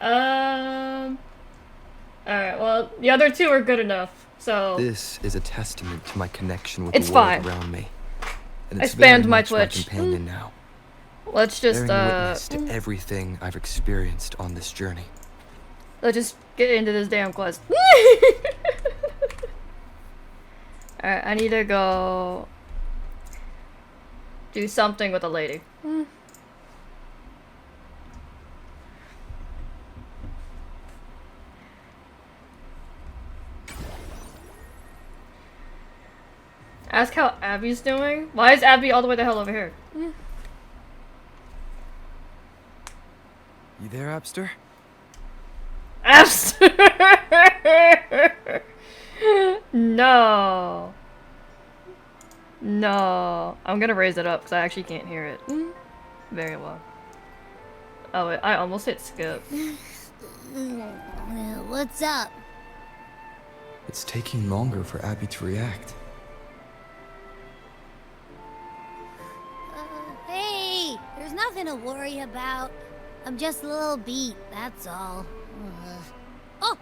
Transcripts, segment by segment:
Alright, well, the other two are good enough, so... This is a testament to my connection with It's the world fine. around me. And I it's very spammed my much my Twitch. companion now. Let's just, Bearing witness to everything I've experienced on this journey. let's just get into this damn quest. Alright, I need to go... do something with a lady. Ask how Abby's doing? Why is Abby all the way the hell over here? You there, Abster? Abster! No. No. I'm gonna raise it up because I actually can't hear it very well. Oh, wait, I almost hit skip. What's up? It's taking longer for Abby to react. Hey, there's nothing to worry about. I'm just a little beat, that's all. Oh,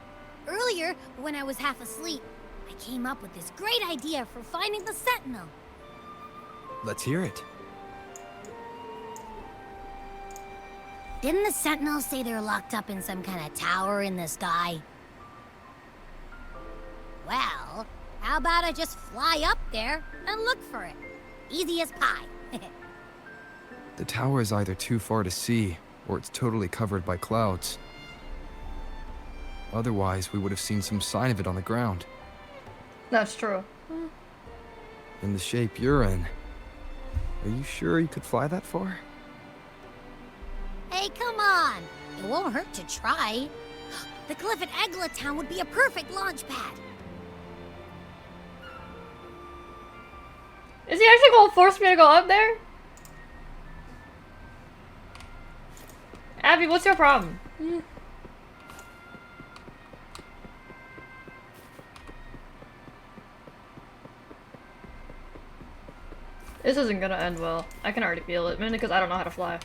earlier, when I was half asleep, I came up with this great idea for finding the Sentinel. Let's hear it. Didn't the Sentinel say they're locked up in some kind of tower in the sky? Well, how about I just fly up there and look for it? Easy as pie. The tower is either too far to see, or it's totally covered by clouds. Otherwise, we would have seen some sign of it on the ground. That's true. In the shape you're in, are you sure you could fly that far? Hey, come on! It won't hurt to try. The cliff at Egla Town would be a perfect launch pad. Is he actually gonna force me to go up there? Abby, what's your problem? This isn't gonna end well. I can already feel it, mainly because I don't know how to fly.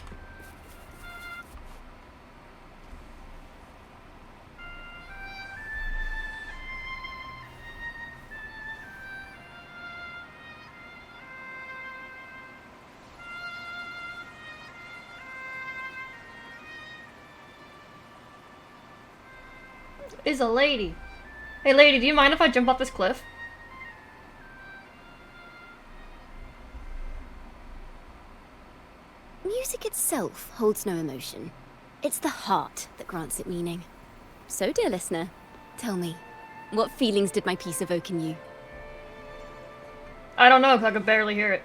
Is a lady. Hey lady, do you mind if I jump off this cliff? Music itself holds no emotion. It's the heart that grants it meaning. So, dear listener, tell me, what feelings did my piece evoke in you? I don't know, because I could barely hear it.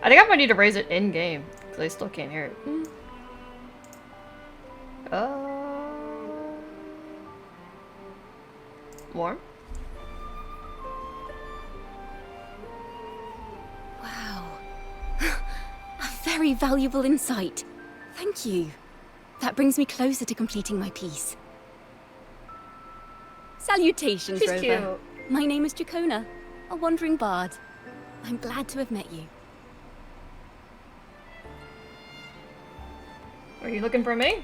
I think I might need to raise it in-game, because I still can't hear it. More? Wow. A very valuable insight. Thank you. That brings me closer to completing my piece. Salutations, She's Rover. cute. My name is Dracona, a wandering bard. I'm glad to have met you. Are you looking for me?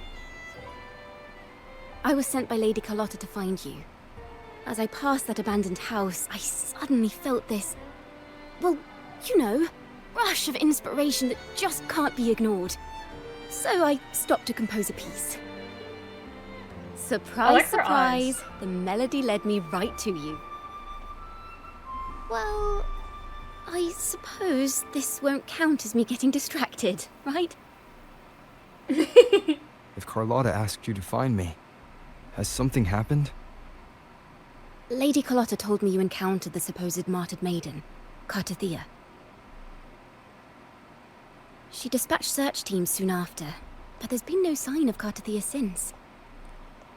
I was sent by Lady Carlotta to find you. As I passed that abandoned house, I suddenly felt this, well, you know, rush of inspiration that just can't be ignored. So I stopped to compose a piece. Surprise, like her surprise, eyes. the melody led me right to you. Well, I suppose this won't count as me getting distracted, right? If Carlotta asked you to find me, has something happened? Lady Carlotta told me you encountered the supposed martyred maiden, Cartathea. She dispatched search teams soon after, but there's been no sign of Cartathea since.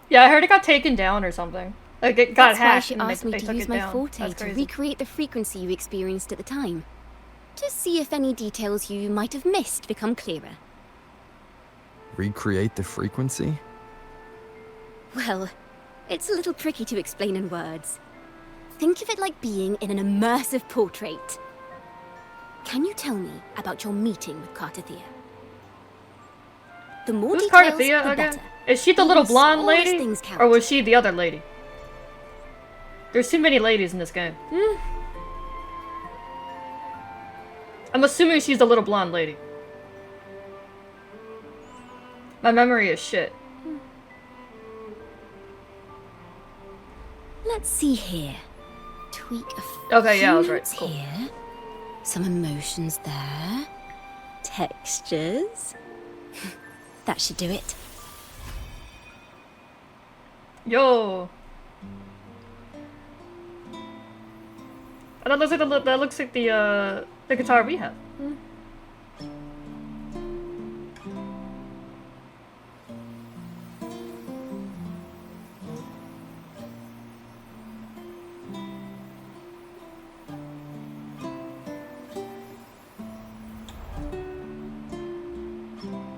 Yeah, I heard it got taken down or something. Like, it got That's why hacked she and asked me they to took use it my down. forte That's to crazy. recreate the frequency you experienced at the time. To see if any details you might have missed become clearer. Recreate the frequency? Well, it's a little tricky to explain in words. Think of it like being in an immersive portrait. Can you tell me about your meeting with Cartathea? The more Who's details, Cartathea the again? better. Is she the Even little blonde smallest lady? things count. Or was she the other lady? There's too many ladies in this game. I'm assuming she's the little blonde lady. My memory is shit. Let's see here. Tweak a few Okay, yeah, I was right. notes Cool. here. Some emotions there. Textures. That should do it. Yo! And that looks like the guitar we have.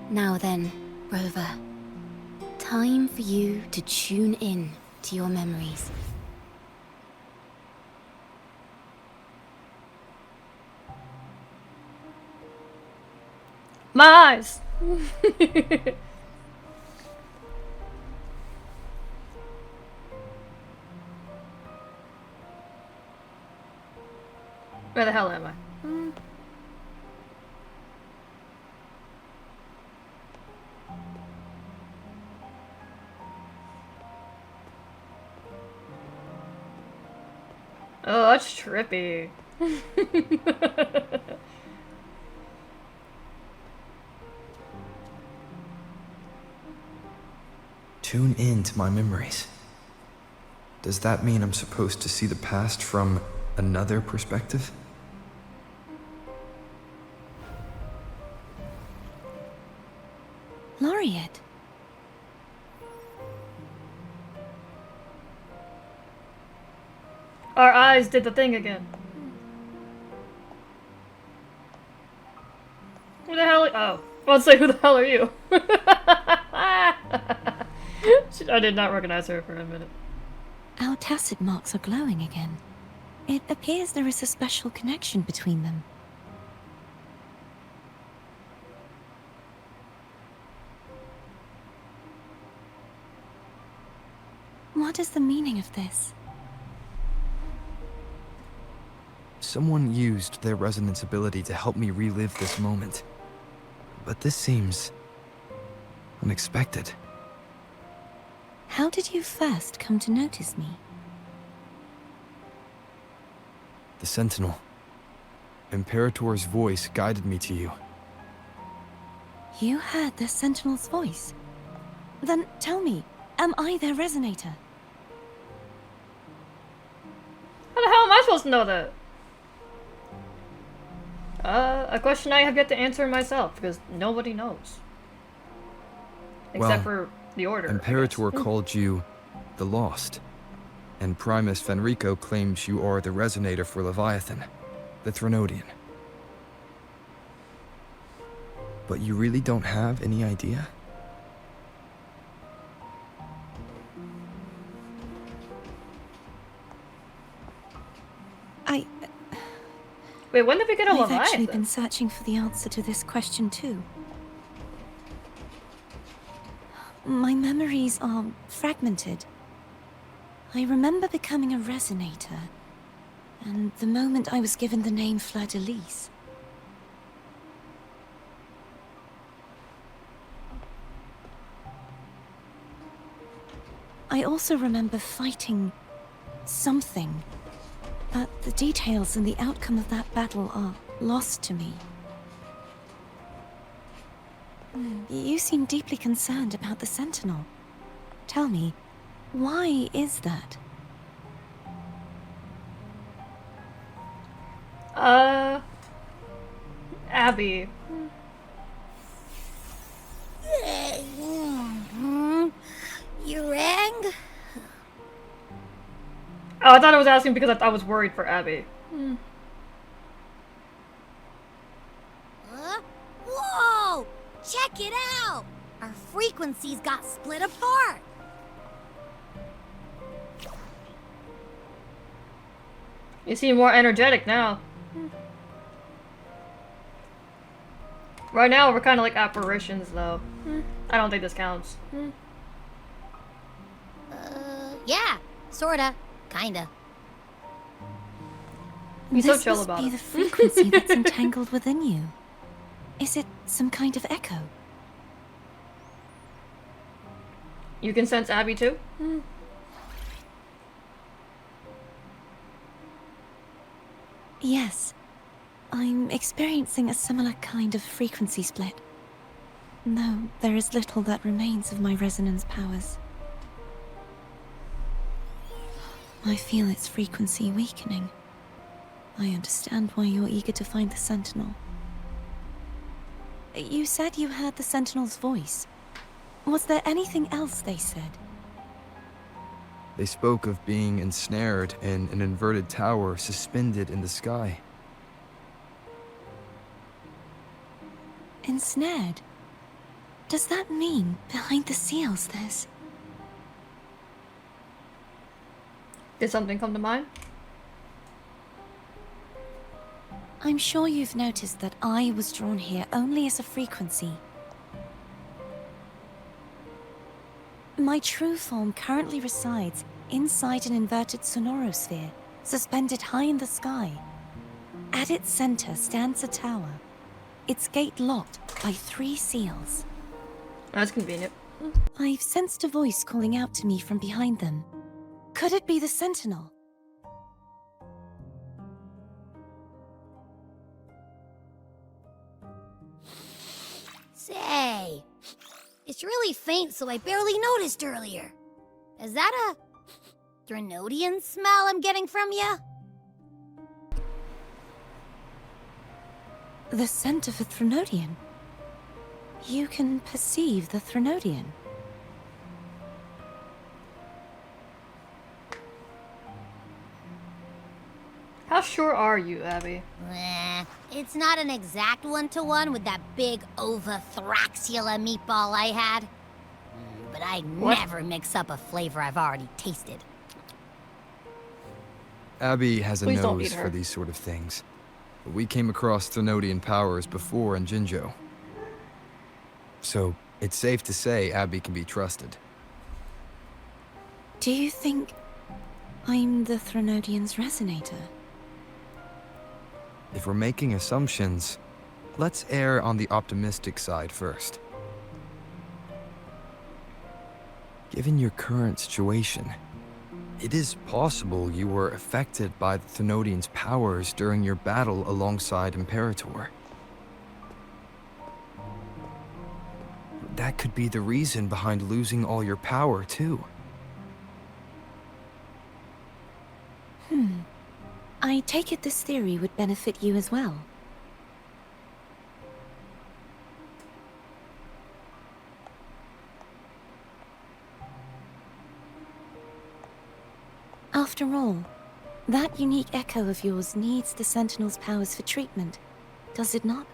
Now then, Rover. Time for you to tune in to your memories. My eyes! Where the hell am I? Oh, that's trippy. Tune in to my memories. Does that mean I'm supposed to see the past from another perspective? Laureate. Our eyes did the thing again. Who the hell? Oh, let's say who the hell are you? I did not recognize her for a minute. Our tacit marks are glowing again. It appears there is a special connection between them. What is the meaning of this? Someone used their resonance ability to help me relive this moment. But this seems unexpected. How did you first come to notice me? The Sentinel. Imperator's voice guided me to you. You heard the Sentinel's voice? Then tell me, am I their resonator? How the hell am I supposed to know that? A question I have yet to answer myself, because nobody knows. Except for the Order, Imperator called you the Lost. And Primus Fenrico claims you are the resonator for Leviathan, the Threnodian. But you really don't have any idea? Wait, when did we get a I've Leviathan? actually been searching for the answer to this question too. My memories are fragmented. I remember becoming a resonator, and the moment I was given the name Fleur-de-Lis. I also remember fighting something, but the details and the outcome of that battle are lost to me. You seem deeply concerned about the Sentinel. Tell me, why is that? Abby. You rang? Oh, I thought I was asking because I was worried for Abby. Whoa! Check it out! Our frequencies got split apart. You seem more energetic now. Right now, we're kind of like apparitions, though. I don't think this counts. Yeah, sorta, kinda. He's so This chill must about be it. the frequency that's entangled within you. Is it some kind of echo? You can sense Abby too? Yes. I'm experiencing a similar kind of frequency split. Though there is little that remains of my resonance powers. I feel its frequency weakening. I understand why you're eager to find the Sentinel. You said you heard the Sentinel's voice. Was there anything else they said? They spoke of being ensnared in an inverted tower suspended in the sky. Ensnared? Does that mean behind the seals there's... Did something come to mind? I'm sure you've noticed that I was drawn here only as a frequency. My true form currently resides inside an inverted sonorosphere, suspended high in the sky. At its center stands a tower, its gate locked by 3 seals. That's convenient. I've sensed a voice calling out to me from behind them. Could it be the Sentinel? Say, it's really faint, so I barely noticed earlier. Is that a Threnodian smell I'm getting from you? The scent of a Threnodian? You can perceive the Threnodian? How sure are you, Abby? It's not an exact one-to-one with that big Ovathraxula meatball I had. But I never mix up a flavor I've already tasted. Abby has a Please don't nose eat her. for these sort of things. We came across Threnodian powers before in Jinzhou. So, it's safe to say Abby can be trusted. Do you think I'm the Threnodian's resonator? If we're making assumptions, let's err on the optimistic side first. Given your current situation, it is possible you were affected by the Threnodian's powers during your battle alongside Imperator. That could be the reason behind losing all your power, too. I take it this theory would benefit you as well. After all, that unique echo of yours needs the Sentinel's powers for treatment, does it not?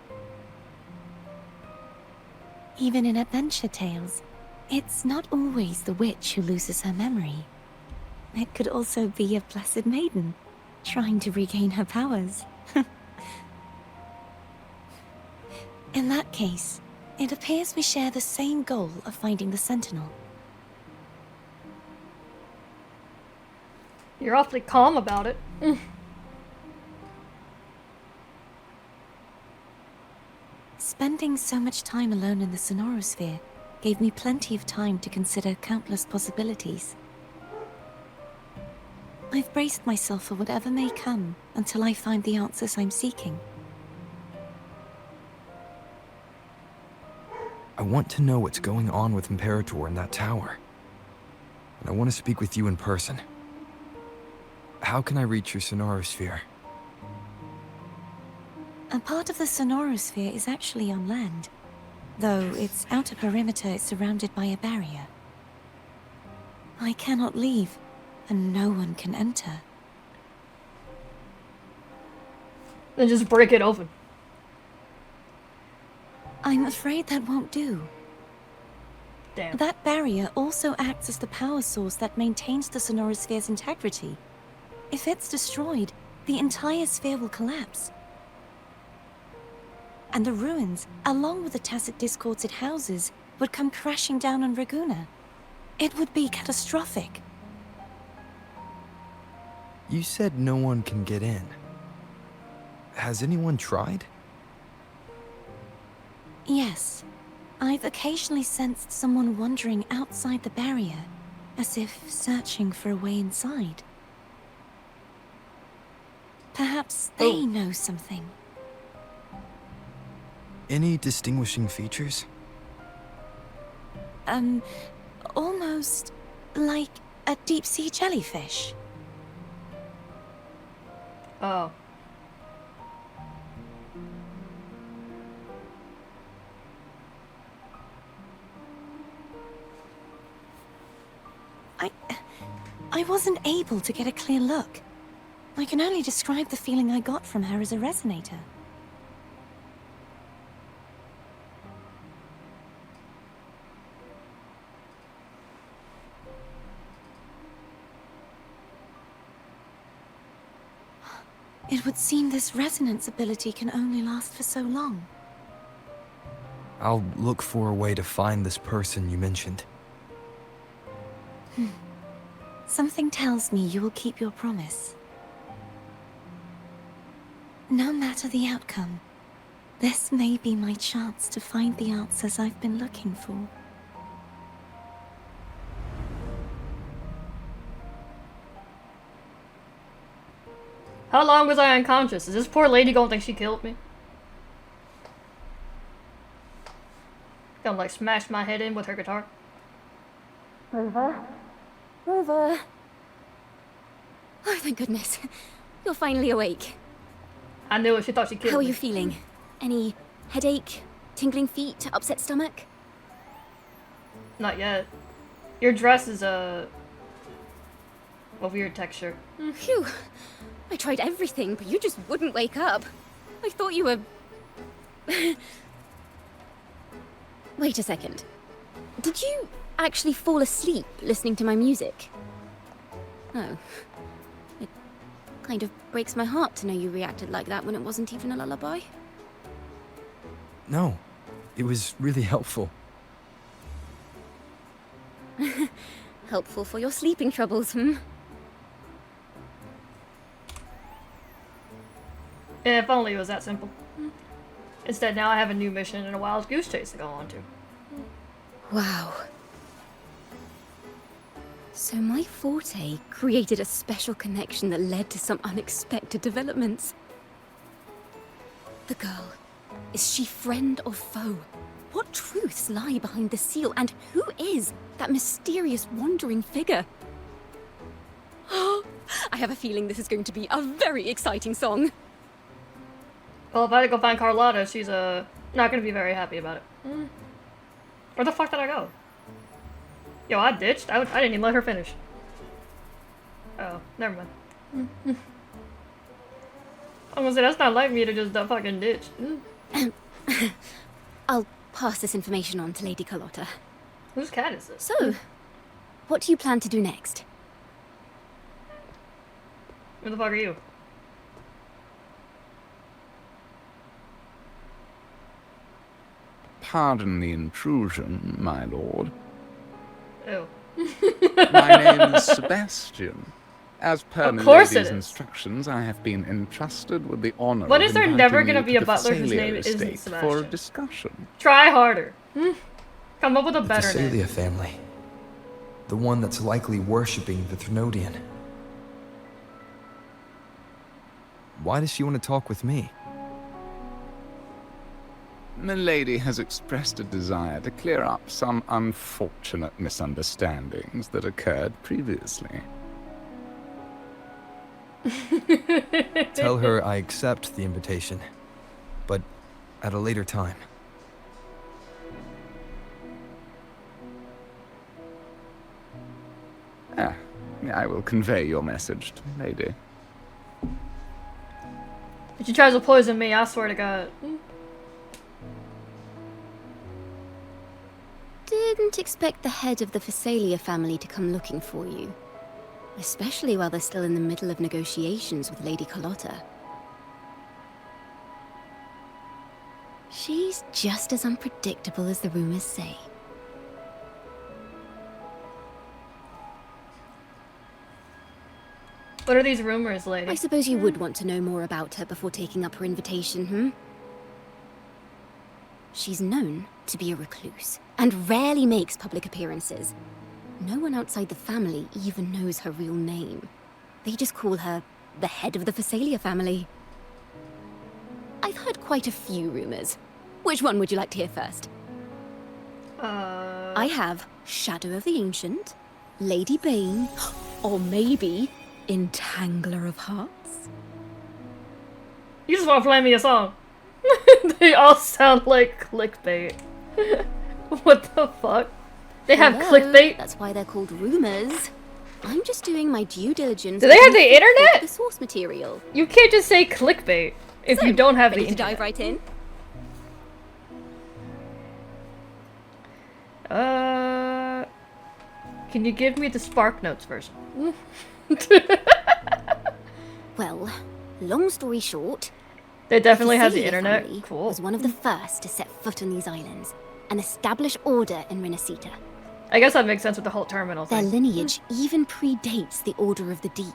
Even in adventure tales, it's not always the witch who loses her memory. It could also be a blessed maiden, trying to regain her powers. In that case, it appears we share the same goal of finding the Sentinel. You're awfully calm about it. Spending so much time alone in the Sonorosphere gave me plenty of time to consider countless possibilities. I've braced myself for whatever may come until I find the answers I'm seeking. I want to know what's going on with Imperator in that tower. And I want to speak with you in person. How can I reach your Sonorosphere? A part of the Sonorosphere is actually on land, though its outer perimeter is surrounded by a barrier. I cannot leave, and no one can enter. Then just break it open. I'm afraid that won't do. Damn. That barrier also acts as the power source that maintains the Sonorosphere's integrity. If it's destroyed, the entire sphere will collapse. and the ruins, along with the tacit discords it houses, would come crashing down on Raguna. It would be catastrophic. You said no one can get in. Has anyone tried? Yes. I've occasionally sensed someone wandering outside the barrier, as if searching for a way inside. Perhaps they know something. Any distinguishing features? Almost like a deep-sea jellyfish. Oh. I wasn't able to get a clear look. I can only describe the feeling I got from her as a resonator. It would seem this resonance ability can only last for so long. I'll look for a way to find this person you mentioned. Something tells me you will keep your promise. No matter the outcome, this may be my chance to find the answers I've been looking for. How long was I unconscious? Is this poor lady gonna think she killed me? Gonna like smash my head in with her guitar? Rover? Rover? Oh, thank goodness. You're finally awake. I knew it. She thought she killed me. How are you feeling? Any headache, tingling feet, upset stomach? Not yet. Your dress is a weird texture. Phew. I tried everything, but you just wouldn't wake up. I thought you were... Wait a second. Did you actually fall asleep listening to my music? Oh. It kind of breaks my heart to know you reacted like that when it wasn't even a lullaby. No, it was really helpful. Helpful for your sleeping troubles, hmm? If only it was that simple. Instead, now I have a new mission and a wild goose chase to go on to. Wow. So my forte created a special connection that led to some unexpected developments. The girl, is she friend or foe? What truths lie behind the seal, and who is that mysterious wandering figure? I have a feeling this is going to be a very exciting song. Well, if I had to go find Carlotta, she's not gonna be very happy about it. Where the fuck did I go? Yo, I ditched? I didn't even let her finish. Oh, never mind. I'm gonna say, that's not like me to just fucking ditch. I'll pass this information on to Lady Carlotta. Whose cat is this? So, what do you plan to do next? Who the fuck are you? Pardon the intrusion, my lord. Ew. My name is Sebastian. As per Of course Milady's it is. instructions, I have been entrusted with the honor What of is there inviting never you gonna to be a the butler whose Phasalia name isn't estate for a Sebastian? discussion. Try harder. Come up with a The better name. Phasalia family. The one that's likely worshipping the Thrnodian. Why does she want to talk with me? Milady has expressed a desire to clear up some unfortunate misunderstandings that occurred previously. Tell her I accept the invitation, but at a later time. I will convey your message to Milady. If she tries to poison me, I swear to God. Didn't expect the head of the Phasalia family to come looking for you. Especially while they're still in the middle of negotiations with Lady Carlotta. She's just as unpredictable as the rumors say. What are these rumors, I lady? suppose you would want to know more about her before taking up her invitation, hmm? She's known to be a recluse, and rarely makes public appearances. No one outside the family even knows her real name. They just call her the head of the Phasalia family. I've heard quite a few rumors. Which one would you like to hear first? I have Shadow of the Ancient, Lady Bane, or maybe Entangler of Hearts. You just want to play me a song. They all sound like clickbait. What the fuck? They have Hello, clickbait? That's why they're called rumors. I'm just doing my due diligence. Do they have the looking for internet? The source material. You can't just say clickbait if you don't have the Ready to internet. dive right in? Can you give me the Spark Notes version? Well, long story short, They definitely have the Phasalia internet. family Cool. was one of the first to set foot on these islands and establish order in Renacita. I guess that makes sense with the whole terminal Their thing. lineage even predates the Order of the Deep,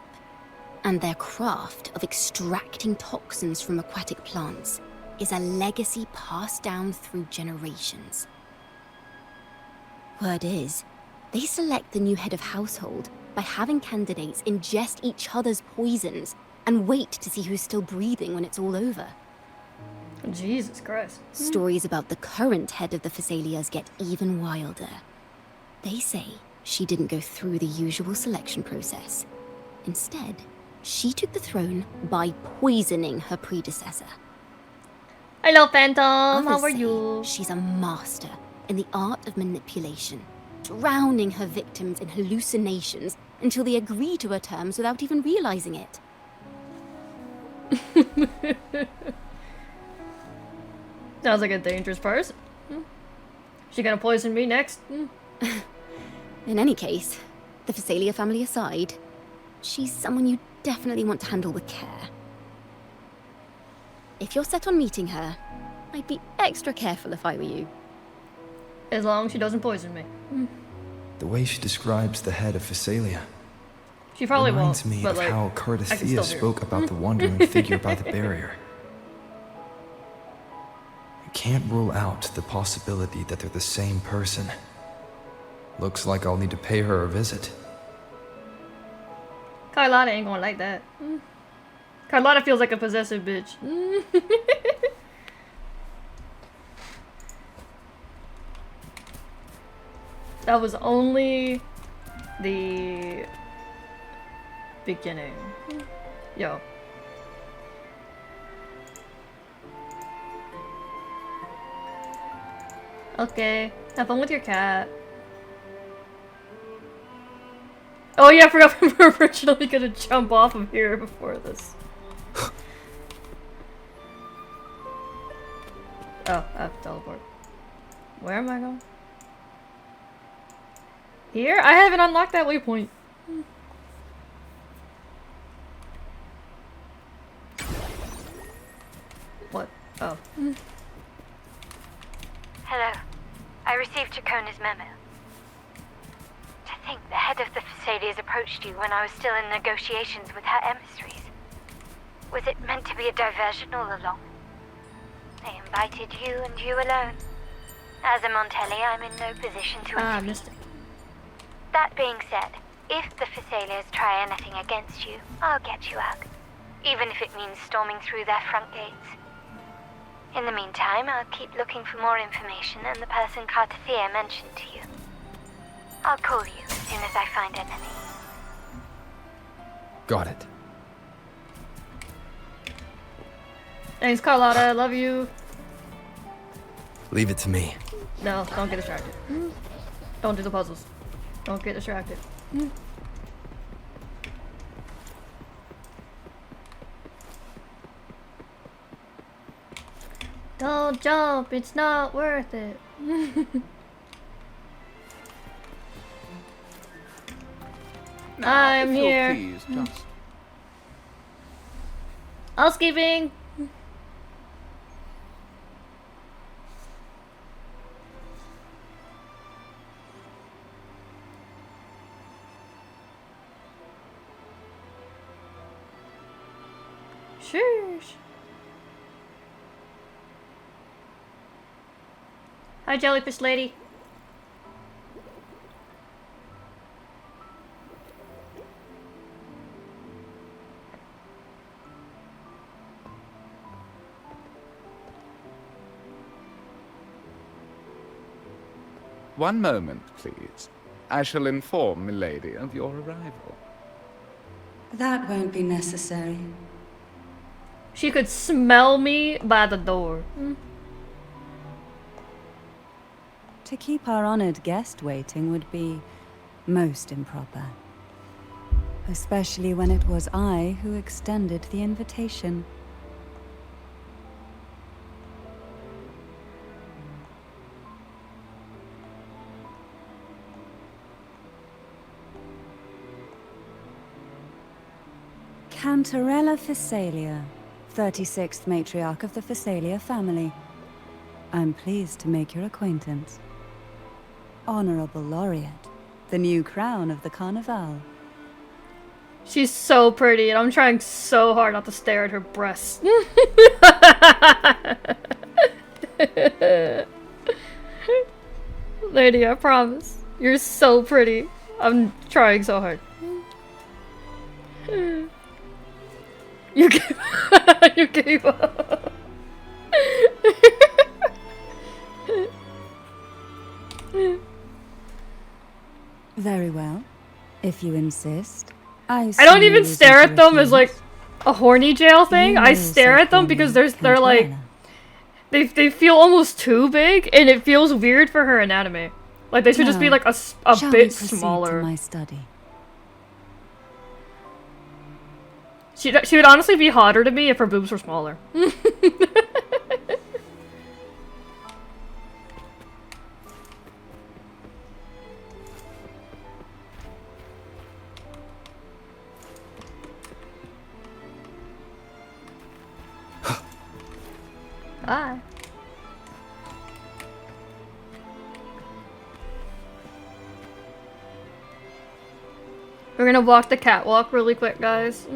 and their craft of extracting toxins from aquatic plants is a legacy passed down through generations. Word is, they select the new head of household by having candidates ingest each other's poisons and wait to see who's still breathing when it's all over. Jesus Christ. Stories about the current head of the Phasalias get even wilder. They say she didn't go through the usual selection process. Instead, she took the throne by poisoning her predecessor. Hello, Phantom. Others How are say you? She's a master in the art of manipulation, drowning her victims in hallucinations until they agree to her terms without even realizing it. Sounds like a dangerous person. She gonna poison me next? In any case, the Phasalia family aside, she's someone you definitely want to handle with care. If you're set on meeting her, I'd be extra careful if I were you. As long as she doesn't poison me. The way she describes the head of Phasalia She probably reminds won't, me but of like, how I can Cardathea still hear. spoke about the wandering figure by the barrier. You can't rule out the possibility that they're the same person. Looks like I'll need to pay her a visit. Carlotta ain't gonna like that. Carlotta feels like a possessive bitch. That was only the beginning. Yo. Okay, have fun with your cat. Oh yeah, I forgot we were originally gonna jump off of here before this. Oh, I have to teleport. Where am I going? Here? I haven't unlocked that waypoint. What? Oh. Hello. I received Chacona's memo. To think the head of the Phasalias approached you when I was still in negotiations with her emissaries. Was it meant to be a diversion all along? They invited you and you alone. As a Montelli, I'm in no position to Ah, intervene. missed it. That being said, if the Phasalias try anything against you, I'll get you out. Even if it means storming through their front gates. In the meantime, I'll keep looking for more information and the person Cardathea mentioned to you. I'll call you as soon as I find anything. Got it. Thanks, Carlotta. I love you. Leave it to me. No, don't get distracted. Don't do the puzzles. Don't get distracted. Don't jump, it's not worth it. Now, I'm if you'll here. Please, just Housekeeping. Sheesh. Hi, jellyfish lady. One moment, please. I shall inform milady of your arrival. That won't be necessary. She could smell me by the door. To keep our honored guest waiting would be most improper. Especially when it was I who extended the invitation. Cantarella Phasalia, 36th matriarch of the Phasalia family. I'm pleased to make your acquaintance. Honorable Laureate, the new crown of the Carnival. She's so pretty, and I'm trying so hard not to stare at her breasts. Lady, I promise. You're so pretty. I'm trying so hard. You gave you gave up. Very well, if you insist. I don't even stare at them as like a horny jail thing. I stare at them because they're like they feel almost too big, and it feels weird for her anatomy. Like they should just be like a bit smaller. To my study. She would honestly be hotter to me if her boobs were smaller. Bye. We're gonna walk the catwalk really quick, guys.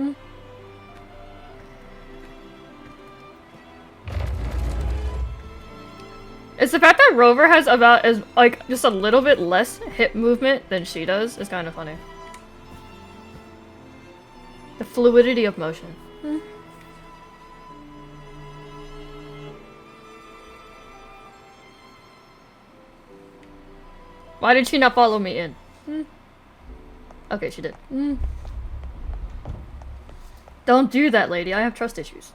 It's the fact that Rover has about as like just a little bit less hip movement than she does is kind of funny. The fluidity of motion. Why did she not follow me in? Okay, she did. Don't do that, lady. I have trust issues.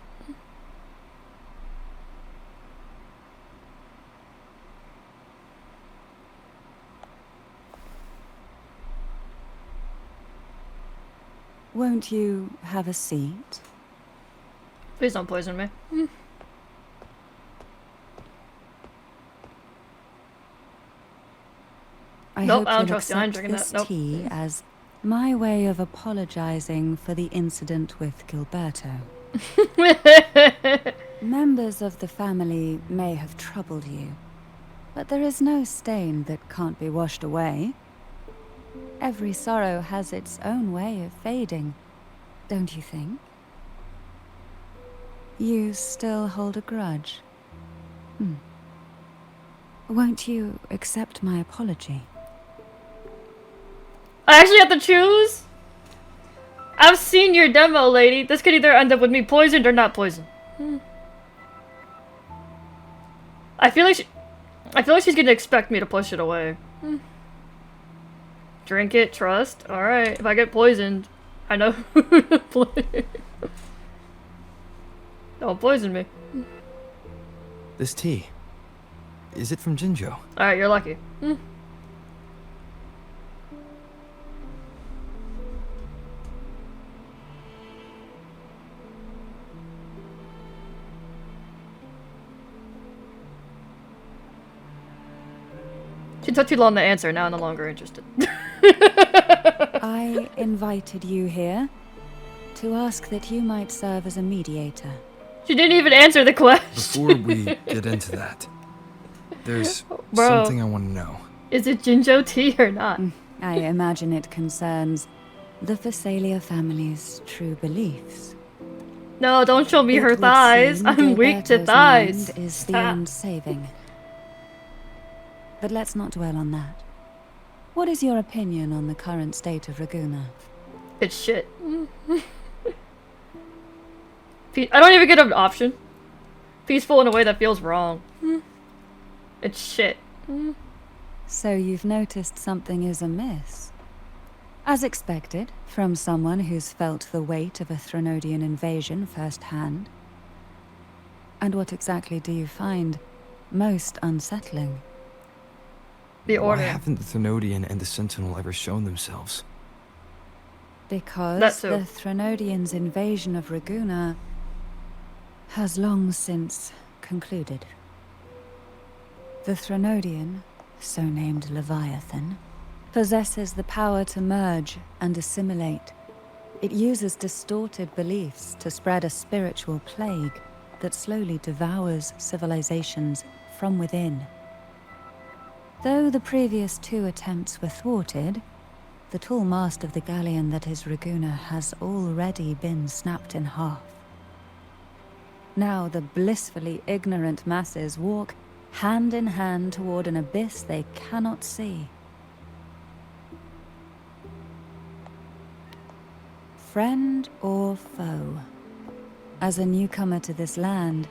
Won't you have a seat? Please don't poison me. I Nope, hope I don't you'll trust you. I ain't accept drinking this that. Nope. tea as my way of apologizing for the incident with Gilberto. Members of the family may have troubled you, but there is no stain that can't be washed away. Every sorrow has its own way of fading, don't you think? You still hold a grudge? Won't you accept my apology? I actually have to choose? I've seen your demo, lady. This could either end up with me poisoned or not poisoned. I feel like she's gonna expect me to push it away. Drink it, trust. Alright, if I get poisoned, I know who to play. Don't poison me. This tea, is it from Jinjo? Alright, you're lucky. She took too long to answer, now I'm no longer interested. I invited you here to ask that you might serve as a mediator. She didn't even answer the question. Before we get into that, there's something I want to know. Is it Jinjo tea or not? I imagine it concerns the Phasalia family's true beliefs. No, don't show me It her would thighs. seem I'm weak to Gilberto's thighs. mind is beyond saving. But let's not dwell on that. What is your opinion on the current state of Raguna? It's shit. I don't even get an option. Peaceful in a way that feels wrong. It's shit. So you've noticed something is amiss. As expected, from someone who's felt the weight of a Threnodian invasion firsthand. And what exactly do you find most unsettling? The Why order. haven't the Thenodian and the Sentinel ever shown themselves? Because That the too. Threnodians' invasion of Raguna has long since concluded. The Threnodian, so named Leviathan, possesses the power to merge and assimilate. It uses distorted beliefs to spread a spiritual plague that slowly devours civilizations from within. Though the previous 2 attempts were thwarted, the tall mast of the galleon that is Raguna has already been snapped in half. Now the blissfully ignorant masses walk hand in hand toward an abyss they cannot see. Friend or foe? As a newcomer to this land,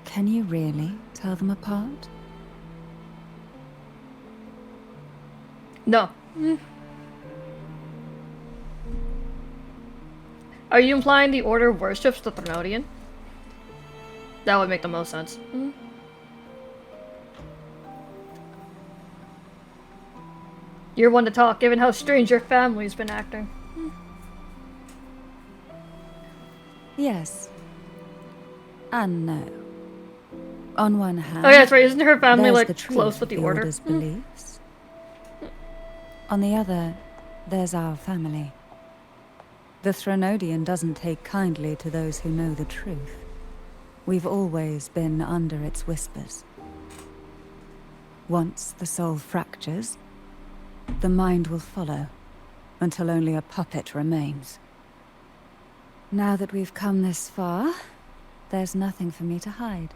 can you really tell them apart? No. Are you implying the Order worships the Threnodian? That would make the most sense. You're one to talk, given how strange your family's been acting. Yes. And no. On one hand, Oh yeah, that's right. Isn't her family there's like the truth close with the of Order? Order's beliefs. On the other, there's our family. The Threnodian doesn't take kindly to those who know the truth. We've always been under its whispers. Once the soul fractures, the mind will follow, until only a puppet remains. Now that we've come this far, there's nothing for me to hide.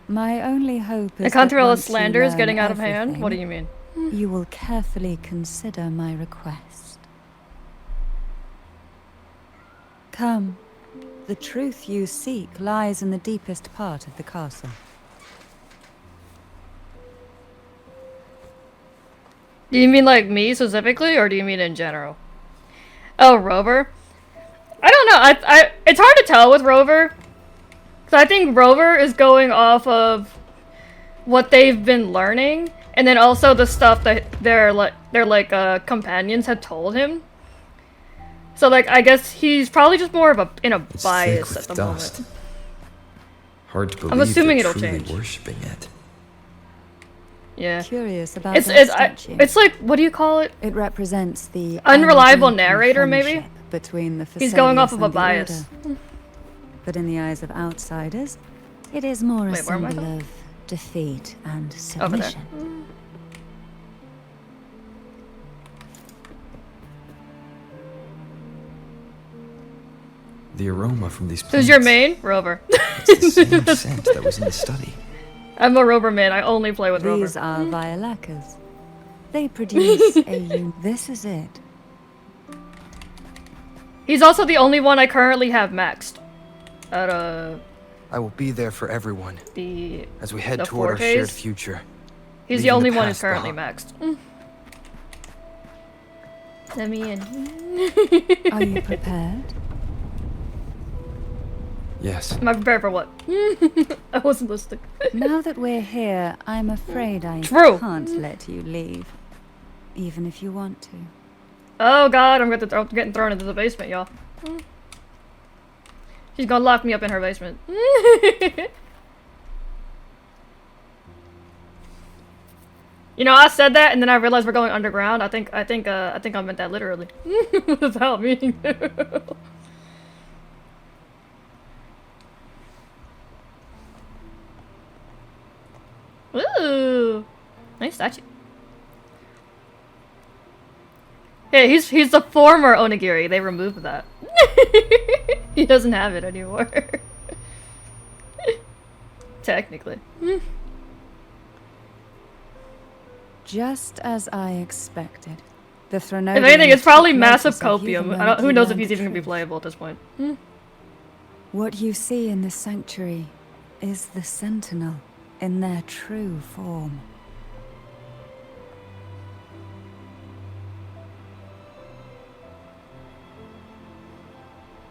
My only hope is I can't that tell once you slander is learn getting out of hand. What do everything, you mean? you will carefully consider my request. Come. The truth you seek lies in the deepest part of the castle. Do you mean like me specifically, or do you mean in general? Oh, Rover? I don't know. It's hard to tell with Rover. Because I think Rover is going off of what they've been learning, and then also the stuff that their companions had told him. So like, I guess he's probably just more of a It's bias thick at with the dust. moment. Hard to believe I'm assuming they're it'll truly change. worshipping it. Yeah. Curious about It's that statue. it's like, what do you call it? It represents the Unreliable unbroken narrator, maybe? friendship between the He's going off Thessalians of a and the bias. Order. But in the eyes of outsiders, it is more a Wait, where am I symbol going? of defeat and Over there. submission. The aroma from these plants. Who's your main? Rover. It's the same scent that was in the study. I'm a Rover man. I only play with Rover. These are Violacas. They produce This is it. He's also the only one I currently have maxed. At I will be there for everyone the as we head the toward our 4Ks? shared future. He's the leaving only the one who's past currently behind. maxed. Let me in. Are you prepared? Yes. Am I prepared for what? I wasn't listening. Now that we're here, I'm afraid I True. can't let you leave. Even if you want to. Oh god, I'm getting thrown into the basement, y'all. She's gonna lock me up in her basement. You know, I said that, and then I realized we're going underground. I think I meant that literally, without meaning to. Ooh, nice statue. Hey, he's the former Onigiri. They removed that. He doesn't have it anymore. Technically. Just as I expected. The Threnodian If anything, it's took probably notice massive of you the copium. moment Who you knows if learned he's the even gonna be truth. playable at this point. What you see in this sanctuary is the Sentinel in their true form.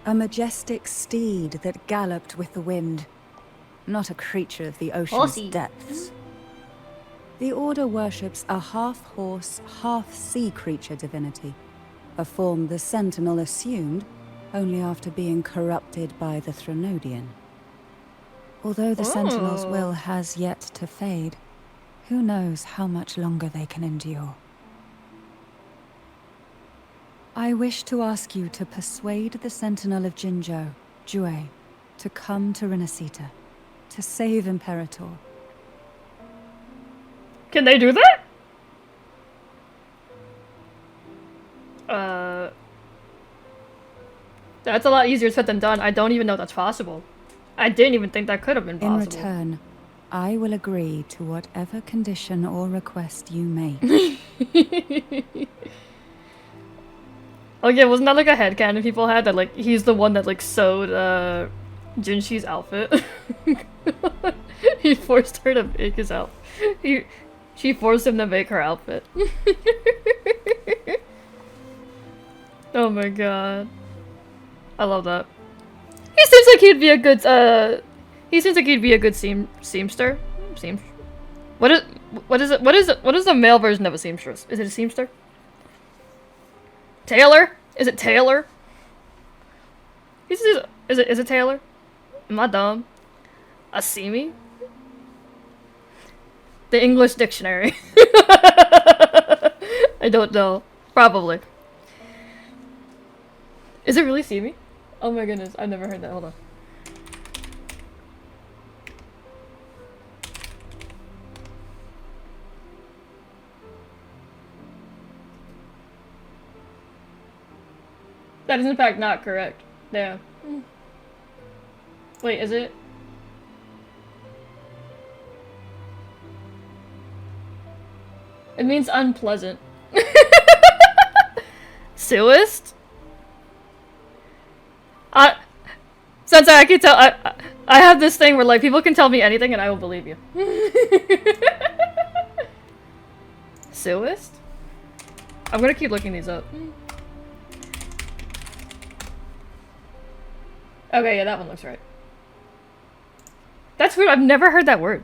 A majestic steed that galloped with the wind. Not a creature of the ocean's Horsey. depths. The Order worships a half-horse, half-sea creature divinity. A form the Sentinel assumed only after being corrupted by the Threnodian. Although the Sentinel's will has yet to fade, who knows how much longer they can endure. I wish to ask you to persuade the Sentinel of Jinzhou, Jue, to come to Renacita, to save Imperator. Can they do that? That's a lot easier said than done. I don't even know that's possible. I didn't even think that could have been In possible. return, I will agree to whatever condition or request you make. Oh yeah, wasn't that like a headcanon people had that like he's the one that like sewed Jinshi's outfit? He forced her to make his outfit. She forced him to make her outfit. Oh my god. I love that. He seems like he'd be a good seamster. What is the male version of a seamstress? Is it a seamster? Taylor? Is it Taylor? Is it Taylor? Am I dumb? A seamy? The English dictionary. I don't know. Probably. Is it really seamy? Oh my goodness, I've never heard that. Hold on. That is in fact not correct. Damn. Wait, is it? It means unpleasant. Suist? Sensei, I can tell. I have this thing where like people can tell me anything and I will believe you. Suist? I'm gonna keep looking these up. Okay, yeah, that one looks right. That's weird. I've never heard that word.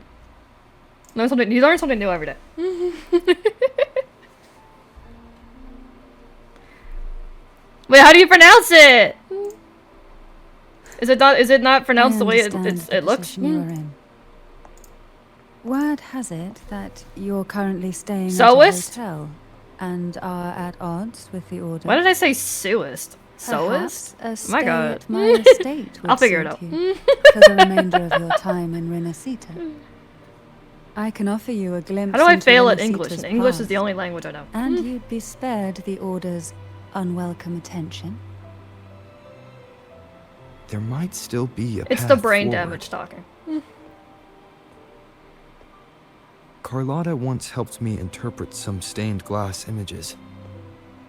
You learn something new every day. Wait, how do you pronounce it? Is it not pronounced the way it looks? You are in. Word has it that you're currently staying Soist? at a hotel and are at odds with the Order. Why did I say Suist? Soist? Perhaps a My stay God. at my estate would I'll figure it suit out. you for the remainder of your time in Renacita. I can offer you a glimpse. How do I into fail at Renacita's English? And English is the past, only language I know. and you'd be spared the Order's unwelcome attention. There might still be a It's path the brain forward. damage talking. Carlotta once helped me interpret some stained glass images.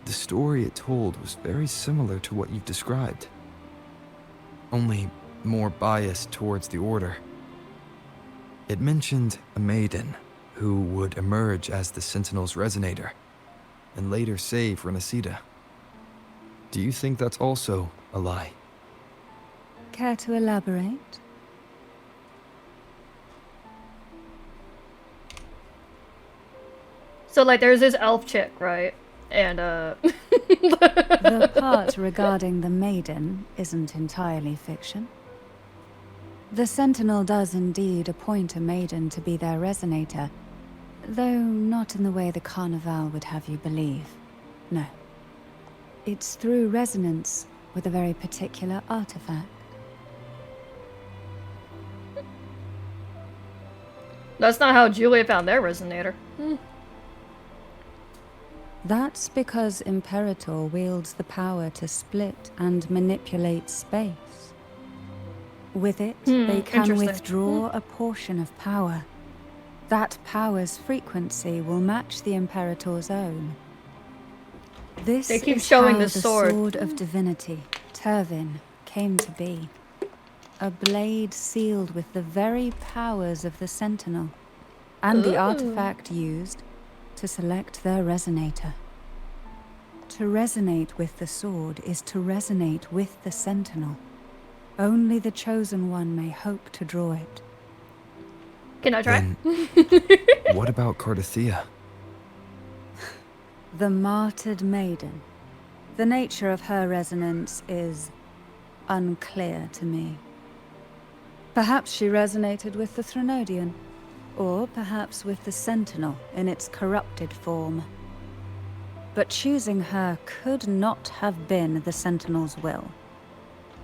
The story it told was very similar to what you've described, only more biased towards the Order. It mentioned a maiden who would emerge as the Sentinel's resonator and later save Renacita. Do you think that's also a lie? Care to elaborate? So like there's this elf chick, right? And The part regarding the maiden isn't entirely fiction. The Sentinel does indeed appoint a maiden to be their resonator, though not in the way the Carnival would have you believe. No. It's through resonance with a very particular artifact. that's not how Julia found their resonator. That's because Imperator wields the power to split and manipulate space. With it, they can interesting. withdraw a portion of power. That power's frequency will match the Imperator's own. This They keep is showing how this the sword. Sword of Divinity, Turvin, came to be. A blade sealed with the very powers of the Sentinel, and the artifact used to select their resonator. To resonate with the sword is to resonate with the Sentinel. Only the Chosen One may hope to draw it. Can I try? Then, what about Cardathea? The martyred maiden. The nature of her resonance is unclear to me. Perhaps she resonated with the Threnodian, or perhaps with the Sentinel in its corrupted form. But choosing her could not have been the Sentinel's will.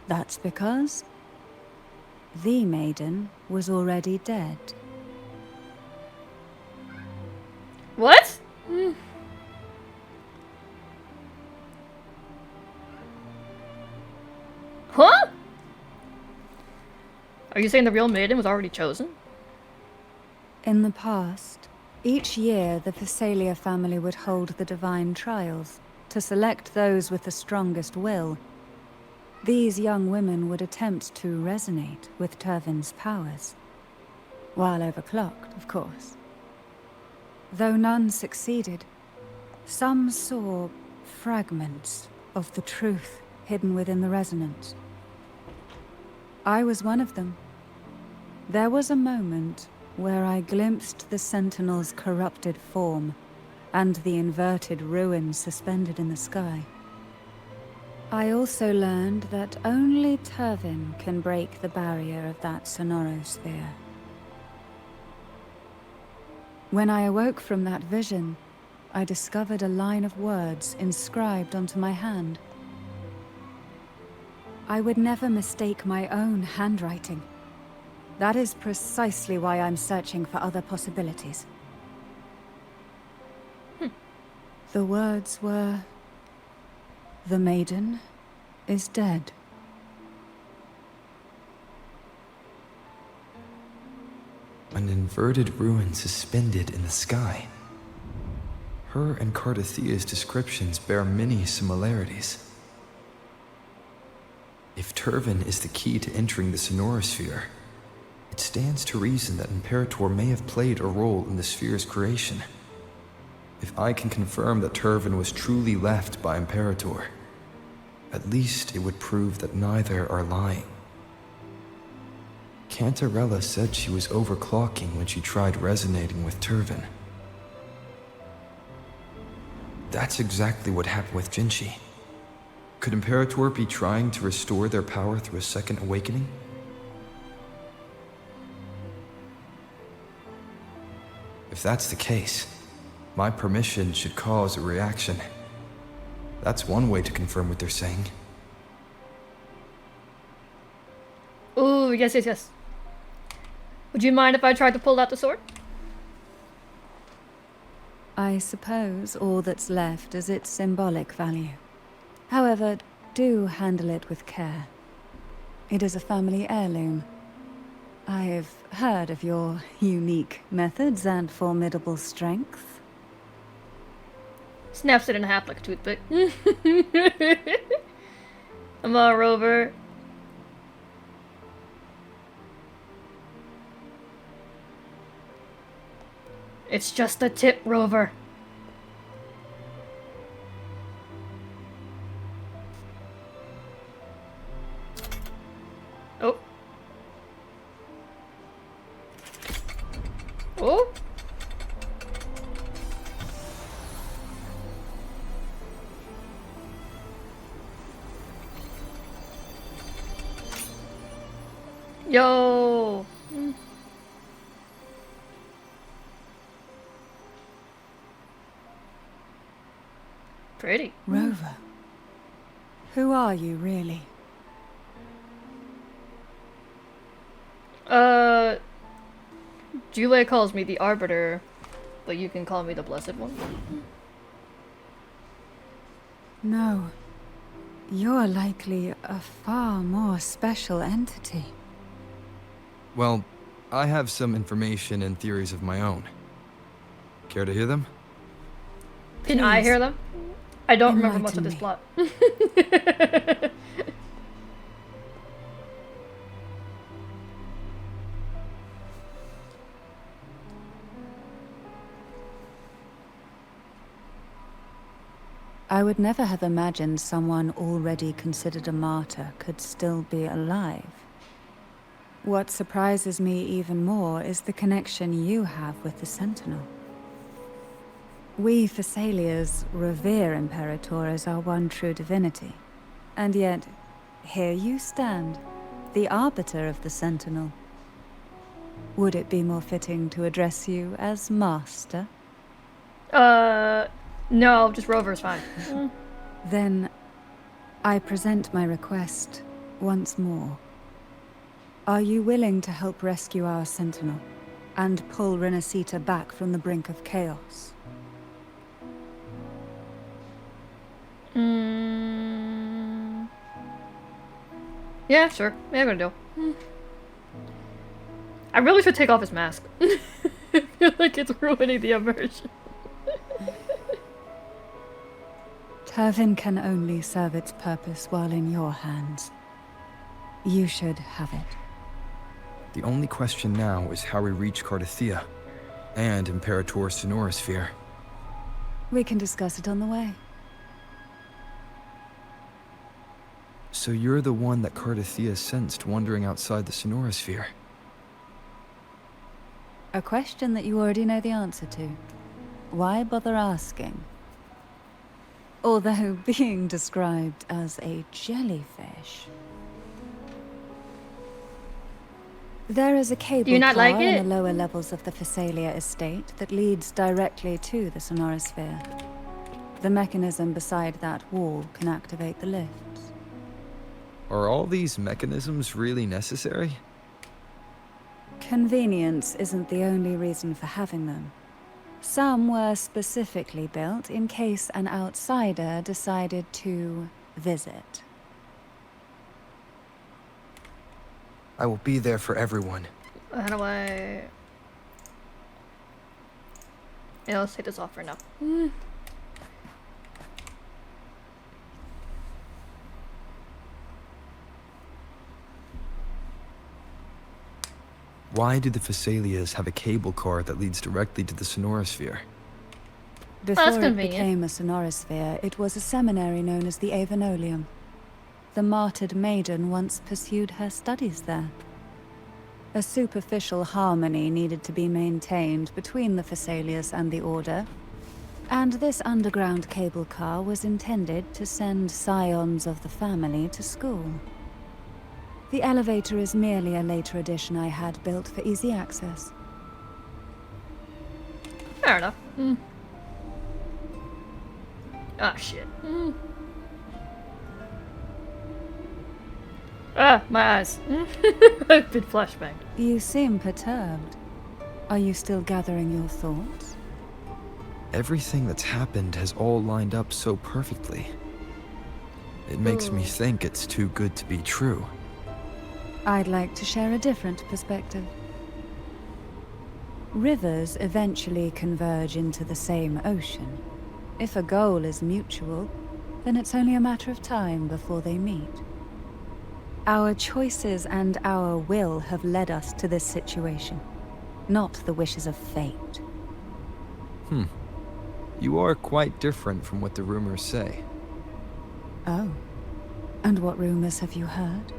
That's because the maiden was already dead. What? Huh? Are you saying the real maiden was already chosen? In the past, each year the Thessalia family would hold the divine trials to select those with the strongest will. These young women would attempt to resonate with Turvin's powers. While overclocked, of course. Though none succeeded, some saw fragments of the truth hidden within the resonance. I was one of them. There was a moment where I glimpsed the Sentinel's corrupted form and the inverted ruins suspended in the sky. I also learned that only Turvin can break the barrier of that sonorosphere. When I awoke from that vision, I discovered a line of words inscribed onto my hand. I would never mistake my own handwriting. That is precisely why I'm searching for other possibilities. The words were, "The maiden is dead." An inverted ruin suspended in the sky. Her and Cardathea's descriptions bear many similarities. If Turvin is the key to entering the sonorosphere, it stands to reason that Imperator may have played a role in the sphere's creation. If I can confirm that Turvin was truly left by Imperator, at least it would prove that neither are lying. Cantarella said she was overclocking when she tried resonating with Turvin. That's exactly what happened with Jinchi. Could Imperator be trying to restore their power through a second awakening? If that's the case, my permission should cause a reaction. That's one way to confirm what they're saying. Ooh, yes, yes, yes. Would you mind if I tried to pull out the sword? I suppose all that's left is its symbolic value. However, do handle it with care. It is a family heirloom. I've heard of your unique methods and formidable strength. Snaps it in half like a toothpick. Come on, Rover. It's just a tip, Rover. Oh. Oh. Yo. Pretty. Rover. Who are you, really? Julia calls me the Arbiter, but you can call me the Blessed One. No. You're likely a far more special entity. Well, I have some information and theories of my own. Care to hear them? Can I hear them? I don't remember much of this Enlighten plot. I would never have imagined someone already considered a martyr could still be alive. What surprises me even more is the connection you have with the Sentinel. We Thessalians revere Imperator as our one true divinity. And yet, here you stand, the arbiter of the Sentinel. Would it be more fitting to address you as Master? No, just Rover's fine. Then, I present my request once more. Are you willing to help rescue our Sentinel, and pull Renacita back from the brink of chaos? Yeah, sure. Yeah, I'm gonna do. I really should take off his mask. I feel like it's ruining the immersion. Turvin can only serve its purpose while in your hands. You should have it. The only question now is how we reach Cardathia and Imperator Sonorosphere. We can discuss it on the way. So you're the one that Cardathia sensed wandering outside the Sonorosphere? A question that you already know the answer to. Why bother asking? Although being described as a jellyfish. There is a cable you not car like it? in the lower levels of the Thessalia estate that leads directly to the Sonorosphere. The mechanism beside that wall can activate the lifts. Are all these mechanisms really necessary? Convenience isn't the only reason for having them. Some were specifically built in case an outsider decided to visit. I will be there for everyone. How do I... Yeah, let's take this off for now. Why do the Thessalias have a cable car that leads directly to the Sonorosphere? Before it convenient. became a Sonorosphere, it was a seminary known as the Avenolium. The martyred maiden once pursued her studies there. A superficial harmony needed to be maintained between the Thessalias and the Order, and this underground cable car was intended to send scions of the family to school. The elevator is merely a later addition I had built for easy access. Fair enough. Ah, shit. Ah, my eyes. I've been flashbanged. You seem perturbed. Are you still gathering your thoughts? Everything that's happened has all lined up so perfectly. It makes me think it's too good to be true. I'd like to share a different perspective. Rivers eventually converge into the same ocean. If a goal is mutual, then it's only a matter of time before they meet. Our choices and our will have led us to this situation, not the wishes of fate. You are quite different from what the rumors say. Oh. And what rumors have you heard?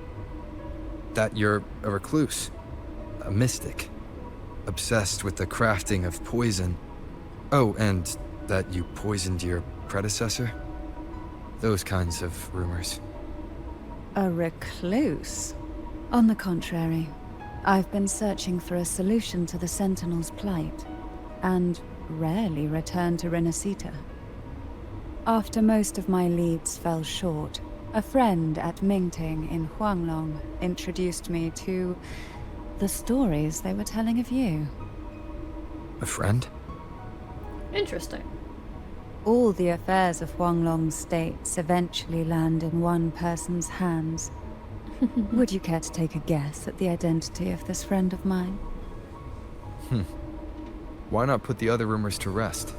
That you're a recluse, a mystic, obsessed with the crafting of poison. Oh, and that you poisoned your predecessor? Those kinds of rumors. A recluse? On the contrary, I've been searching for a solution to the Sentinel's plight, and rarely return to Renacita. After most of my leads fell short, a friend at Mingting in Huanglong introduced me to the stories they were telling of you. A friend? Interesting. All the affairs of Huanglong's states eventually land in one person's hands. Would you care to take a guess at the identity of this friend of mine? Why not put the other rumors to rest?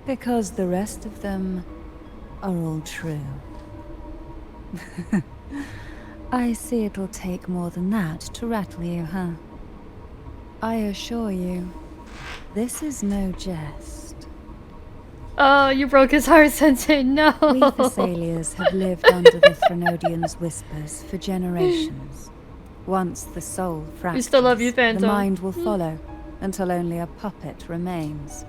Because the rest of them are all true. I see it'll take more than that to rattle you, huh? I assure you, this is no jest. Oh, you broke his heart, Sensei. No. We Thessalians have lived under the Threnodian's whispers for generations. Once the soul fractures, We still love you, the Phantom. mind will follow until only a puppet remains.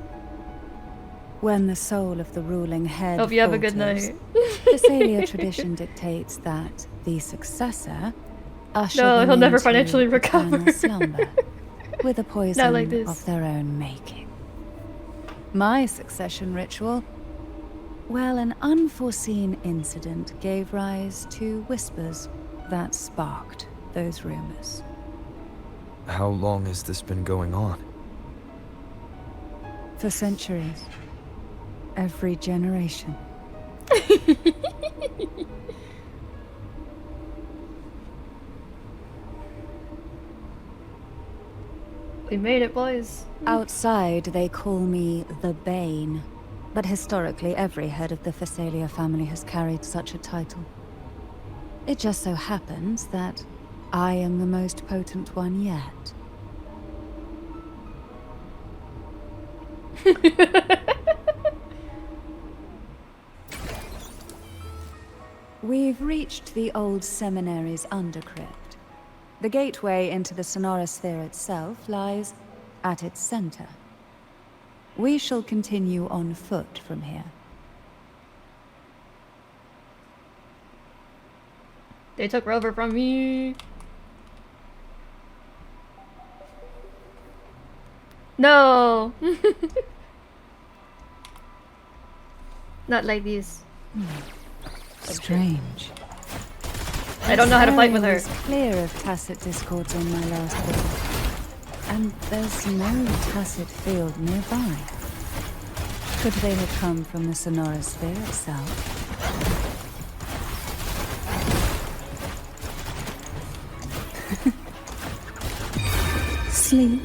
When the soul of the ruling head Hope you have a good falters, night. Thessalia tradition dictates that the successor usher No, them he'll never into financially eternal recover. slumber with a poison like this. of their own making. My succession ritual, well, an unforeseen incident gave rise to whispers that sparked those rumors. How long has this been going on? For centuries. Every generation. We made it, boys. Outside, they call me the Bane. But historically, every head of the Thessalia family has carried such a title. It just so happens that I am the most potent one yet. We've reached the old seminary's undercrypt. The gateway into the Sonorosphere itself lies at its center. We shall continue on foot from here. They took Rover from me. No. Not like this. Strange. I don't know how to fight with her. I was clear of tacit discords on my last visit. And there's no tacit field nearby. Could they have come from the Sonorosphere itself? Sleep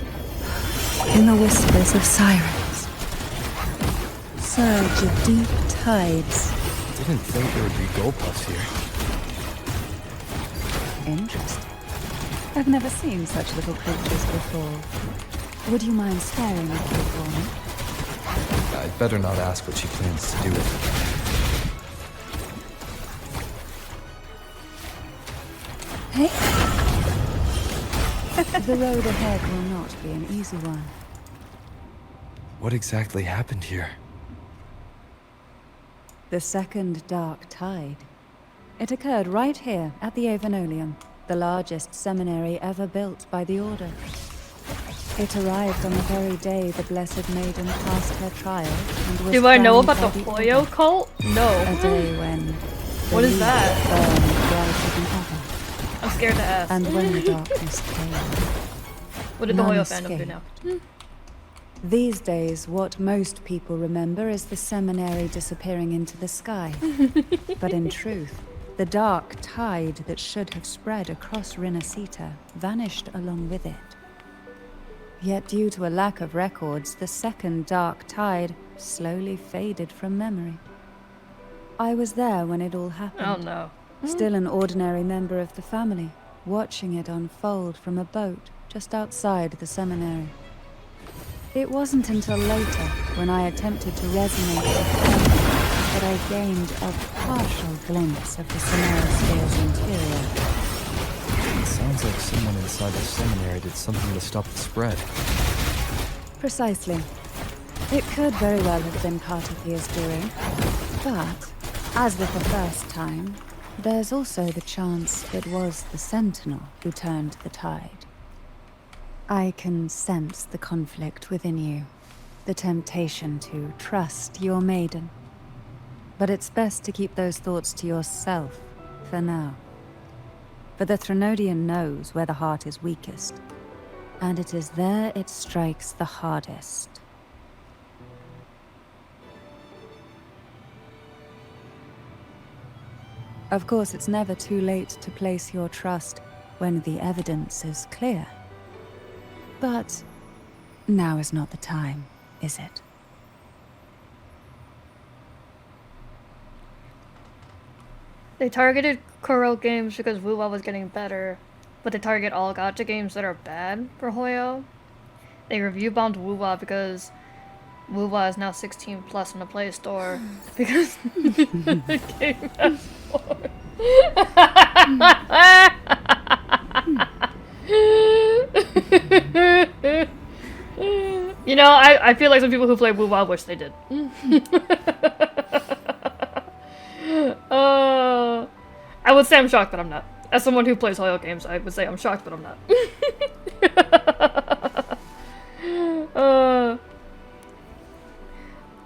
in the whispers of sirens. Surge of deep tides. Didn't think there would be goldpuffs here. Interesting. I've never seen such little creatures before. Would you mind staring at them for me? I'd better not ask what she plans to do with it. Hey? The road ahead will not be an easy one. What exactly happened here? The second dark tide. It occurred right here at the Avenolium, the largest seminary ever built by the Order. It arrived on the very day the Blessed Maiden passed her trial and was Do I know crowned about by the Order. Hoyo cult? A No. day when the What is leaves that? burned brighter than ever. I'm scared to ask. And when the darkness came, What did the none Hoyo fandom do escaped. now? These days, what most people remember is the seminary disappearing into the sky. But in truth, the dark tide that should have spread across Rinasita vanished along with it. Yet due to a lack of records, the second dark tide slowly faded from memory. I was there when it all happened. Oh no. Still an ordinary member of the family, watching it unfold from a boat just outside the seminary. It wasn't until later, when I attempted to resonate with them, that I gained a partial glimpse of the Sonorosphere's interior. It sounds like someone inside the seminary did something to stop the spread. Precisely. It could very well have been Cartophia's doing. But, as with the first time, there's also the chance it was the Sentinel who turned the tide. I can sense the conflict within you, the temptation to trust your maiden. But it's best to keep those thoughts to yourself, for now. For the Threnodian knows where the heart is weakest, and it is there it strikes the hardest. Of course, it's never too late to place your trust when the evidence is clear. But now is not the time, is it? They targeted Kuro games because WoWa was getting better, but they target all gacha games that are bad for Hoyo. They review bombed WoWa because WoWa is now 16 plus in the Play Store because the game has more. You know, I feel like some people who play WoWa wish they did. I would say I'm shocked, but I'm not. As someone who plays Hoyo games, I would say I'm shocked, but I'm not.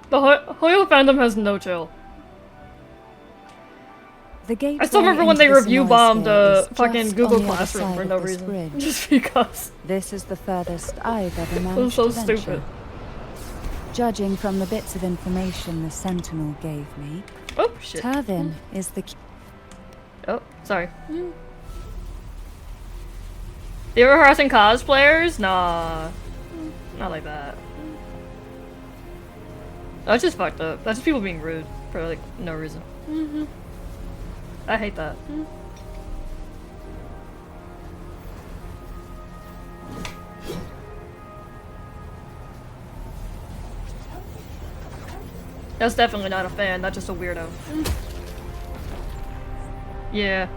The Hoyo fandom has no chill. I still remember when they review bombed fucking Google Classroom for no reason. Bridge. Just because. This is the furthest I've ever It was managed so to venture. stupid. Judging from the bits of information the Sentinel gave me, Oh, shit. Turvin is the key. Oh, sorry. They were harassing cosplayers? Nah. Not like that. That's just fucked up. That's just people being rude for, like, no reason. I hate that. That's definitely not a fan, that's just a weirdo. Yeah.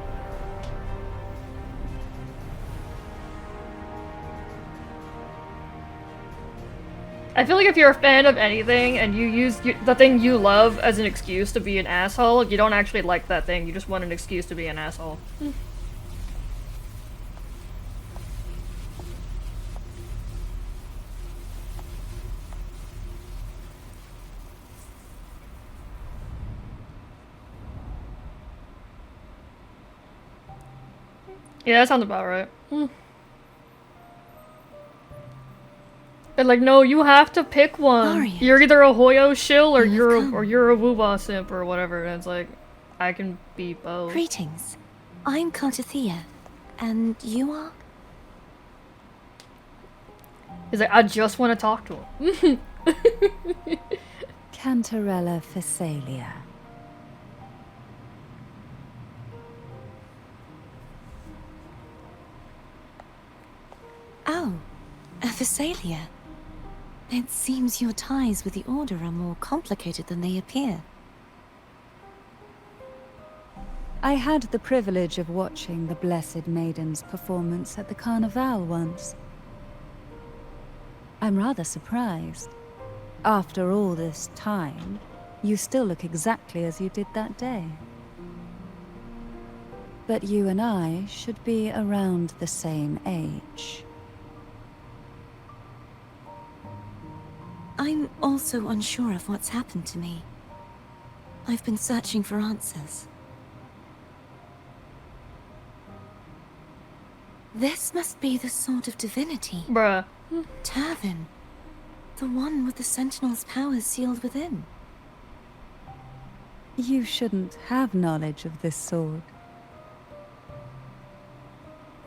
I feel like if you're a fan of anything and you use the thing you love as an excuse to be an asshole, you don't actually like that thing, you just want an excuse to be an asshole. Yeah, that sounds about right. And like, no, you have to pick one. Lorien, You're either a Hoyo shill or you have you're a come. WoWa simp or whatever. And it's like, I can be both. Greetings. I'm Cartathea. And you are? He's like, I just want to talk to him. Cantarella Phasalia. Oh, a Phasalia. It seems your ties with the Order are more complicated than they appear. I had the privilege of watching the Blessed Maiden's performance at the Carnival once. I'm rather surprised. After all this time, you still look exactly as you did that day. But you and I should be around the same age. I'm also unsure of what's happened to me. I've been searching for answers. This must be the Sword of Divinity. Bruh. Turvin. The one with the Sentinel's powers sealed within. You shouldn't have knowledge of this sword.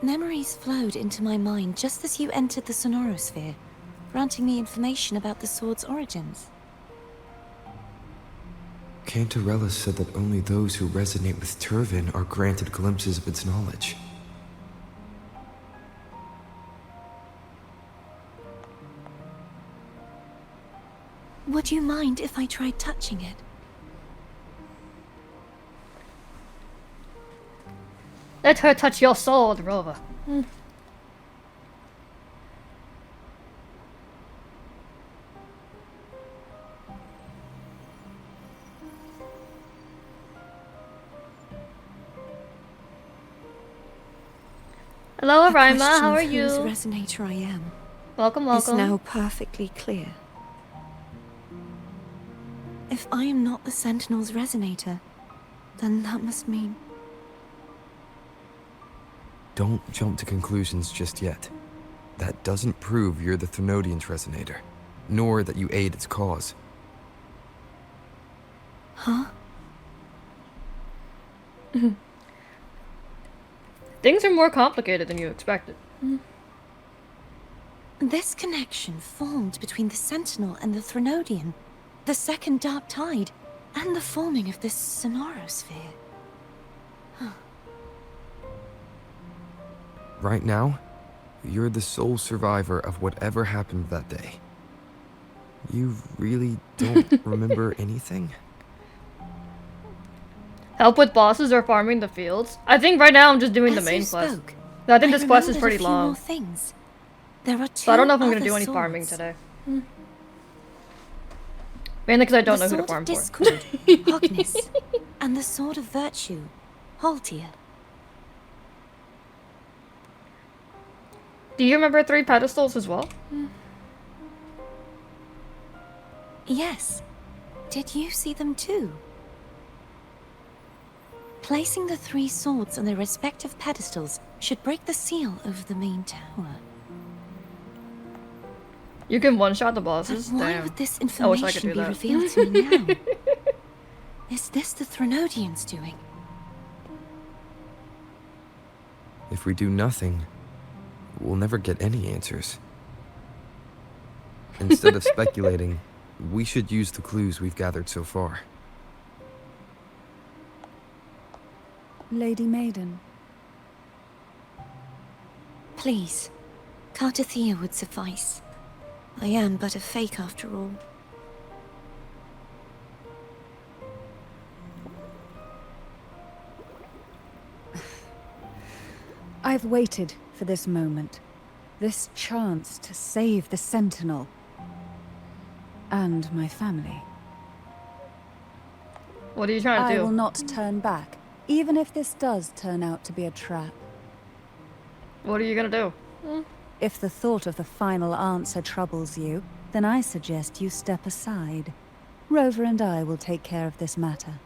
Memories flowed into my mind just as you entered the Sonorosphere, granting me information about the sword's origins. Cantarella said that only those who resonate with Turvin are granted glimpses of its knowledge. Would you mind if I tried touching it? Let her touch your sword, Rover. Hello, The Arima. question How are of you? whose resonator I am Welcome, is welcome. now perfectly clear. If I am not the Sentinel's resonator, then that must mean... Don't jump to conclusions just yet. That doesn't prove you're the Thenodian's resonator, nor that you aid its cause. Huh? Things are more complicated than you expected. This connection formed between the Sentinel and the Threnodian, the second Dark Tide, and the forming of this sonorosphere. Right now, you're the sole survivor of whatever happened that day. You really don't remember anything? Help with bosses or farming the fields? I think right now I'm just doing the main As you quest. spoke, I think this quest is remembered pretty a few long. more things. There are two So I don't know if I'm gonna other do any farming swords. today. Mainly because I don't The know who to Sword farm of for. Discord, Hogness, and the Sword of Virtue, Haltia. Do you remember 3 pedestals as well? Yes. Did you see them too? Placing the 3 swords on their respective pedestals should break the seal over the main tower. You can one-shot the But bosses? why Damn. would this I wish I could information do be that. revealed to me now? Is this the Threnodians' doing? If we do nothing, we'll never get any answers. Instead of speculating, we should use the clues we've gathered so far. Lady Maiden, Please, Cartathea would suffice. I am but a fake after all. I've waited for this moment. This chance to save the Sentinel. And my family. What are you trying to I do? will not turn back, even if this does turn out to be a trap. What are you gonna do? If the thought of the final answer troubles you, then I suggest you step aside. Rover and I will take care of this matter.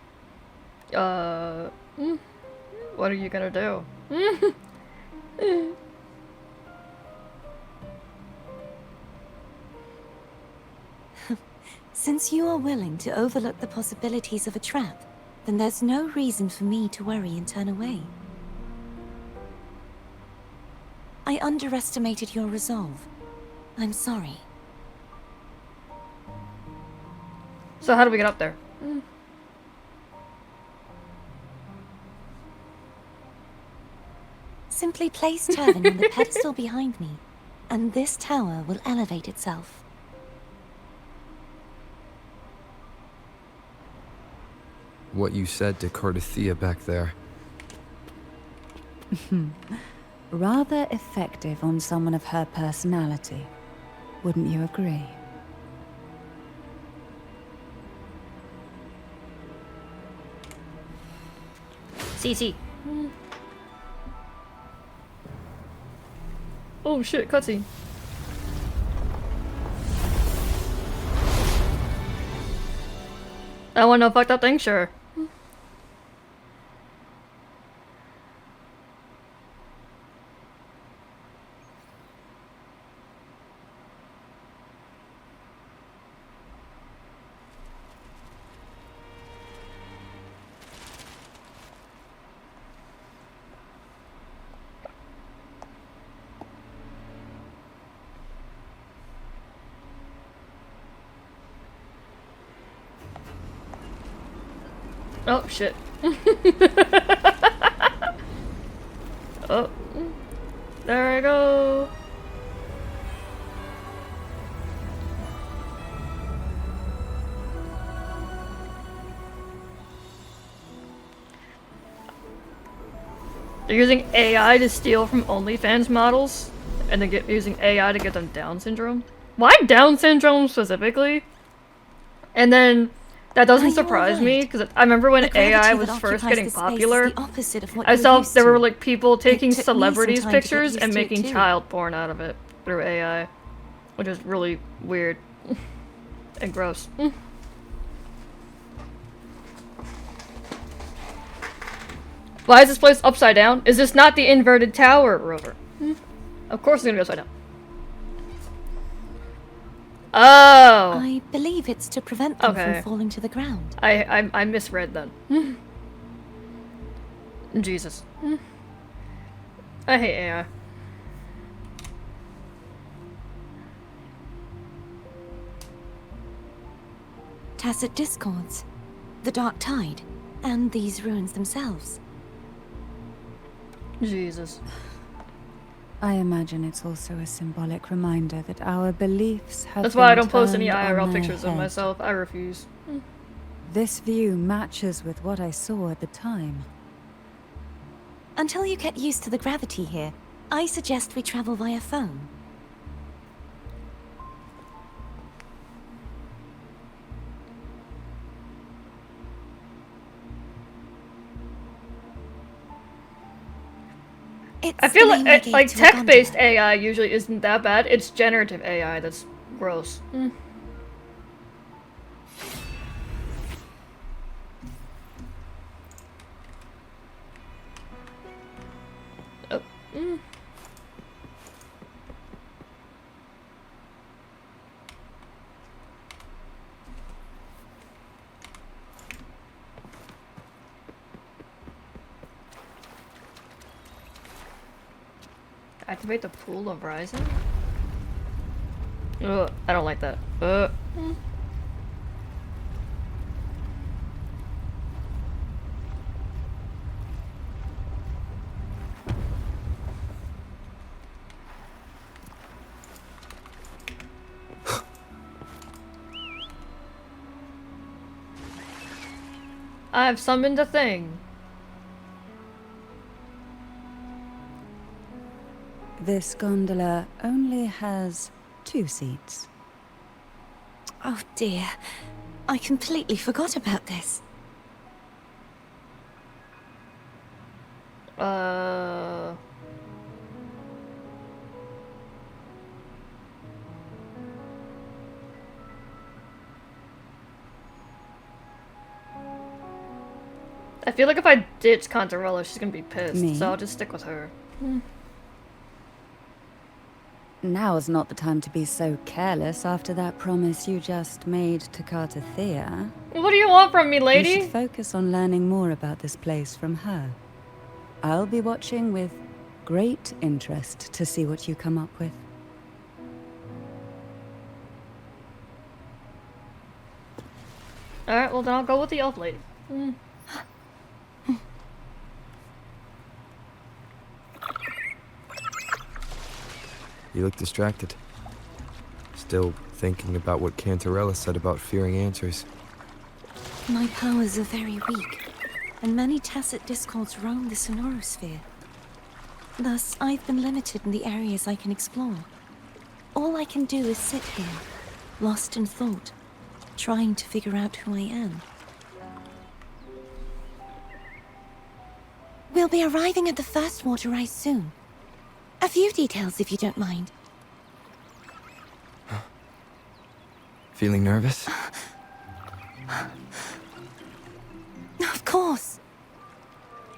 What are you gonna do? Since you are willing to overlook the possibilities of a trap, then there's no reason for me to worry and turn away. I underestimated your resolve. I'm sorry. So how do we get up there? Simply place Turvin on the pedestal behind me, and this tower will elevate itself. What you said to Cartathea back there. Rather effective on someone of her personality. Wouldn't you agree? CC. Oh shit, cutscene. I want no fucked up thing? Sure. Oh shit. Oh. There I go. They're using AI to steal from OnlyFans models, and then using AI to get them Down syndrome. Why Down syndrome specifically? And then that doesn't surprise me because I remember when AI was first getting popular. I saw there were like people taking celebrities' pictures and making child porn out of it through AI, which is really weird and gross. Why is this place upside down? Is this not the inverted tower, Rover? Of course it's gonna be upside down. Oh! I believe it's to prevent them Okay. from falling to the ground. I misread then. Jesus. I hate AI. Tacit discords, the Dark Tide, and these ruins themselves. Jesus. I imagine it's also a symbolic reminder that our beliefs have That's why I been don't post any turned on IRL their pictures of head. myself. I refuse. This view matches with what I saw at the time. Until you get used to the gravity here, I suggest we travel via phone. I feel like tech-based AI usually isn't that bad. It's generative AI that's gross. Oh. Activate the pool of rising? Ugh, I don't like that. I've summoned a thing. This gondola only has 2 seats. Oh dear, I completely forgot about this. I feel like if I ditch Cantarella, she's gonna be pissed, Me? so I'll just stick with her. Now's not the time to be so careless after that promise you just made to Cartathea. What do you want from me, You lady? should focus on learning more about this place from her. I'll be watching with great interest to see what you come up with. Alright, well then I'll go with the elf lady. You look distracted. Still thinking about what Cantarella said about fearing answers. My powers are very weak, and many tacit discords roam the sonorosphere. Thus, I've been limited in the areas I can explore. All I can do is sit here, lost in thought, trying to figure out who I am. We'll be arriving at the first water rise soon. A few details, if you don't mind. Feeling nervous? Of course.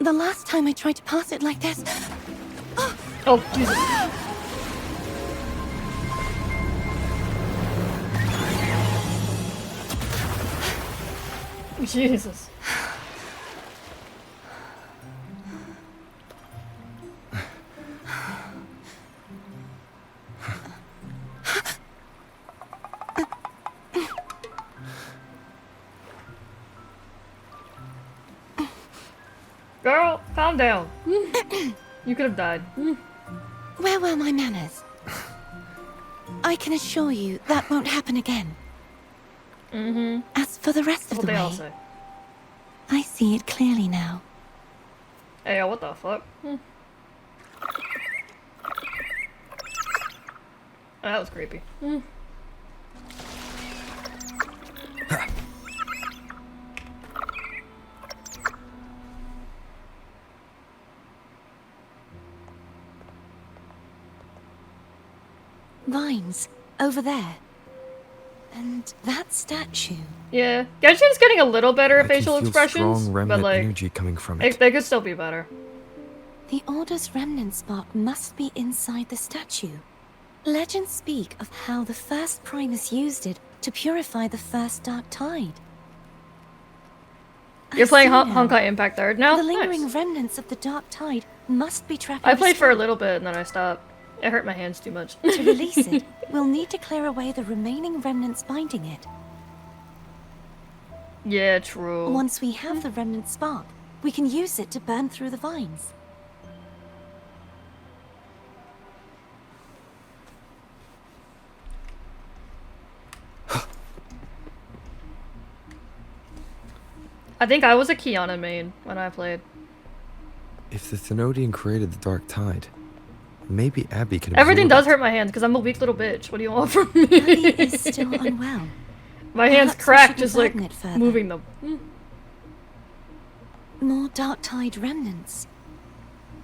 The last time I tried to pass it like this... Oh, Jesus. Jesus. Girl, calm down. You could have died. Where were my manners? I can assure you that won't happen again. As for the rest of What the they all way, say. I see it clearly now. Hey, what the fuck? That was creepy. Vines, over there. And that statue. Yeah, Genshin's getting a little better at I can facial feel expressions, strong but remnant like, energy coming from it. they could still be better. The Order's remnant spot must be inside the statue. Legends speak of how the first Primus used it to purify the first Dark Tide. You're playing see now. Honkai Impact 3rd now? The lingering Nice. remnants of the Dark Tide must be trapping I the played for a storm. little bit and then I stopped. It hurt my hands too much. To release it, we'll need to clear away the remaining remnants binding it. Yeah, true. Once we have the remnant spark, we can use it to burn through the vines. I think I was a Kiana main when I played. If the Thenodian created the Dark Tide, maybe Abby can Everything absorb does it. hurt my hands because I'm a weak little bitch. What do you want from me? Abby is still unwell. My hands Perhaps we crack shouldn't just like burden it further. moving them. More Dark Tide remnants.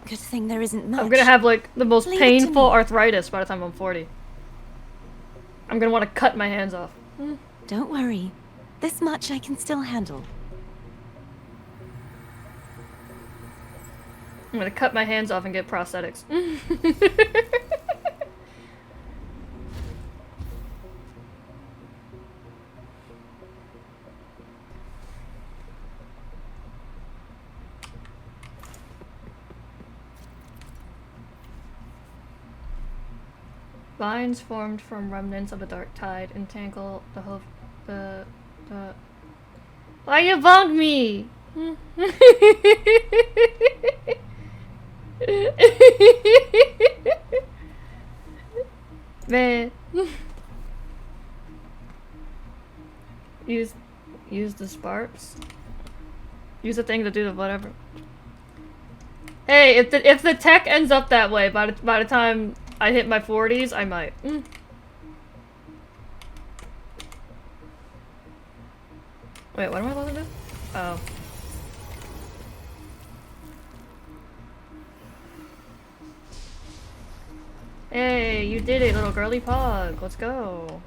Good thing there isn't much. I'm gonna have like the most Leave it to painful me. arthritis by the time I'm 40. I'm gonna want to cut my hands off. Don't worry. This much I can still handle. I'm gonna cut my hands off and get prosthetics. Vines formed from remnants of a dark tide entangle the hoof. The. Why you bug me? Man. Use the sparks. Use the thing to do the whatever. Hey, if the tech ends up that way by the time I hit my 40s, I might. Wait, what am I supposed to do? Oh. Hey, you did it, little girly pug. Let's go.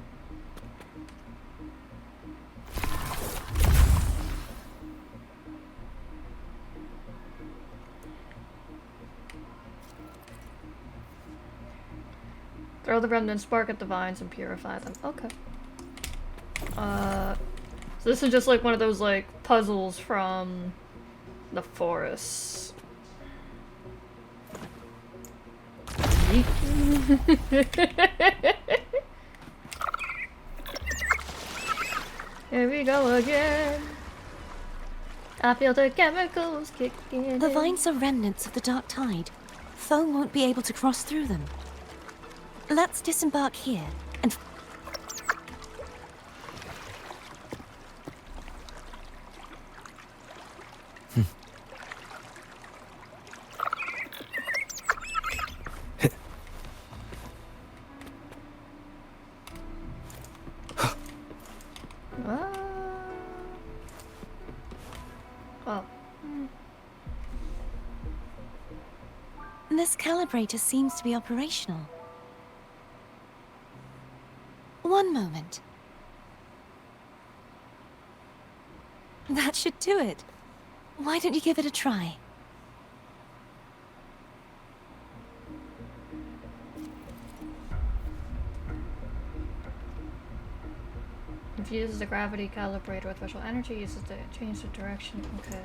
Throw the remnant spark at the vines and purify them. Okay. So this is just like one of those like puzzles from the forest. Here we go again. I feel the chemicals kicking The in. vines are remnants of the Dark Tide. Foe won't be able to cross through them. Let's disembark here and... Oh. This calibrator seems to be operational. One moment. That should do it. Why don't you give it a try? Infuses the gravity calibrator with special energy, uses to change the direction. Okay.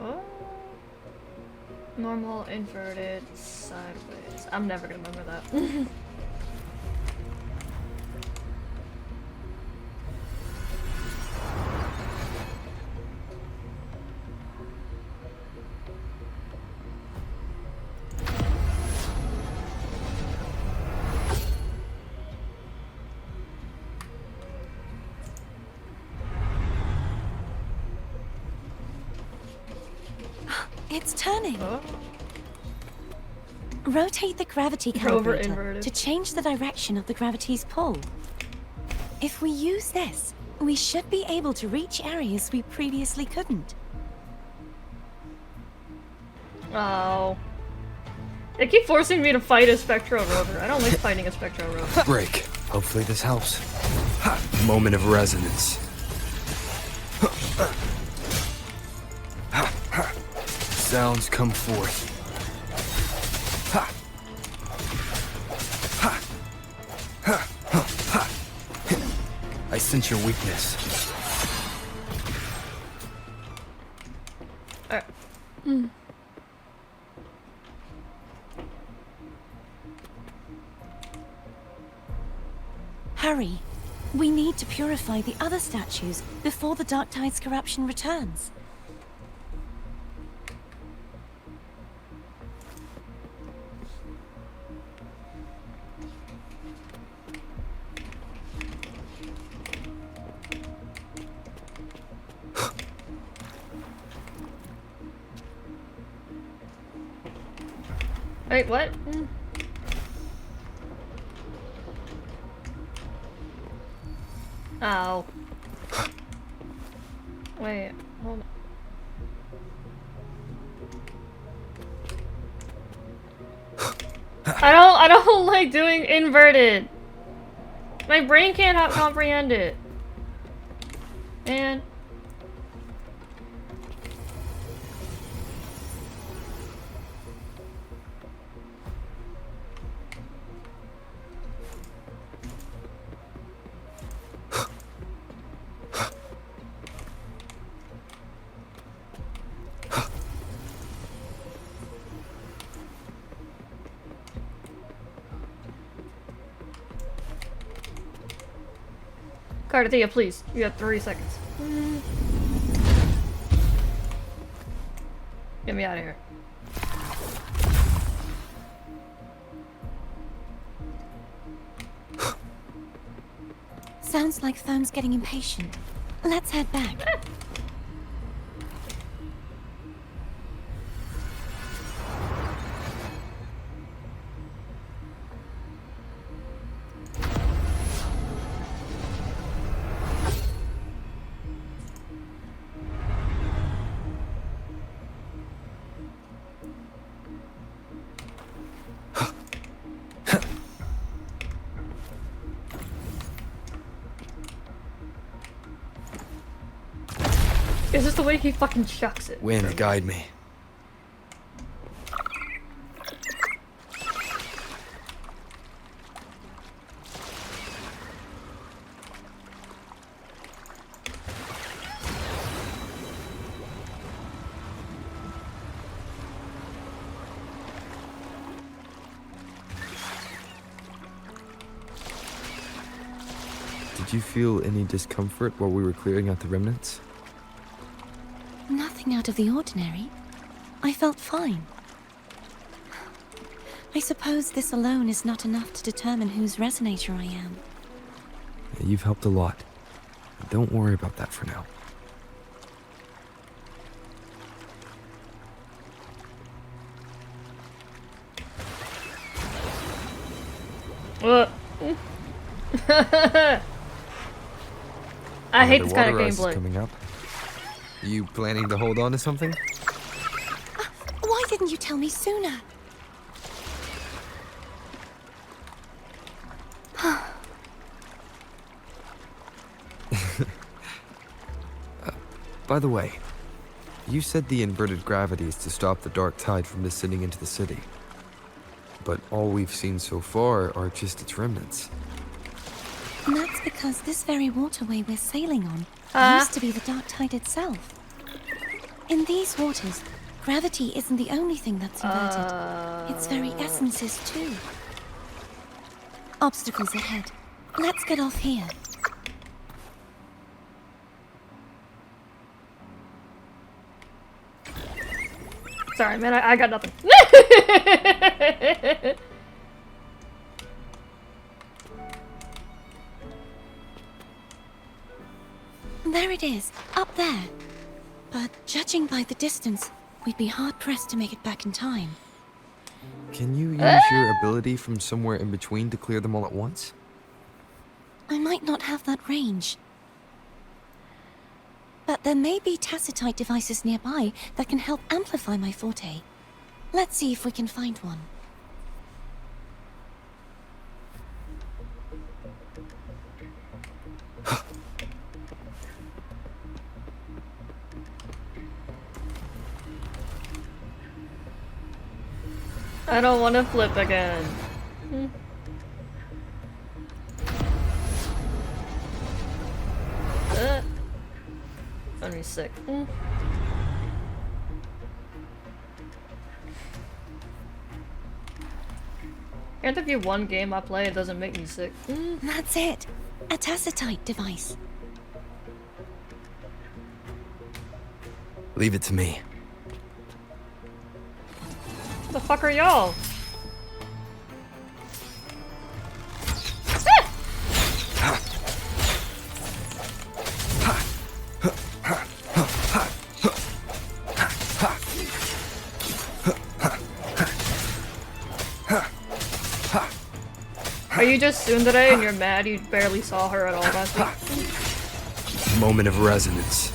Oh. Normal, inverted, sideways. I'm never gonna remember that. It's turning. Oh. Rotate the gravity Rover calibrator inverted. to change the direction of the gravity's pull. If we use this, we should be able to reach areas we previously couldn't. Oh. They keep forcing me to fight a Spectral Rover. I don't like fighting a Spectral Rover. Break. Hopefully this helps. Ha! Moment of resonance. Sounds come forth. Ha! Ha! Ha! Ha! Ha! sense your weakness. Alright. Hurry. We need to purify the other statues before the Dark Tide's corruption returns. Wait, what? Ow. Wait, hold on. I don't like doing inverted. My brain can't comprehend it. Man. Cardathea, please. You have 3 seconds. Get me out of here. Sounds like Thone's getting impatient. Let's head back. Is this the way he fucking chucks it? Wind, guide me. Did you feel any discomfort while we were clearing out the remnants? Nothing out of the ordinary. I felt fine. I suppose this alone is not enough to determine whose resonator I am. You've helped a lot. Don't worry about that for now. I hate this kind of Water ice is gameplay. coming up. You planning to hold on to something? Why didn't you tell me sooner? By the way, you said the inverted gravity is to stop the dark tide from descending into the city. But all we've seen so far are just its remnants. And that's because this very waterway we're sailing on used to be the Dark Tide itself. In these waters, gravity isn't the only thing that's inverted. Its very essence is too. Obstacles ahead. Let's get off here. Sorry, man, I got nothing. There it is, up there. But judging by the distance, we'd be hard-pressed to make it back in time. Can you use your ability from somewhere in between to clear them all at once? I might not have that range. But there may be tacitite devices nearby that can help amplify my forte. Let's see if we can find one. I don't want to flip again. gonna be sick. Can't there be one game I play that doesn't make me sick? That's it. A tacitite device. Leave it to me. What the fuck are y'all? Are you just tsundere and you're mad you barely saw her at all last week? Moment of resonance.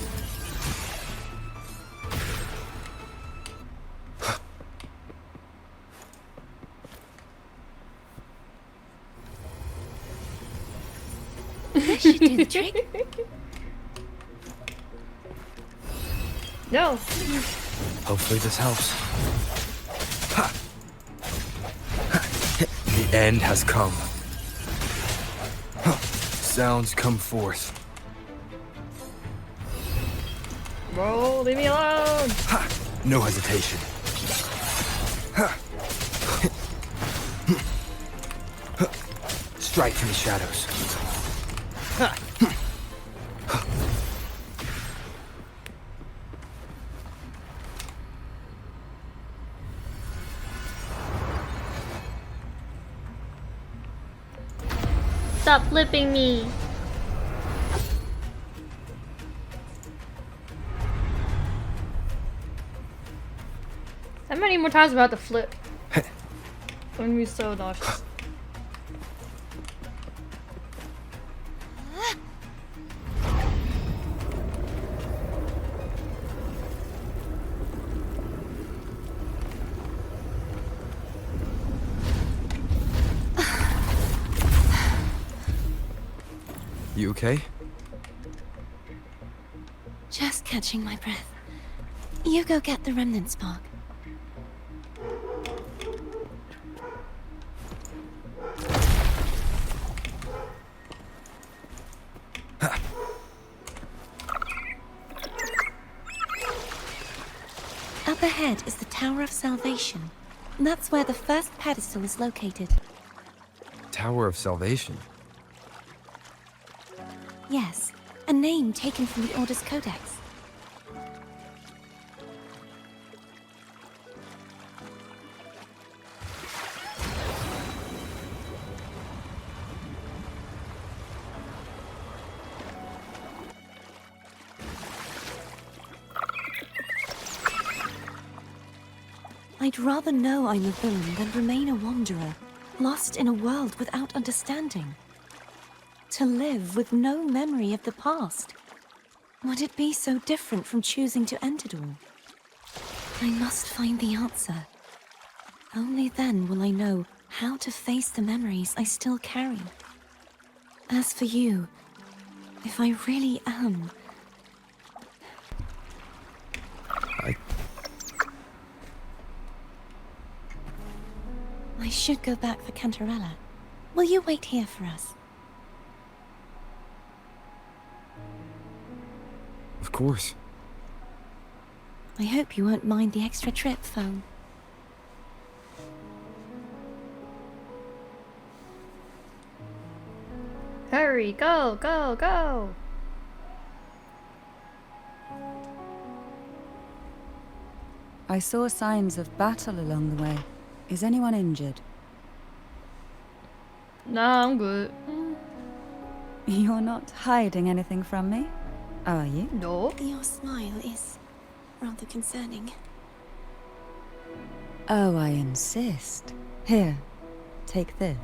That should do the trick. No. Hopefully this helps. The end has come. Sounds come forth. Bro, leave me alone. No hesitation. Strike from the shadows. Stop flipping me. How many more times am I about to flip? I'm gonna be so nauseous. You okay? Just catching my breath. You go get the remnant spark. Up ahead is the Tower of Salvation. That's where the first pedestal is located. Tower of Salvation. Yes, a name taken from the Order's Codex. I'd rather know I'm a villain than remain a wanderer, lost in a world without understanding. To live with no memory of the past. Would it be so different from choosing to end it all? I must find the answer. Only then will I know how to face the memories I still carry. As for you, if I really am... I should go back for Cantarella. Will you wait here for us? Of course. I hope you won't mind the extra trip, Foam. Hurry, go, go, go! I saw signs of battle along the way. Is anyone injured? Nah, I'm good. You're not hiding anything from me, are you? No. Your smile is rather concerning. Oh, I insist. Here, take this.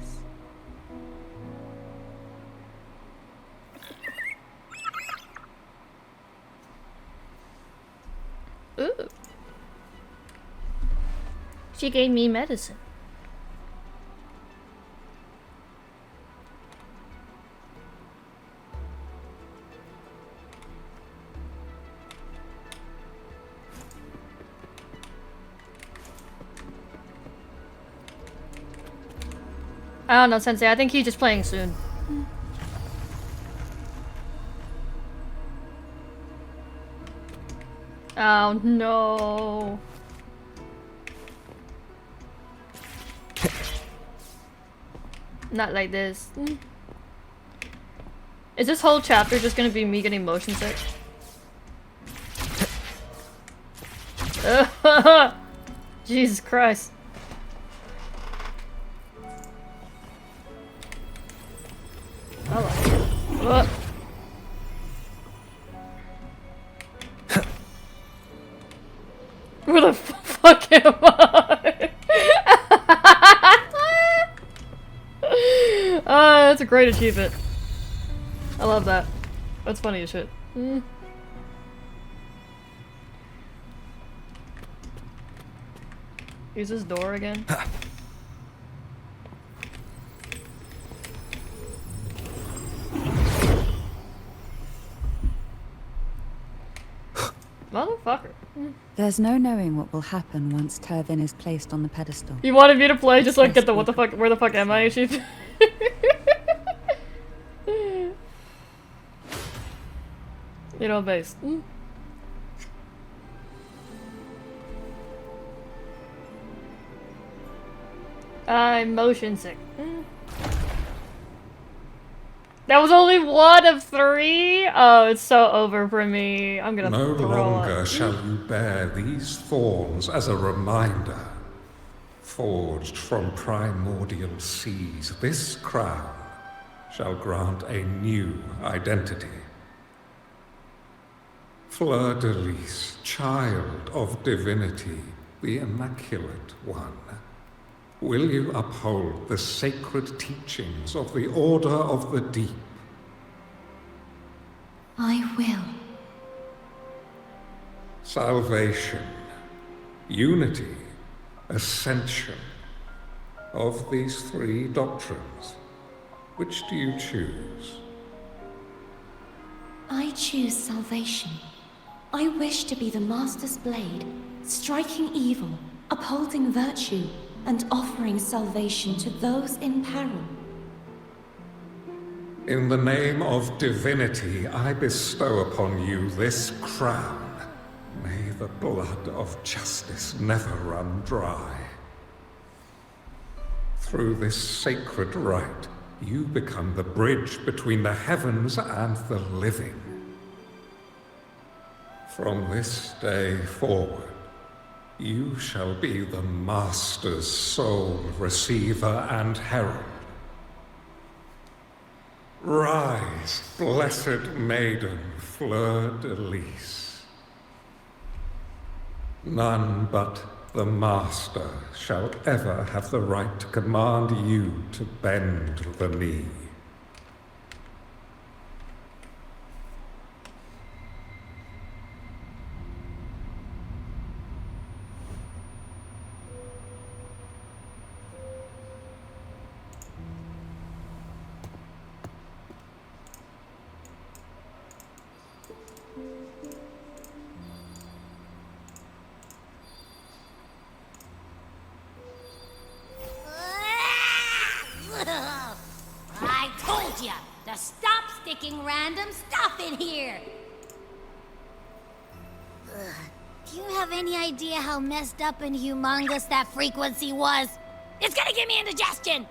Ooh. She gave me medicine. I don't know, Sensei. I think he's just playing soon. Oh no. Not like this. Is this whole chapter just gonna be me getting motion sick? Jesus Christ. I like it. Where the fuck am I? That's a great achievement. I love that. That's funny as shit. Use this door again. Motherfucker. There's no knowing what will happen once Turvin is placed on the pedestal. You wanted me to play just like get the what the fuck, where the fuck am I achievement? You know, based. I'm motion sick. That was only one of 3? Oh, it's so over for me. I'm gonna No throw longer up. shall you bear these thorns as a reminder. Forged from primordial seas, this crown shall grant a new identity. Fleur-de-Lis, child of divinity, the Immaculate One. Will you uphold the sacred teachings of the Order of the Deep? I will. Salvation, unity, ascension. Of these 3 doctrines, which do you choose? I choose salvation. I wish to be the Master's blade, striking evil, upholding virtue, and offering salvation to those in peril. In the name of divinity, I bestow upon you this crown. May the blood of justice never run dry. Through this sacred rite, you become the bridge between the heavens and the living. From this day forward, you shall be the Master's sole receiver and herald. Rise, blessed maiden Fleur-de-Lis. None but the Master shall ever have the right to command you to bend the knee. I told ya to stop sticking random stuff in here. Do you have any idea how messed up and humongous that frequency was? It's gonna give me indigestion!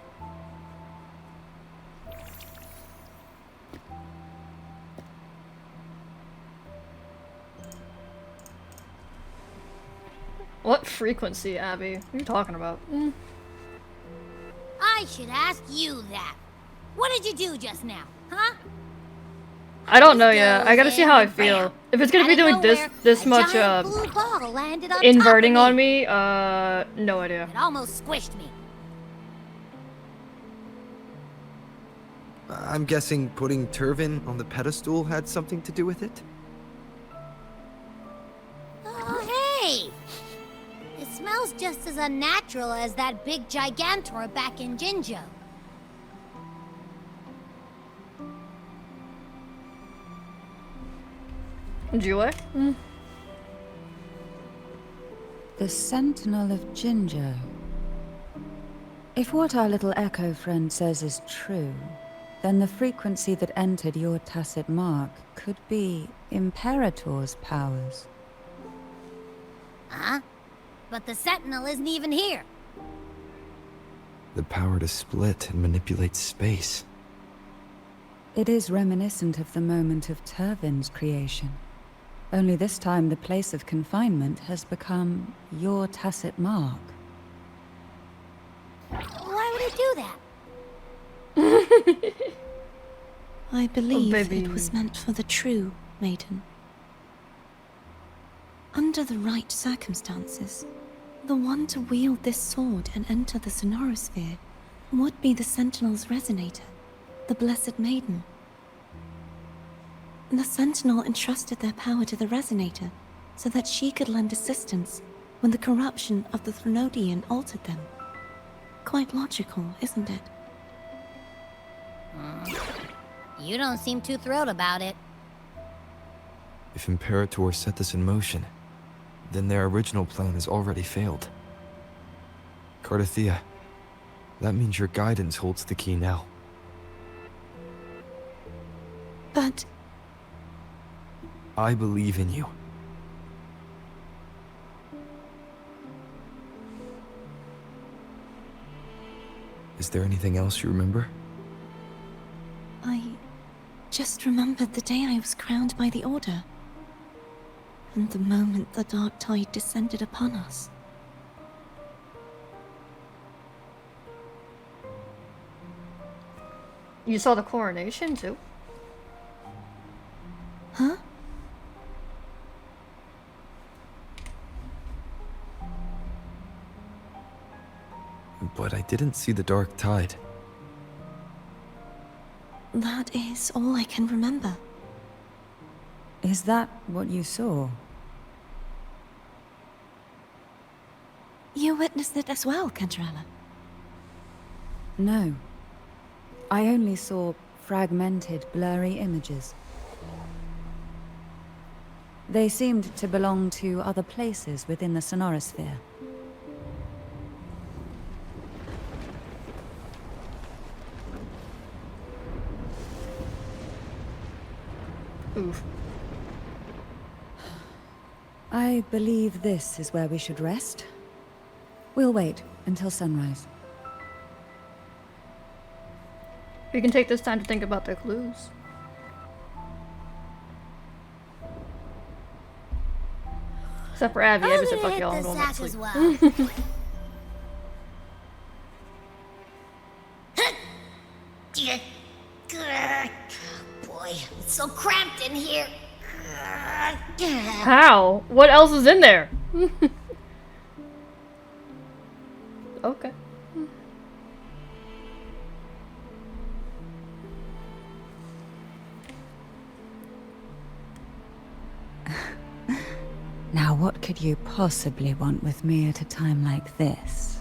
What frequency, Abby? What are you talking about? I should ask you that. What did you do just now, huh? I don't know yet. I gotta see how I feel. If it's gonna be doing this much inverting on me, no idea. It almost squished me. I'm guessing putting Turvin on the pedestal had something to do with it? Oh, hey! It smells just as unnatural as that big gigantor back in Jinjo. Jue? The Sentinel of Jinjo. If what our little Echo friend says is true, then the frequency that entered your tacit mark could be Imperator's powers. Huh? But the Sentinel isn't even here. The power to split and manipulate space. It is reminiscent of the moment of Turvin's creation. Only this time the place of confinement has become your tacit mark. Why would it do that? I believe baby. it was meant for the true maiden. Under the right circumstances, the one to wield this sword and enter the Sonorosphere would be the Sentinel's resonator, the Blessed Maiden. The Sentinel entrusted their power to the resonator so that she could lend assistance when the corruption of the Threnodian altered them. Quite logical, isn't it? You don't seem too thrilled about it. If Imperator set this in motion, then their original plan has already failed. Cardathea, that means your guidance holds the key now. But I believe in you. Is there anything else you remember? I just remembered the day I was crowned by the Order. And the moment the dark tide descended upon us. You saw the coronation too? Huh? But I didn't see the dark tide. That is all I can remember. Is that what you saw? You witnessed it as well, Cantarella. No. I only saw fragmented, blurry images. They seemed to belong to other places within the Sonorosphere. Oof. I believe this is where we should rest. We'll wait until sunrise. You can take this time to think about the clues. Except for Abby. Abby said, fuck y'all, I'm going back to as sleep. well. Boy, it's so cramped in here. How? What else is in there? Okay. Now what could you possibly want with me at a time like this?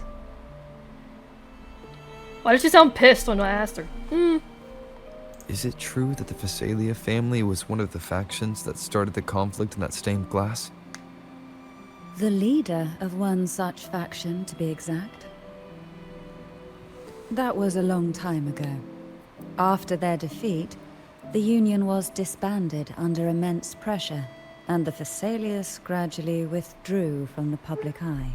Why did she sound pissed when I asked her? Is it true that the Phasalia family was one of the factions that started the conflict in that stained glass? The leader of one such faction, to be exact. That was a long time ago. After their defeat, the Union was disbanded under immense pressure, and the Phasalias gradually withdrew from the public eye.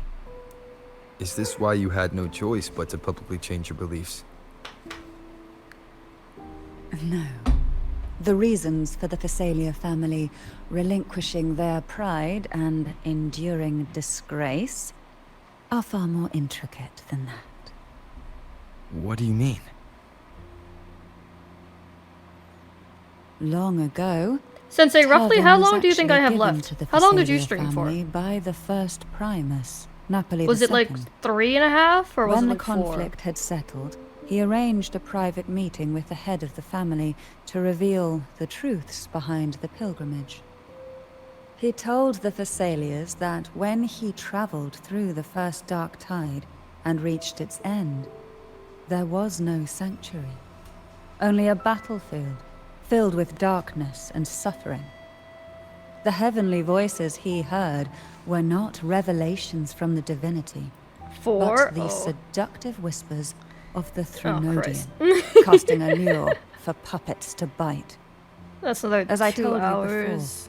Is this why you had no choice but to publicly change your beliefs? No. The reasons for the Phasalia family relinquishing their pride and enduring disgrace are far more intricate than that. What do you mean? Long ago, Sensei, roughly how Turvin was long do you think I actually have given left? to the How long did you Phasalia stream for? family by the first Primus, Napoli Was it like II. 3.5 or was When it the like 4? conflict had settled, he arranged a private meeting with the head of the family to reveal the truths behind the pilgrimage. He told the Phasalias that when he traveled through the first dark tide and reached its end, there was no sanctuary, only a battlefield filled with darkness and suffering. The heavenly voices he heard were not revelations from the Divinity, 4? but the Oh. seductive whispers of the Christ. Threnodian, casting a lure for puppets to bite. That's another As I 2 told you hours.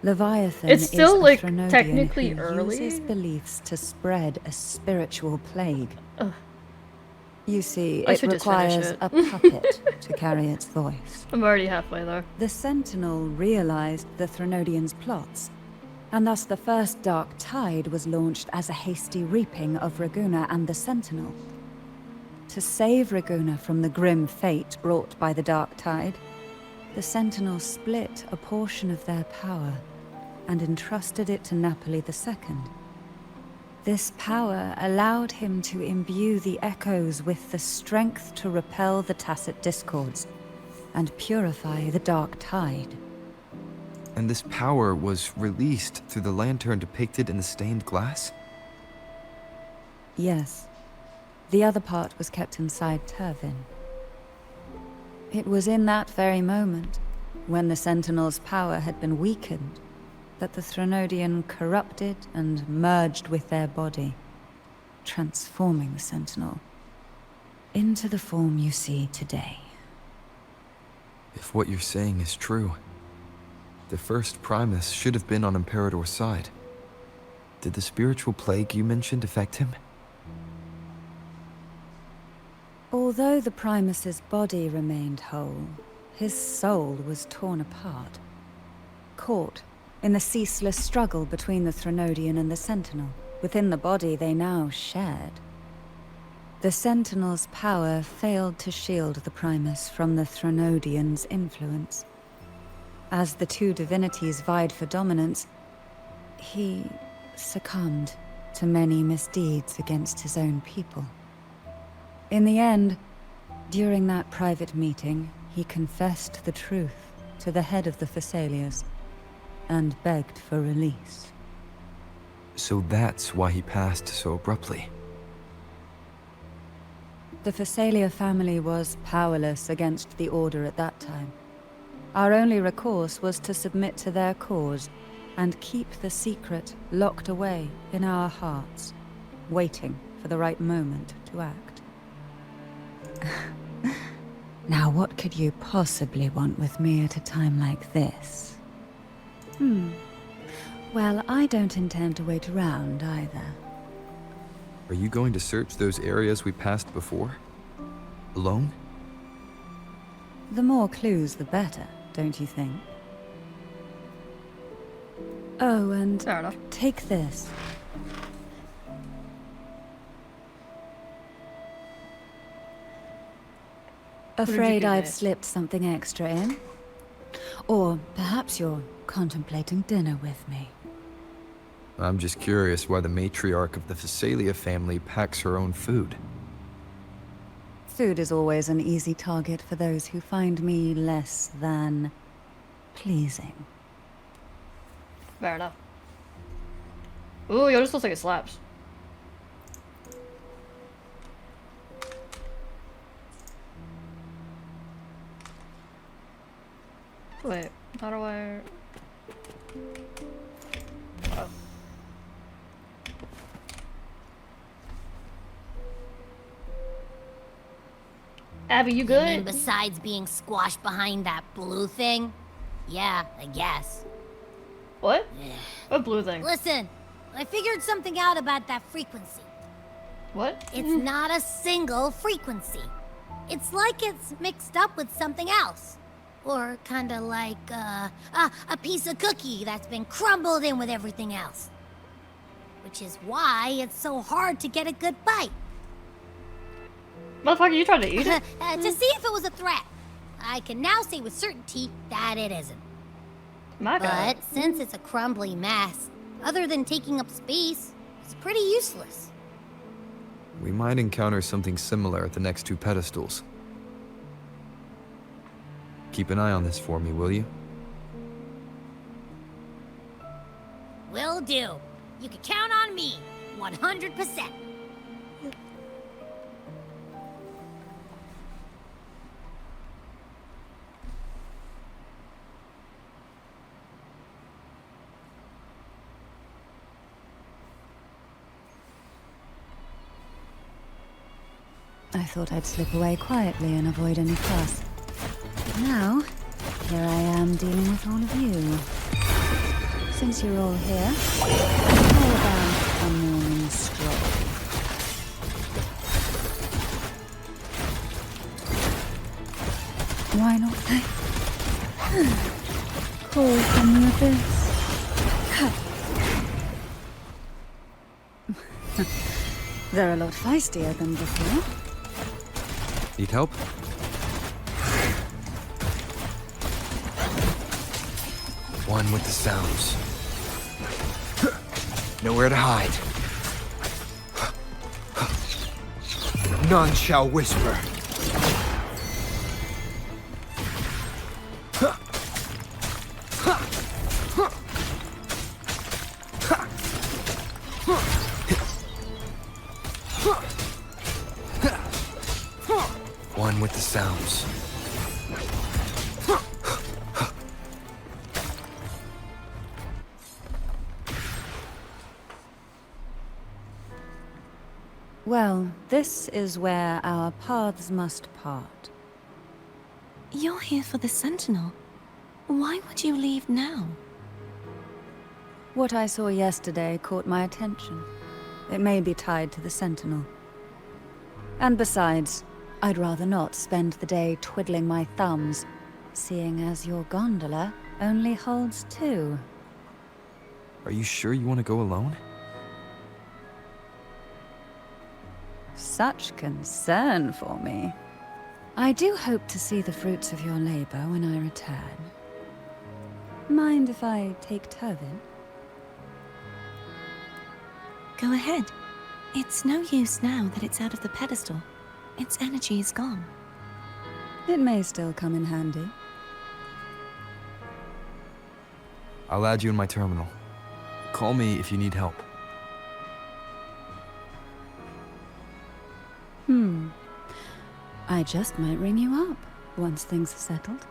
Leviathan It's still, is a like, Threnodian technically who early. uses beliefs to spread a spiritual plague. Ugh. You see, I it should just finish requires it. a puppet to carry its voice. I'm already halfway there. The Sentinel realized the Threnodians' plots, and thus the first Dark Tide was launched as a hasty reaping of Raguna and the Sentinel. To save Raguna from the grim fate brought by the Dark Tide, the Sentinels split a portion of their power and entrusted it to Napoli II. This power allowed him to imbue the echoes with the strength to repel the tacit discords and purify the Dark Tide. And this power was released through the lantern depicted in the stained glass? Yes. The other part was kept inside Turvin. It was in that very moment, when the Sentinel's power had been weakened, that the Threnodian corrupted and merged with their body, transforming the Sentinel into the form you see today. If what you're saying is true, the first Primus should have been on Imperator's side. Did the spiritual plague you mentioned affect him? Although the Primus's body remained whole, his soul was torn apart, caught in the ceaseless struggle between the Threnodian and the Sentinel. Within the body they now shared. The Sentinel's power failed to shield the Primus from the Threnodian's influence. As the two divinities vied for dominance, he succumbed to many misdeeds against his own people. In the end, during that private meeting, he confessed the truth to the head of the Thessalias and begged for release. So that's why he passed so abruptly. The Thessalia family was powerless against the Order at that time. Our only recourse was to submit to their cause and keep the secret locked away in our hearts, waiting for the right moment to act. Now, what could you possibly want with me at a time like this? Well, I don't intend to wait around either. Are you going to search those areas we passed before? Alone? The more clues, the better, don't you think? Oh, and Fair enough. take this. Afraid give I've it? slipped something extra in? Or perhaps you're contemplating dinner with me. I'm just curious why the matriarch of the Thessalia family packs her own food. Food is always an easy target for those who find me less than pleasing. Fair enough. Ooh, yo, this looks like it slaps. Wait, how do I... Oh. Abby, you good? And besides being squashed behind that blue thing? Yeah, I guess. What? What blue thing? Listen, I figured something out about that frequency. What? It's not a single frequency. It's like it's mixed up with something else. Or kinda like, a piece of cookie that's been crumbled in with everything else. Which is why it's so hard to get a good bite. Motherfucker, you trying to eat it? To see if it was a threat. I can now say with certainty that it isn't. My God. But since it's a crumbly mess, other than taking up space, it's pretty useless. We might encounter something similar at the next two pedestals. Keep an eye on this for me, will you? Will do. You can count on me, 100%. I thought I'd slip away quietly and avoid any fuss. But now, here I am dealing with all of you. since you're all here, how about a morning stroll? Why not? Call from the abyss. They're a lot feistier than before. Need help? One with the sounds. Nowhere to hide. None shall whisper. One with the sounds. Well, this is where our paths must part. You're here for the Sentinel. Why would you leave now? What I saw yesterday caught my attention. It may be tied to the Sentinel. And besides, I'd rather not spend the day twiddling my thumbs, seeing as your gondola only holds 2. Are you sure you want to go alone? Such concern for me. I do hope to see the fruits of your labor when I return. Mind if I take Turvin? Go ahead. It's no use now that it's out of the pedestal. Its energy is gone. It may still come in handy. I'll add you in my terminal. Call me if you need help. I just might ring you up once things are settled.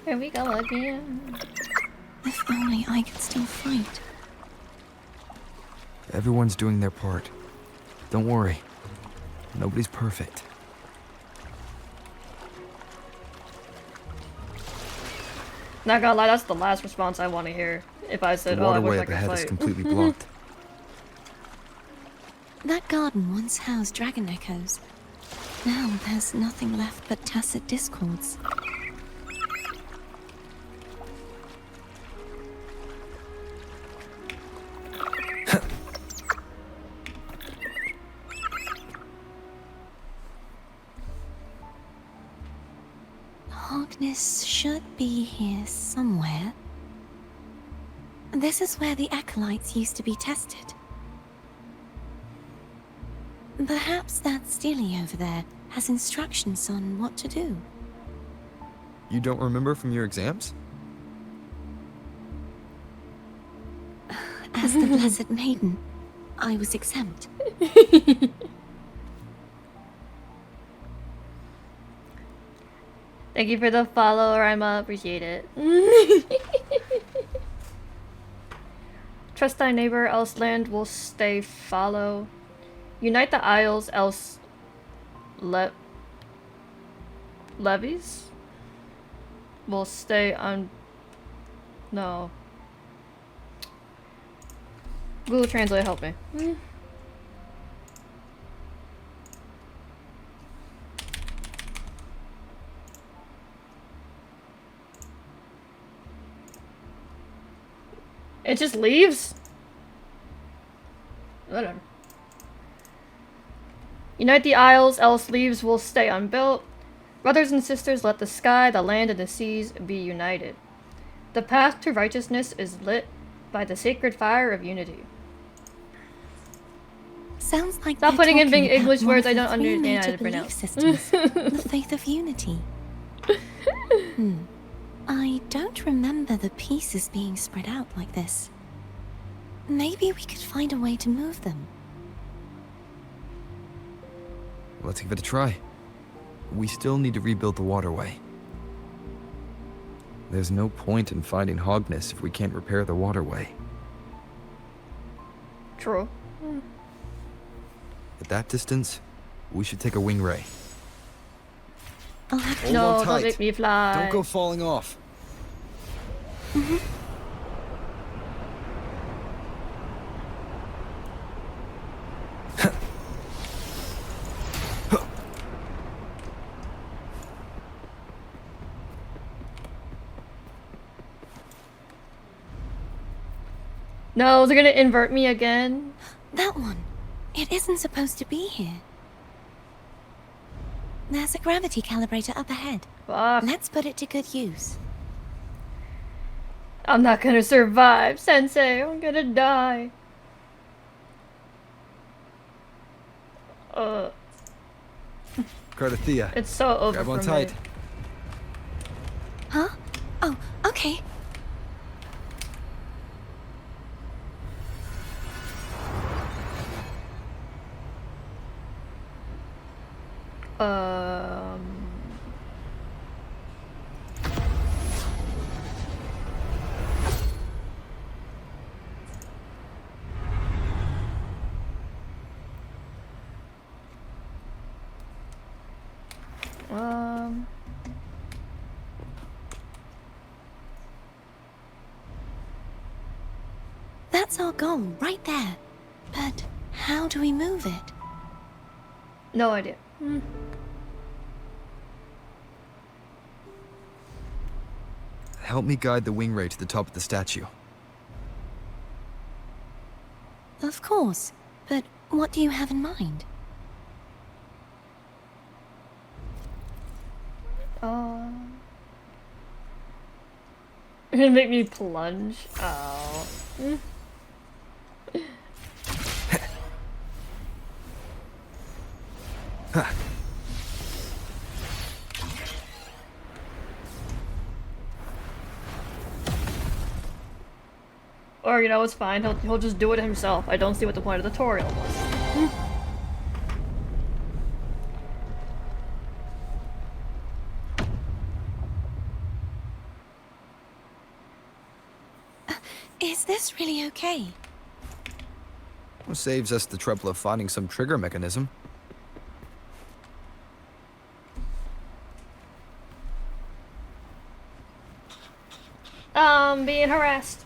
Here we go again. If only I could still fight. Everyone's doing their part. Don't worry. Nobody's perfect. Not gonna lie, that's the last response I want to hear. If I said, The "Oh, I waterway wish I up could ahead fight." is completely blocked. That garden once housed dragon echoes. Now there's nothing left but tacit discords. Hogness should be here somewhere. This is where the acolytes used to be tested. Perhaps that Steely over there has instructions on what to do. You don't remember from your exams? As the Blessed Maiden, I was exempt. Thank you for the follow, Rima. Appreciate it. Trust thy neighbor, else land will stay follow. Unite the isles, else levies will stay on. No. Google Translate, help me. It just leaves? Whatever. Unite the isles, else leaves will stay unbuilt. Brothers and sisters, let the sky, the land, and the seas be united. The path to righteousness is lit by the sacred fire of unity. Sounds like Stop they're putting in big talking about English one words of I the don't three understand how major to belief pronounce. systems, the faith of unity. I don't remember the pieces being spread out like this. Maybe we could find a way to move them. Let's give it a try. We still need to rebuild the waterway. There's no point in fighting Hogness if we can't repair the waterway. True. At that distance, we should take a wing ray. I'll have to. Hold No, on don't tight. make me fly. Don't go falling off. No, they're gonna invert me again. That one. It isn't supposed to be here. There's a gravity calibrator up ahead. Fuck. Let's put it to good use. I'm not gonna survive, Sensei. I'm gonna die. Cardathea, It's so over grab on for tight. me. Huh? Oh, okay. Um. That's our goal, right there. But how do we move it? No idea. Help me guide the wing ray to the top of the statue. Of course. But what do you have in mind? Gonna make me plunge. Oh. Or, you know, it's fine. He'll just do it himself. I don't see what the point of the tutorial was. Is this really okay? Saves us the trouble of finding some trigger mechanism. Being harassed.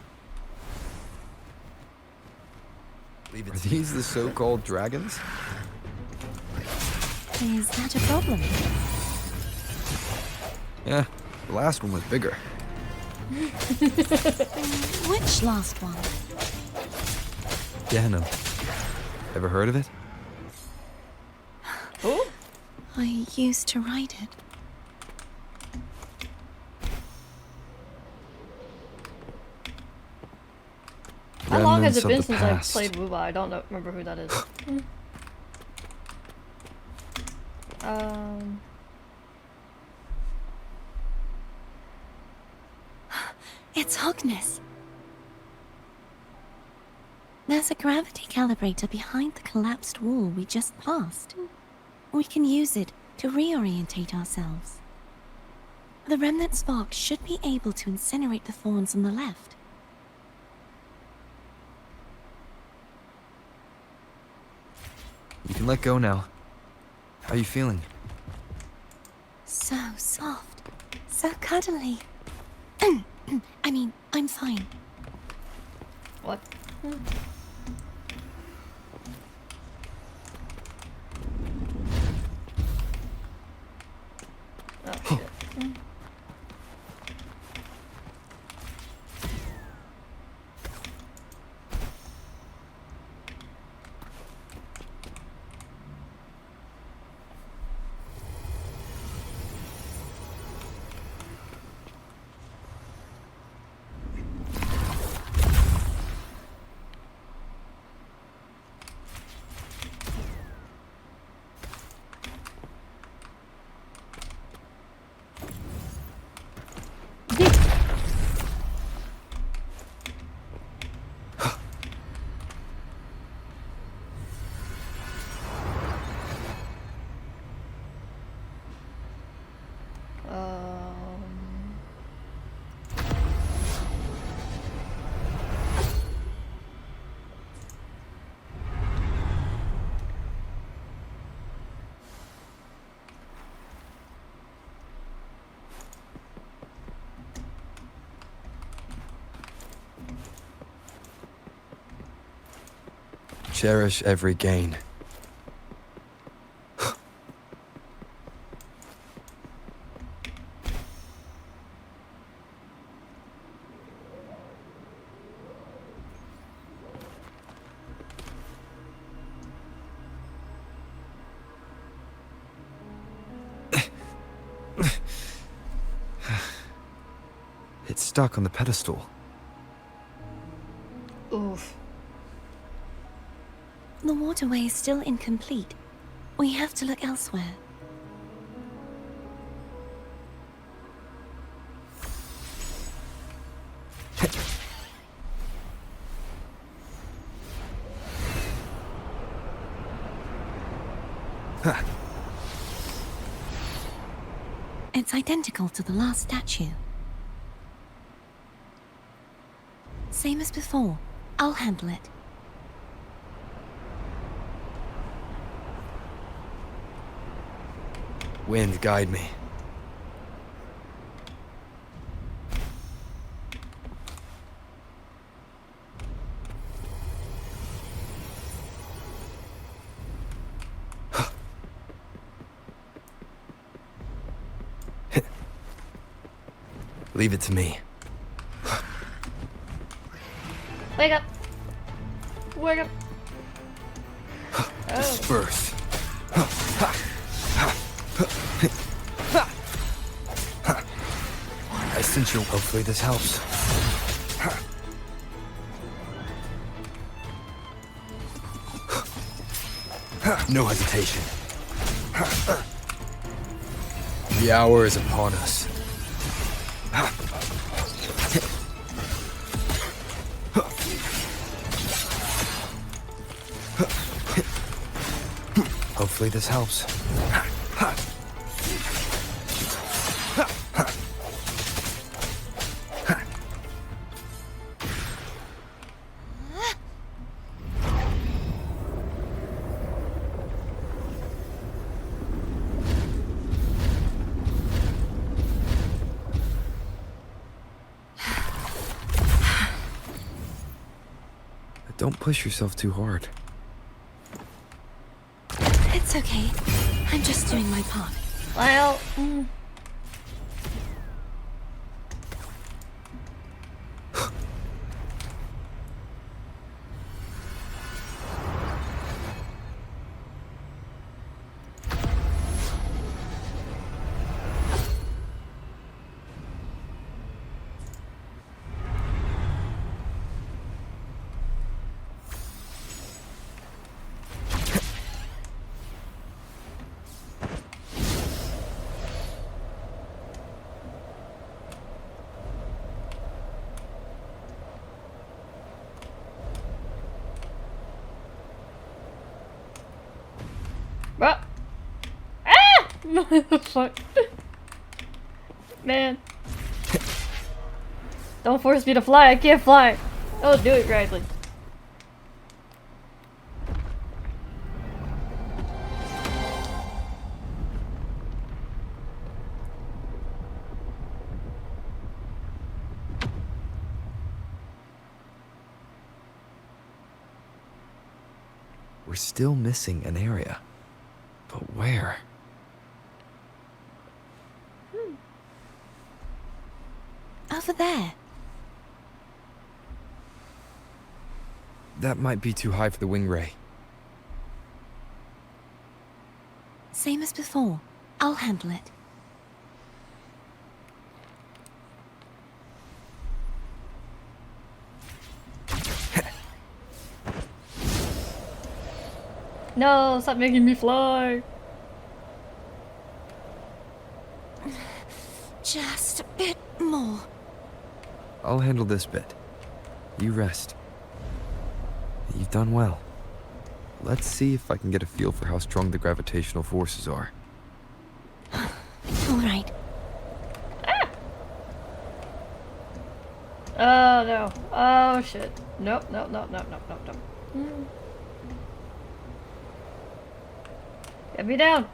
Are these the so-called dragons? Is that a problem? Yeah, the last one was bigger. Which last one? Ganem. Ever heard of it? Who? I used to ride it. How long has it been Remnants of the since I've past. played WoW? I don't remember who that is. It's Hogness. There's a gravity calibrator behind the collapsed wall we just passed. We can use it to reorientate ourselves. The remnant spark should be able to incinerate the thorns on the left. You can let go now. How are you feeling? So soft. So cuddly. I mean, I'm fine. What? Oh shit. Cherish every gain. It's stuck on the pedestal. Oof. The waterway is still incomplete. We have to look elsewhere. It's identical to the last statue. Same as before. I'll handle it. Wind, guide me. Leave it to me. Wake up! Wake up! Disperse. I sense you. Hopefully this helps. No hesitation. The hour is upon us. Hopefully this helps. Don't push yourself too hard. It's okay. I'm just doing my part. Well, What? Ah! What the fuck? Man. Don't force me to fly, I can't fly. Don't do it, Gradley. We're still missing an area. But where? Over there. That might be too high for the wing ray. Same as before. I'll handle it. No, stop making me fly. Just a bit more. I'll handle this bit. You rest. You've done well. Let's see if I can get a feel for how strong the gravitational forces are. All right. Oh no. Oh shit. Nope, nope, nope, nope, nope, nope, nope. Get me down.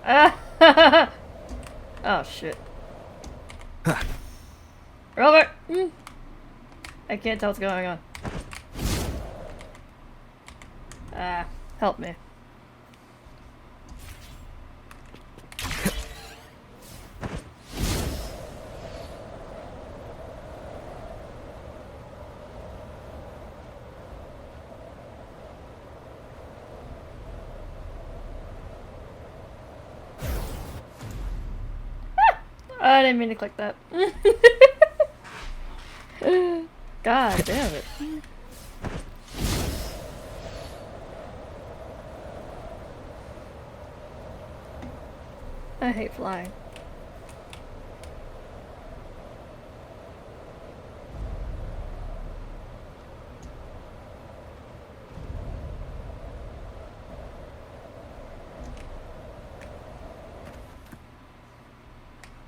Ah. Oh shit. Robert! I can't tell what's going on. Help me. I didn't mean to click that. God damn it. I hate flying.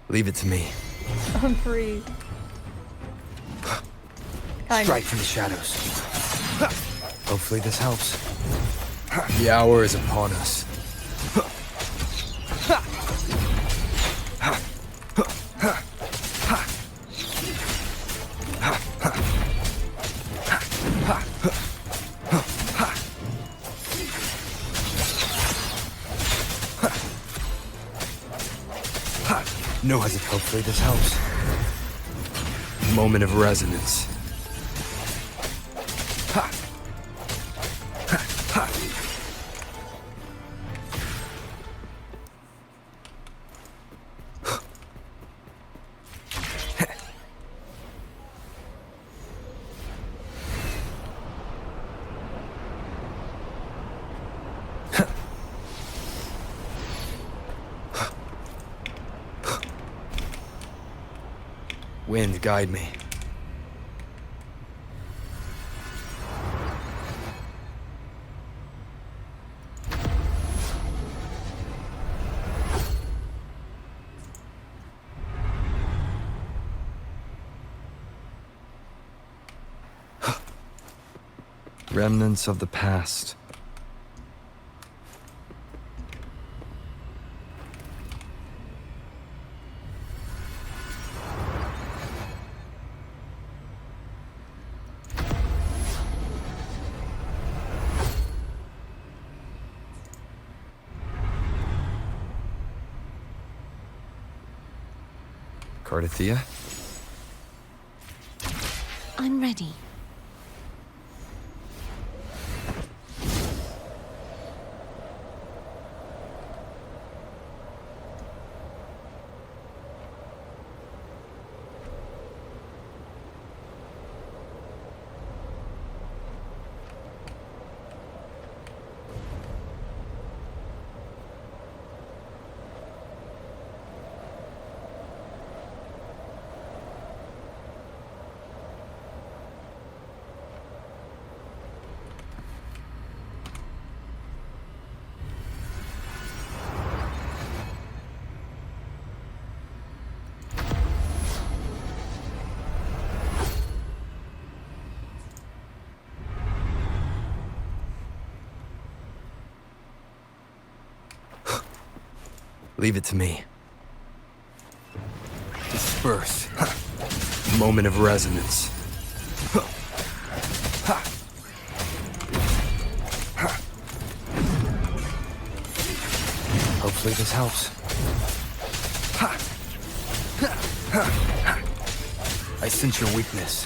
Leave it to me. I'm free. Strike from the shadows. Hopefully this helps. The hour is upon us. No hesitation. Hopefully this helps. Moment of resonance. Wind, guide me. Remnants of the past. Cardathia? I'm ready. Leave it to me. Disperse. Moment of resonance. Hopefully this helps. I sense your weakness.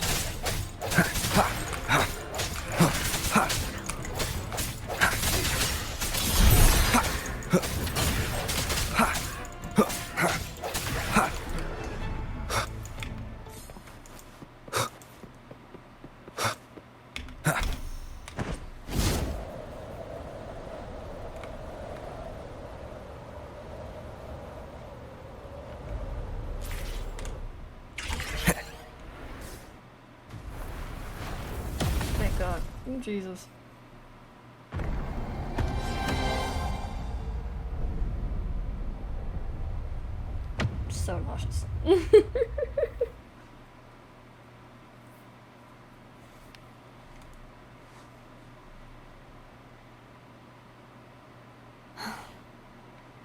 Thank God. Oh, Jesus. So nauseous.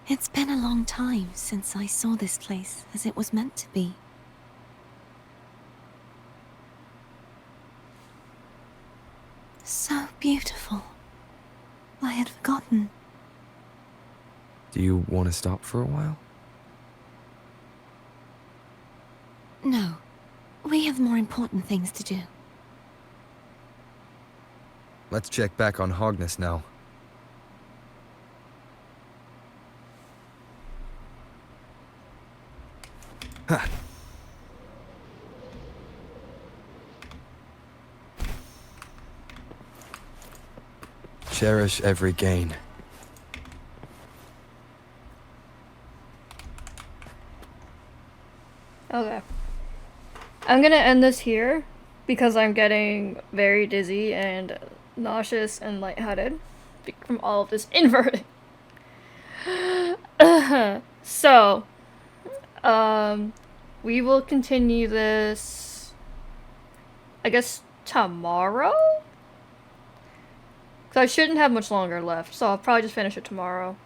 It's been a long time since I saw this place as it was meant to be. So beautiful. had forgotten. Do you want to stop for a while? No. We have more important things to do. Let's check back on Hogness now. Ha! Cherish every gain. Okay. I'm gonna end this here because I'm getting very dizzy and nauseous and lightheaded from all of this inverting. So, we will continue this, I guess, tomorrow? Because I shouldn't have much longer left, so I'll probably just finish it tomorrow.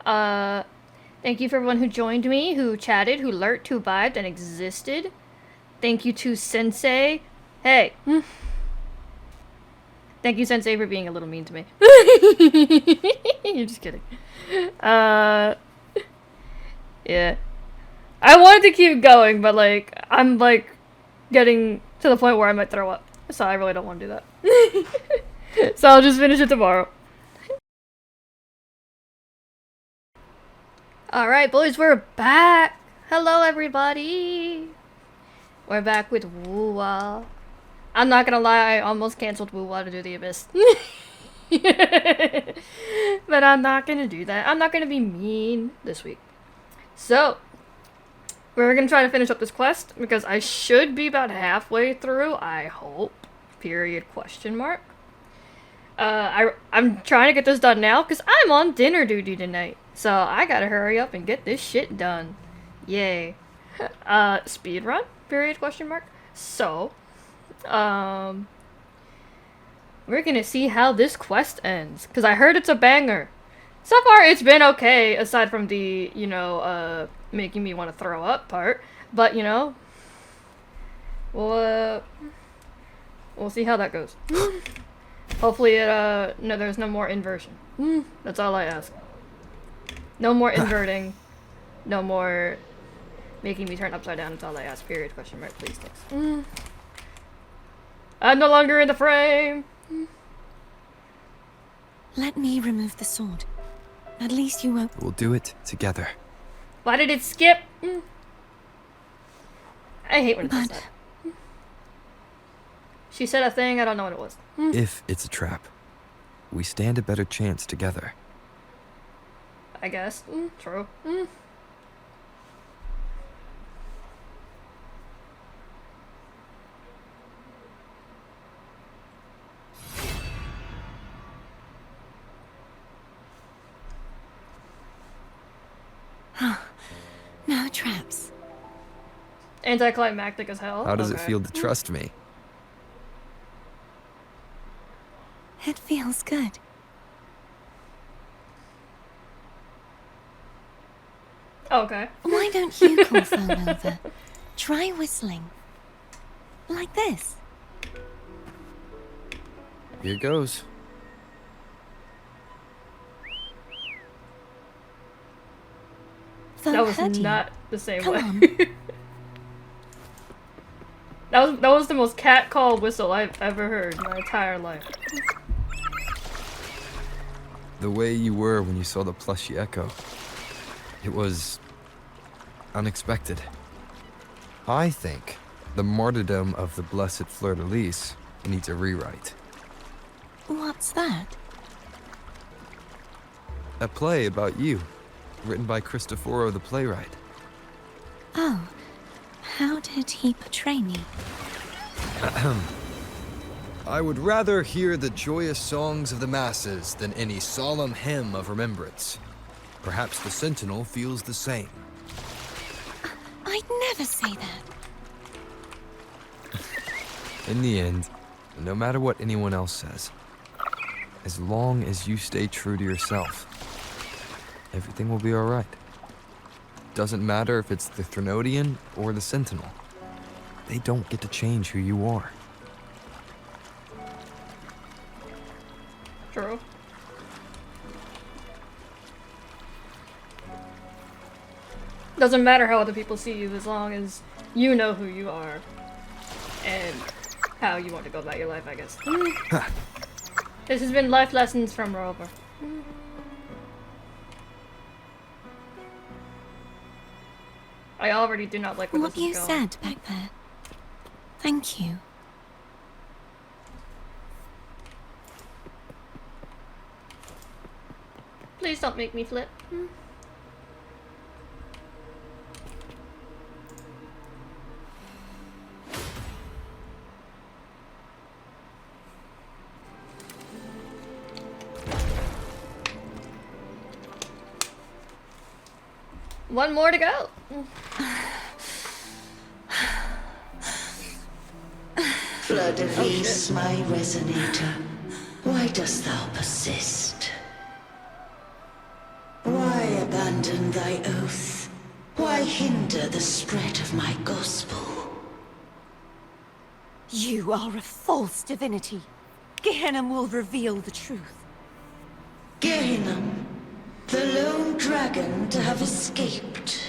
Thank you for everyone who joined me, who chatted, who lurked, who vibed, and existed. Thank you to Sensei. Hey. Thank you, Sensei, for being a little mean to me. You're just kidding. Yeah. I wanted to keep going, but, like, I'm, like, getting to the point where I might throw up. So I really don't want to do that. So I'll just finish it tomorrow. Alright, boys, we're back! Hello, everybody! We're back with Woo-Wah. I'm not gonna lie, I almost canceled Woo-Wah to do the Abyss. But I'm not gonna do that. I'm not gonna be mean this week. So, we're gonna try to finish up this quest, because I should be about halfway through, I hope. Period, question mark. I'm trying to get this done now, because I'm on dinner duty tonight. So, I gotta hurry up and get this shit done. Yay. Speed run? Period, question mark. So, we're gonna see how this quest ends, because I heard it's a banger. So far, it's been okay, aside from the, you know, making me want to throw up part. But, you know, we'll see how that goes. Hopefully no, there's no more inversion. That's all I ask. No more inverting. No more making me turn upside down. That's all I ask. Period. Question mark. Please. Thanks. I'm no longer in the frame. Let me remove the sword. At least you won't. We'll do it together. Why did it skip? I hate when it does that. She said a thing, I don't know what it was. If it's a trap, we stand a better chance together. I guess. True. No traps. Anticlimactic as hell. How does it feel to trust me? It feels good. Okay. Why don't you call phone over? Try whistling. Like this. Here goes. Phone That was heard you. not the same Come way. on. that was the most cat call whistle I've ever heard in my entire life. The way you were when you saw the plushy echo. It was unexpected. I think the martyrdom of the blessed fleur-de-lis needs a rewrite. What's that? A play about you, written by Cristoforo the playwright. Oh, how did he portray me? I would rather hear the joyous songs of the masses than any solemn hymn of remembrance. Perhaps the Sentinel feels the same. I'd never say that. In the end, no matter what anyone else says, as long as you stay true to yourself, everything will be alright. Doesn't matter if it's the Threnodian or the Sentinel. They don't get to change who you are. True. Doesn't matter how other people see you as long as you know who you are and how you want to go about your life, I guess. This has been life lessons from Rover. I already do not like where What this you is going. said back there. Thank you. Please don't make me flip. One more to go. Flood of East, my resonator, why dost thou persist? Why abandon thy oath? Why hinder the spread of my gospel? You are a false divinity. Gehenna will reveal the truth. Gehenna, the lone dragon to have escaped.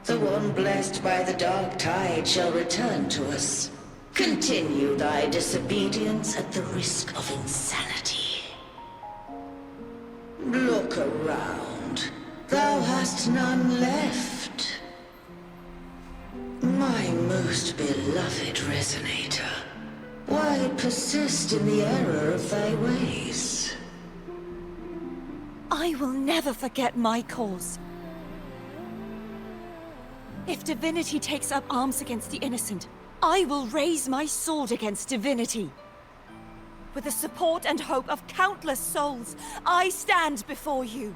The one blessed by the dark tide shall return to us. Continue thy disobedience at the risk of insanity. Look around. Thou hast none left. My most beloved resonator, why persist in the error of thy ways? I will never forget my cause. If Divinity takes up arms against the innocent, I will raise my sword against Divinity. With the support and hope of countless souls, I stand before you.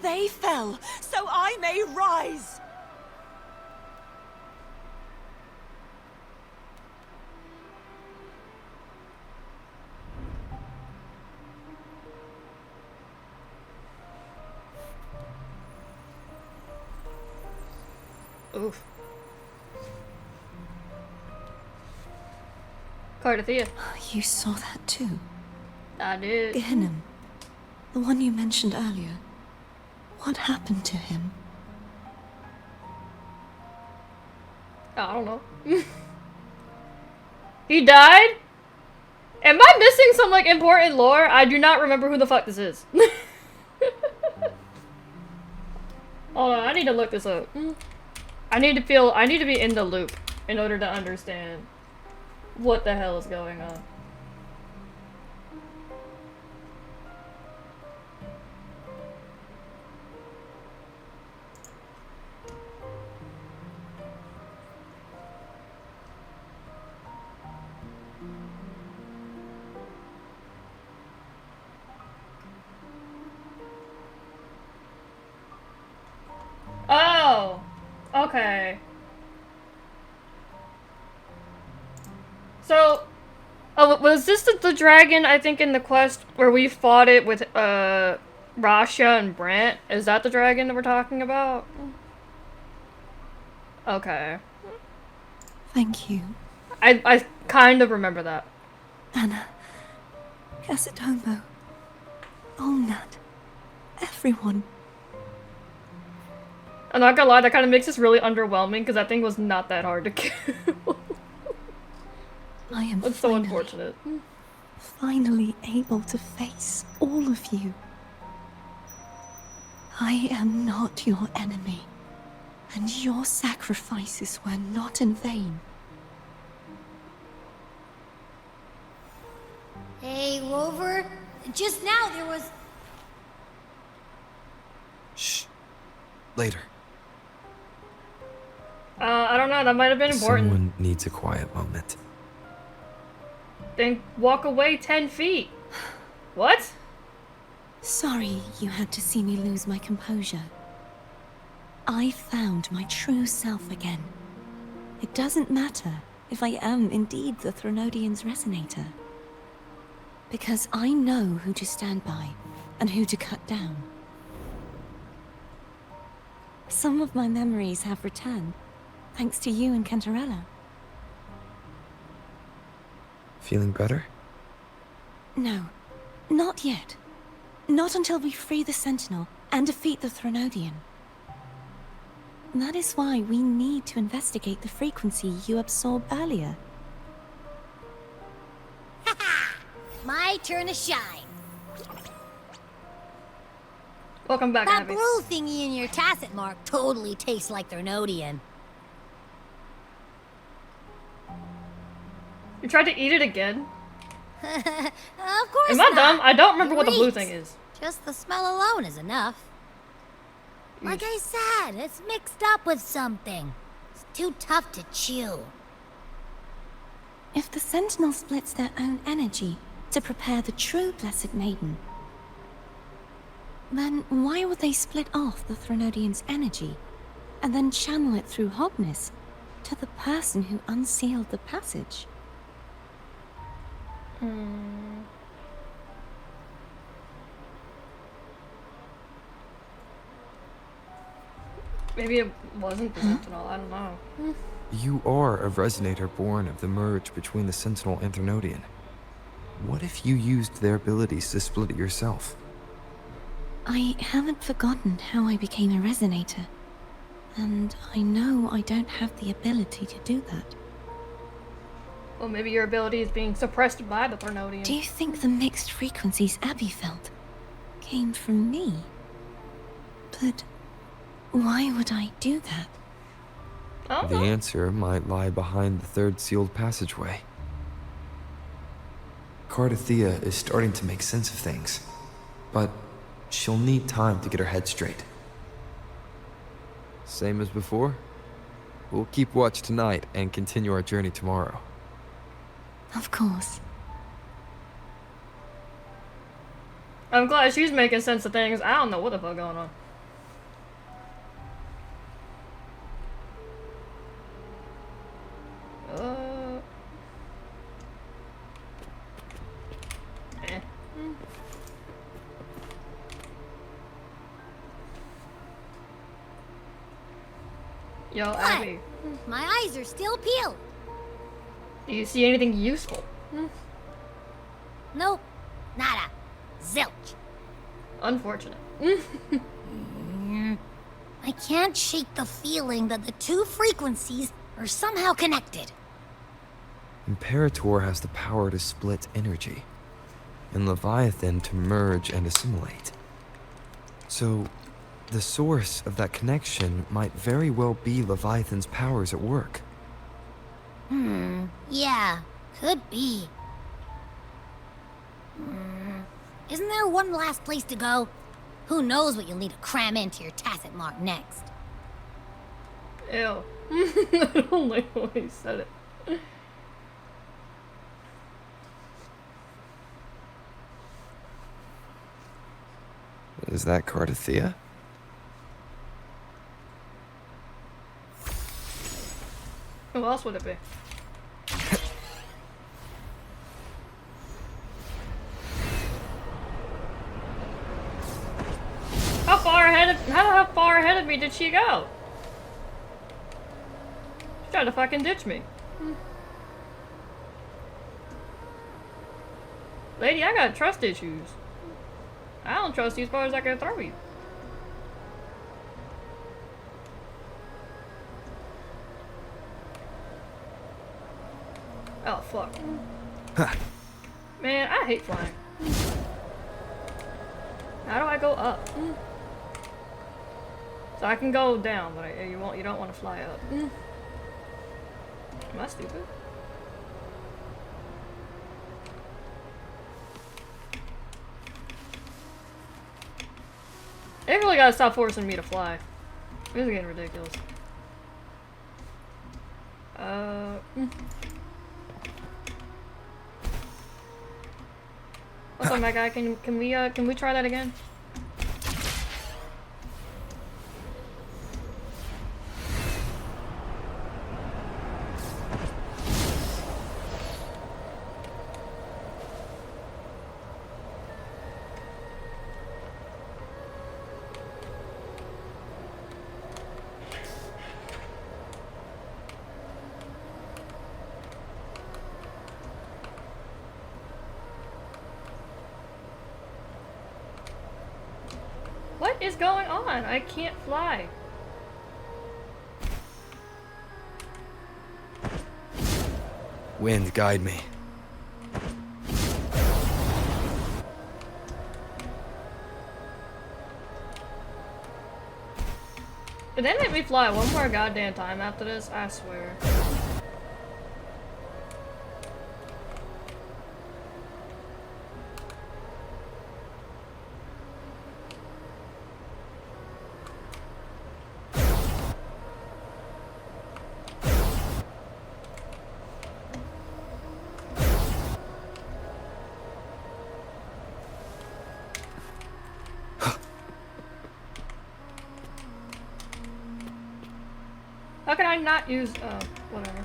They fell, so I may rise! Oof. Cardathea. You saw that too. I did. Gehenna, the one you mentioned earlier. What happened to him? I don't know. He died? Am I missing some, like, important lore? I do not remember who the fuck this is. Hold on, I need to look this up. I need to be in the loop in order to understand what the hell is going on. Oh! Okay. So, was this the dragon, I think, in the quest where we fought it with, Rasha and Brant? Is that the dragon that we're talking about? Okay. Thank you. I kind of remember that. Anna, Casatomo, Olnat, everyone. I'm not gonna lie, that kind of makes this really underwhelming because that thing was not that hard to kill. I am It's so unfortunate. finally able to face all of you. I am not your enemy, and your sacrifices were not in vain. Hey, Rover. Just now there was... Shh. Later. I don't know, that might have been important. Someone needs a quiet moment. Then walk away 10 feet. What? Sorry you had to see me lose my composure. I found my true self again. It doesn't matter if I am indeed the Threnodian's resonator. Because I know who to stand by and who to cut down. Some of my memories have returned, thanks to you and Cantarella. Feeling better? No, not yet. Not until we free the Sentinel and defeat the Threnodian. That is why we need to investigate the frequency you absorbed earlier. My turn to shine. Welcome back, That Abby. blue thingy in your tacit mark totally tastes like Threnodian. You tried to eat it again? Of course Am I not. dumb? I don't remember what the blue Great. thing is. Just the smell alone is enough. Like I said, it's mixed up with something. It's too tough to chew. If the Sentinel splits their own energy to prepare the true Blessed Maiden, then why would they split off the Threnodian's energy and then channel it through Hobnis to the person who unsealed the passage? Maybe it wasn't the Sentinel, I don't know. You are a resonator born of the merge between the Sentinel and Threnodian. What if you used their abilities to split it yourself? I haven't forgotten how I became a resonator, and I know I don't have the ability to do that. Well, maybe your ability is being suppressed by the Threnodian. Do you think the mixed frequencies Abby felt came from me? But why would I do that? I don't The know. answer might lie behind the third sealed passageway. Cardathea is starting to make sense of things, but she'll need time to get her head straight. Same as before? We'll keep watch tonight and continue our journey tomorrow. Of course. I'm glad she's making sense of things. I don't know what the fuck going on. Eh. Yo, Abby, My eyes are still peeled. do you see anything useful? Nope. Nada. Zilch. Unfortunate. I can't shake the feeling that the two frequencies are somehow connected. Imperator has the power to split energy, and Leviathan to merge and assimilate. So, the source of that connection might very well be Leviathan's powers at work. Yeah, could be. Isn't there one last place to go? Who knows what you'll need to cram into your tacit mark next? Ew. I don't like the way you said it. Is that Cardathea? Who else would it be? How far ahead of me did she go? She tried to fucking ditch me. Lady, I got trust issues. I don't trust you as far as I can throw you. Oh, fuck. Man, I hate flying. How do I go up? So I can go down, but you don't want to fly up. Am I stupid? They really gotta stop forcing me to fly. This is getting ridiculous. What's up, my guy? Can we try that again? going on? I can't fly. Wind, guide me. Did they make me fly one more goddamn time after this? I swear. How can I not use, whatever.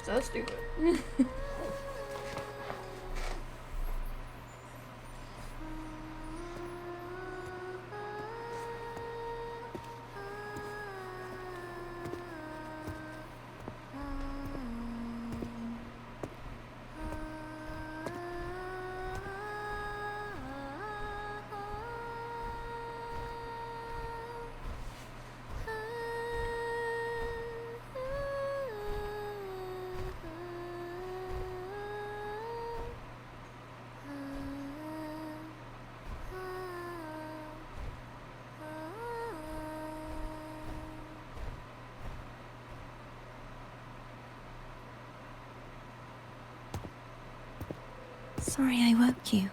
So stupid. Sorry I woke you.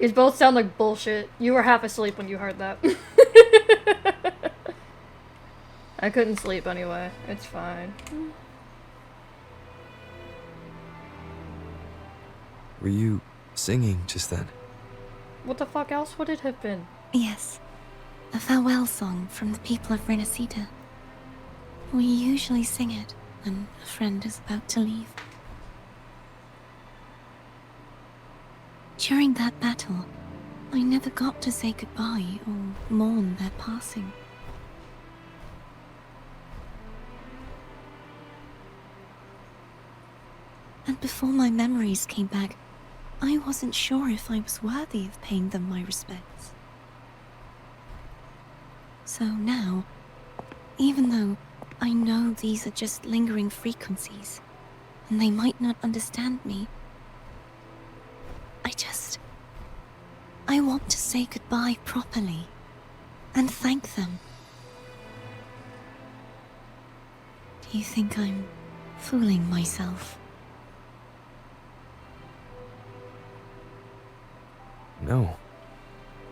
These both sound like bullshit. You were half asleep when you heard that. I couldn't sleep anyway. It's fine. Were you singing just then? What the fuck else would it have been? Yes, a farewell song from the people of Renacida. We usually sing it when a friend is about to leave. During that battle, I never got to say goodbye or mourn their passing. And before my memories came back, I wasn't sure if I was worthy of paying them my respects. So now, even though I know these are just lingering frequencies, and they might not understand me, I want to say goodbye properly, and thank them. Do you think I'm fooling myself? No.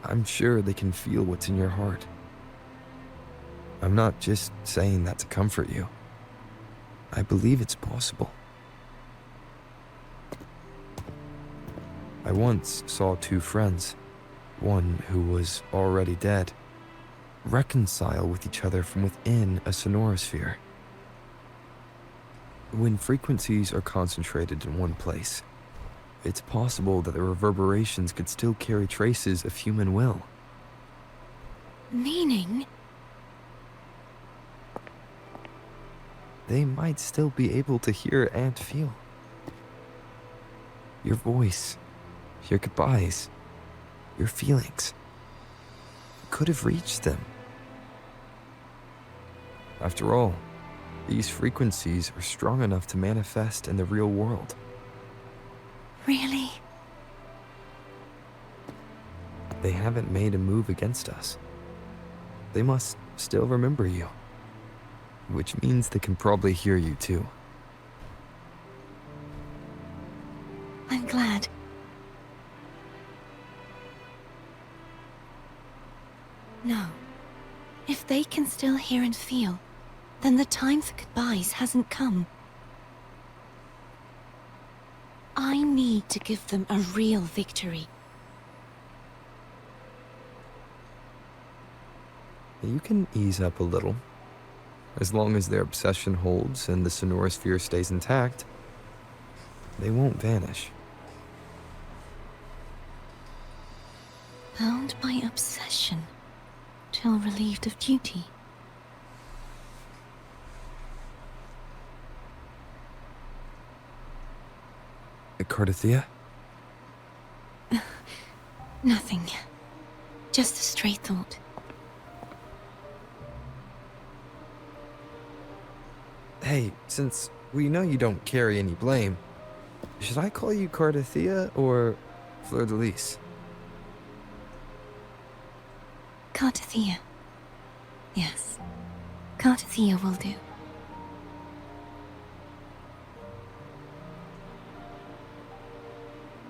I'm sure they can feel what's in your heart. I'm not just saying that to comfort you. I believe it's possible. I once saw two friends, one who was already dead, reconcile with each other from within a sonorosphere. When frequencies are concentrated in one place, it's possible that the reverberations could still carry traces of human will. Meaning? They might still be able to hear and feel. Your voice, your goodbyes, your feelings could have reached them. After all, these frequencies are strong enough to manifest in the real world. Really? They haven't made a move against us. They must still remember you. Which means they can probably hear you too. I'm glad. No. If they can still hear and feel, then the time for goodbyes hasn't come. I need to give them a real victory. You can ease up a little. As long as their obsession holds and the sonorosphere stays intact, they won't vanish. Bound by obsession, till relieved of duty. Cardathea? Nothing. Just a stray thought. Hey, since we know you don't carry any blame, should I call you Cardathea or Fleur de Lis? Cardathea. Yes. Cardathea will do.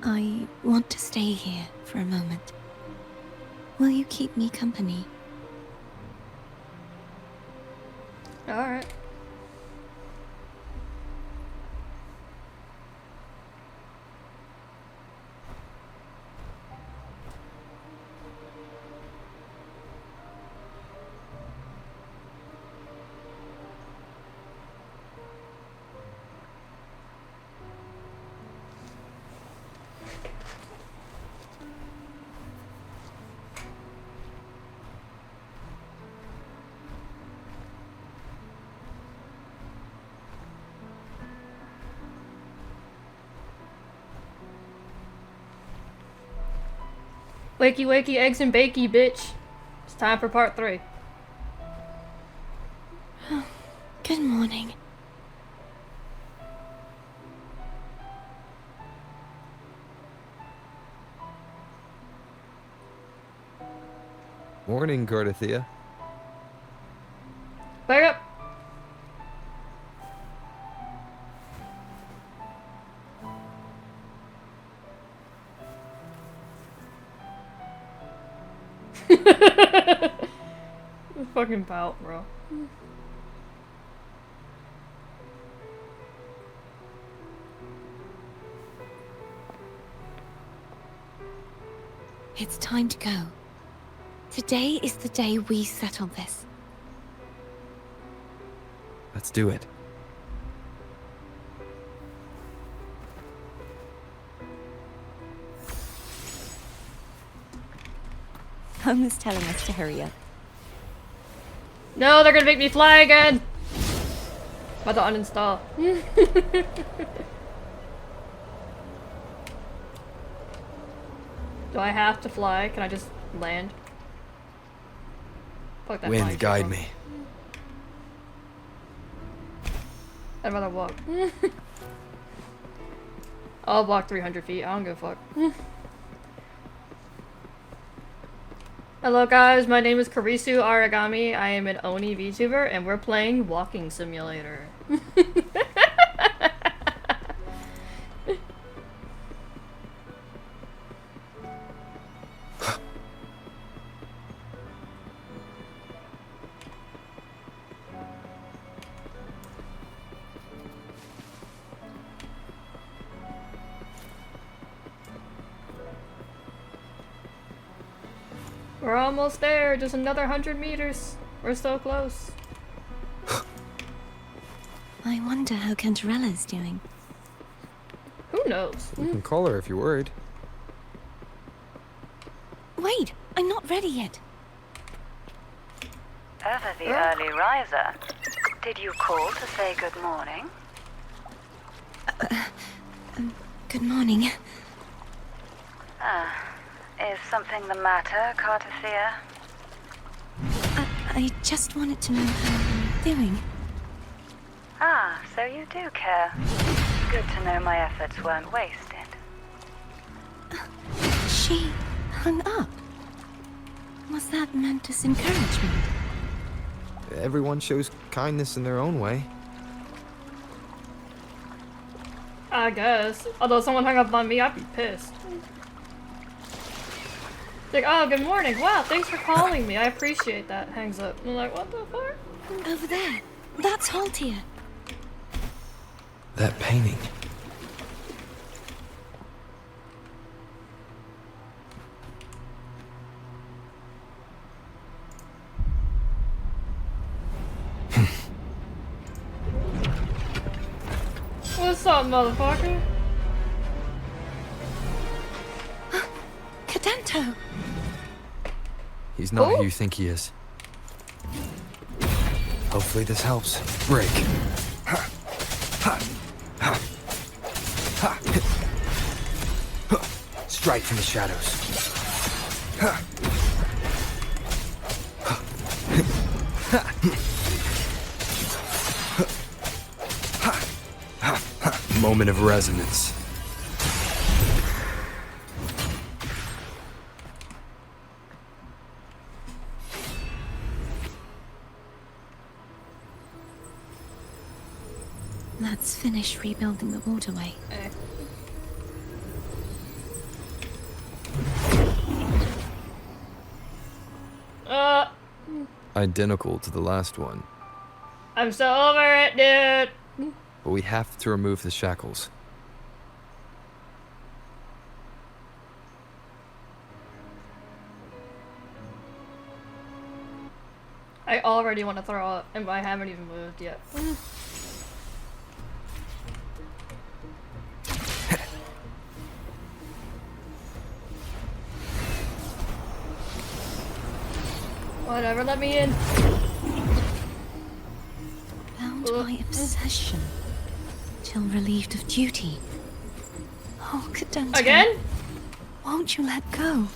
I want to stay here for a moment. Will you keep me company? Alright. Wakey wakey, eggs and bakey, bitch. It's time for part 3. Good morning. Morning, Cardathea. Back up! Fucking pout, bro. It's time to go. Today is the day we settle this. Let's do it. Home is telling us to hurry up. No, they're gonna make me fly again! About to uninstall. Do I have to fly? Can I just land? Fuck that flying Wind, shit, guide bro. me. I'd rather walk. I'll walk 300 feet. I don't give a fuck. Hello guys, my name is Karisu Aragami. I am an Oni VTuber and we're playing Walking Simulator. We're almost there, just another 100 meters. We're so close. I wonder how Cantarella's doing. Who knows? You can call her if you're worried. Wait, I'm not ready yet. Ever the early riser. Did you call to say good morning? Good morning. Is something the matter, Cardathea? I just wanted to know how you're doing. Ah, so you do care. Good to know my efforts weren't wasted. She hung up. Was that meant as encouragement? Everyone shows kindness in their own way. I guess. Although if someone hung up on me, I'd be pissed. Like, oh, good morning. Wow, thanks for calling me. I appreciate that. Hangs up. I'm like, what the fuck? Over there. That's Haltia. That painting. What's up, motherfucker? Cadento! He's not Oh. who you think he is. Hopefully this helps. Break. Strike from the shadows. Moment of resonance. Let's finish rebuilding the waterway. Identical to the last one, I'm so over it, dude. but we have to remove the shackles. I already want to throw up, and I haven't even moved yet. Whatever, let me in. Bound by obsession, till relieved of duty. Oh, Cadento. Again? Won't you let go?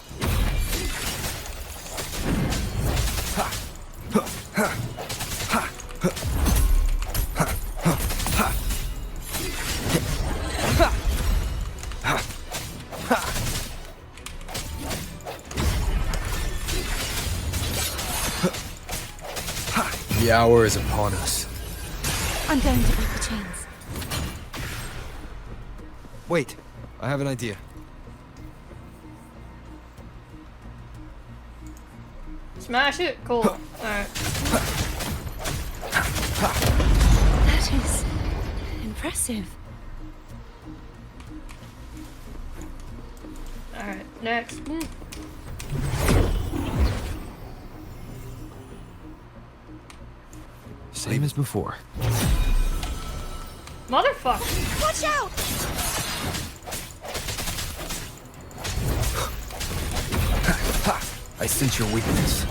The hour is upon us. I'm going to break the chains. Wait, I have an idea. Smash it? Cool. Alright. That is impressive. Alright, next. Same as before. Motherfucker! Watch out! I sense your weakness.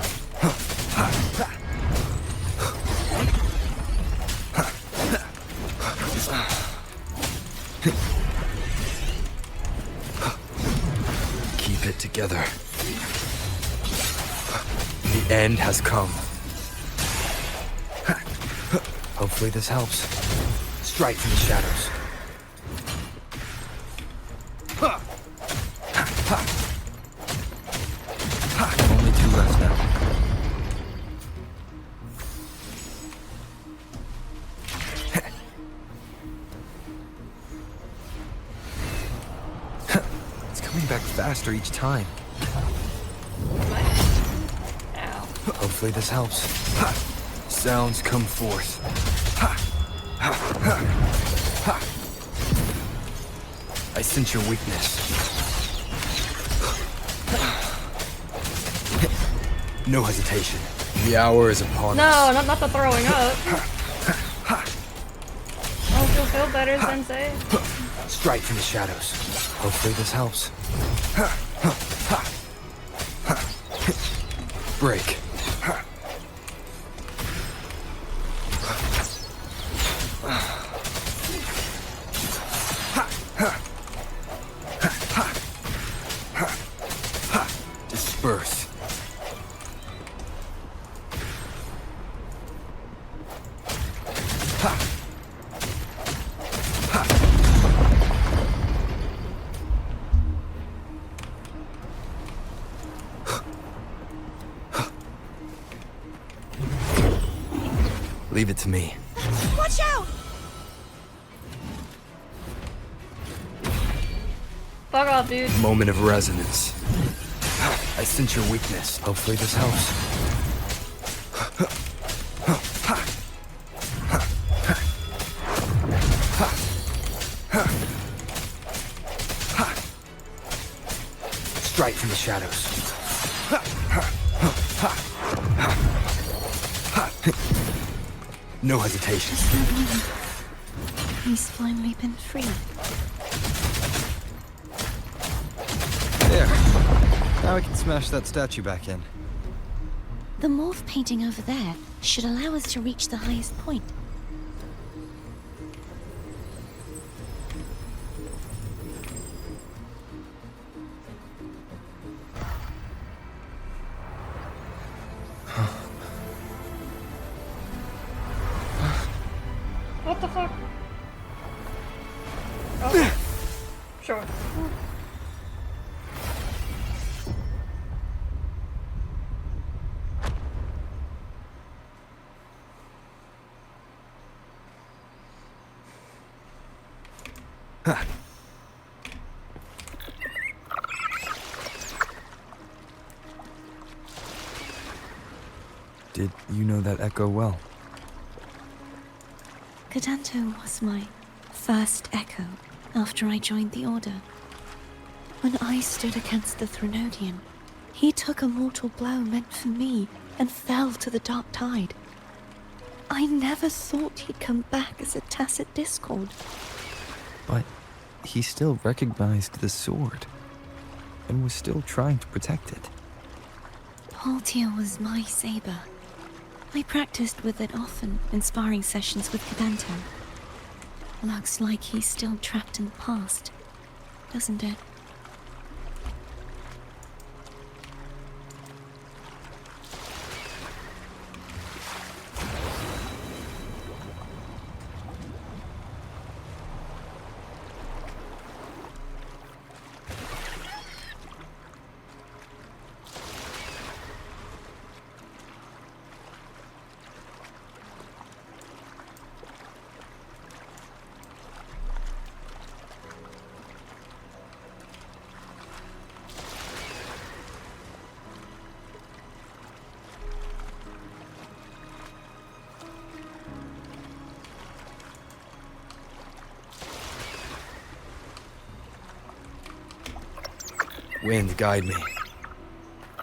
Keep it together. The end has come. Hopefully this helps. Strike from the shadows. Only two left now. It's coming back faster each time. Ow. Hopefully this helps. Sounds come forth. I sense your weakness. No hesitation. The hour is upon us. No, not the throwing up. Oh, you'll feel better, Sensei. Strike from the shadows. Hopefully this helps. Break. Disperse. Leave it to me. Watch out! Fuck off, dude. Moment of resonance. I sense your weakness. Hopefully this helps. Strike from the shadows. No hesitation. He's finally been free. There. Now I can smash that statue back in. The morph painting over there should allow us to reach the highest point. What the fuck? Oh. Sure. Did you know that echo well? Cadanto was my first echo after I joined the Order. When I stood against the Threnodian, he took a mortal blow meant for me and fell to the dark tide. I never thought he'd come back as a tacit discord. But he still recognized the sword and was still trying to protect it. Paltia was my saber. I practiced with it often in sparring sessions with Cadanto. Looks like he's still trapped in the past, doesn't it? Wind, guide me.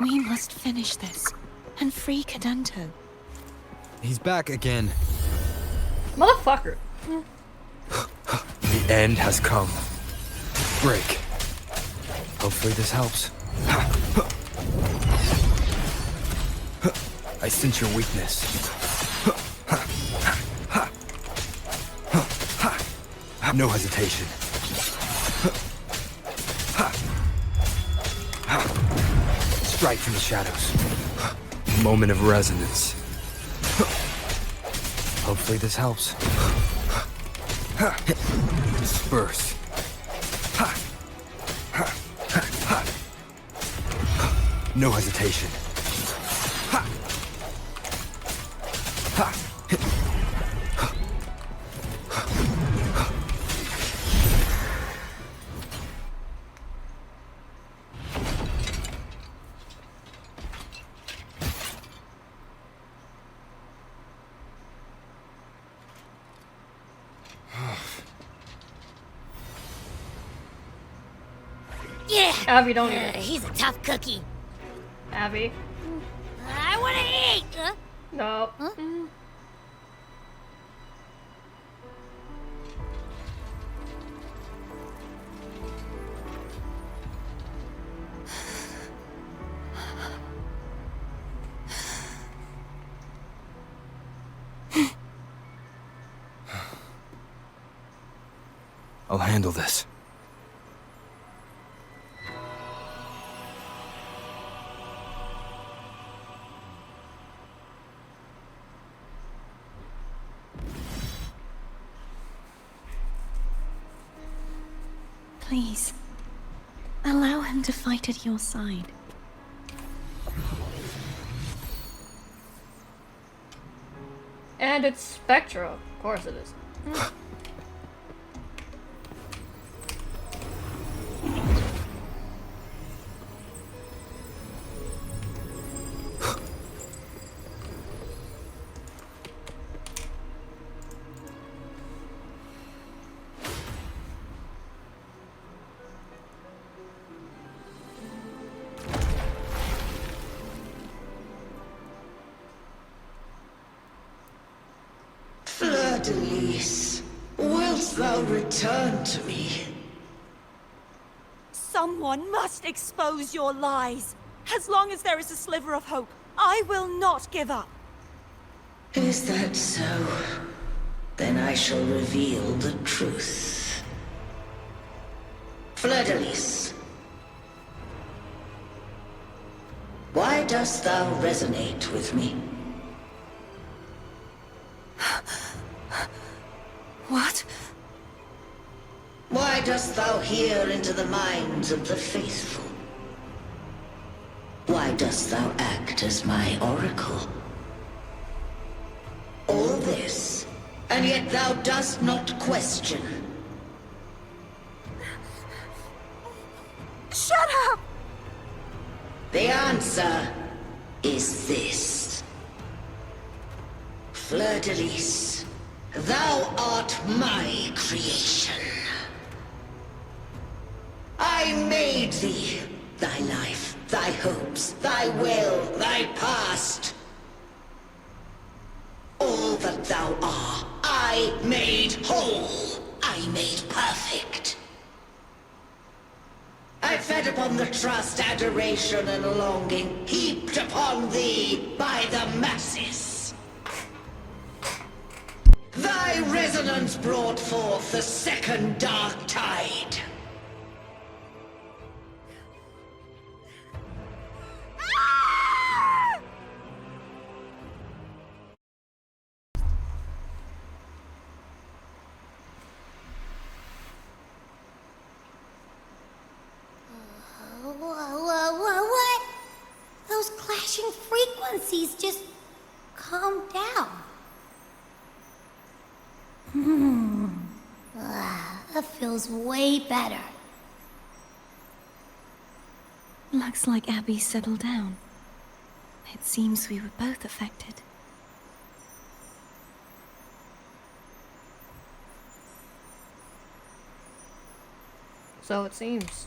We must finish this and free Cadanto. He's back again. Motherfucker. The end has come. Break. Hopefully this helps. I sense your weakness. No hesitation. Strike from the shadows. Moment of resonance. Hopefully this helps. Disperse. No hesitation. Yeah! Abby, don't eat it. He's a tough cookie. Abby. I wanna eat! No. Huh? I'll handle this. Please, allow him to fight at your side. And it's Spectra. Of course it is. Fleur-de-Lis, wilt thou return to me? Someone must expose your lies. As long as there is a sliver of hope, I will not give up. Is that so? Then I shall reveal the truth. Fleur-de-Lis, why dost thou resonate with me? What? Why dost thou hear into the minds of the faithful? Why dost thou act as my oracle? All this, and yet thou dost not question. Shut up! The answer is this. Fleur-de-Lis, thou art my creation. I made thee, thy life, thy hopes, thy will, thy past. All that thou art, I made whole. I made perfect. I fed upon the trust, adoration, and longing heaped upon thee by the masses. Thy resonance brought forth the second dark tide. What? Those clashing frequencies just calm down. That feels way better. Looks like Abby settled down. It seems we were both affected. So it seems.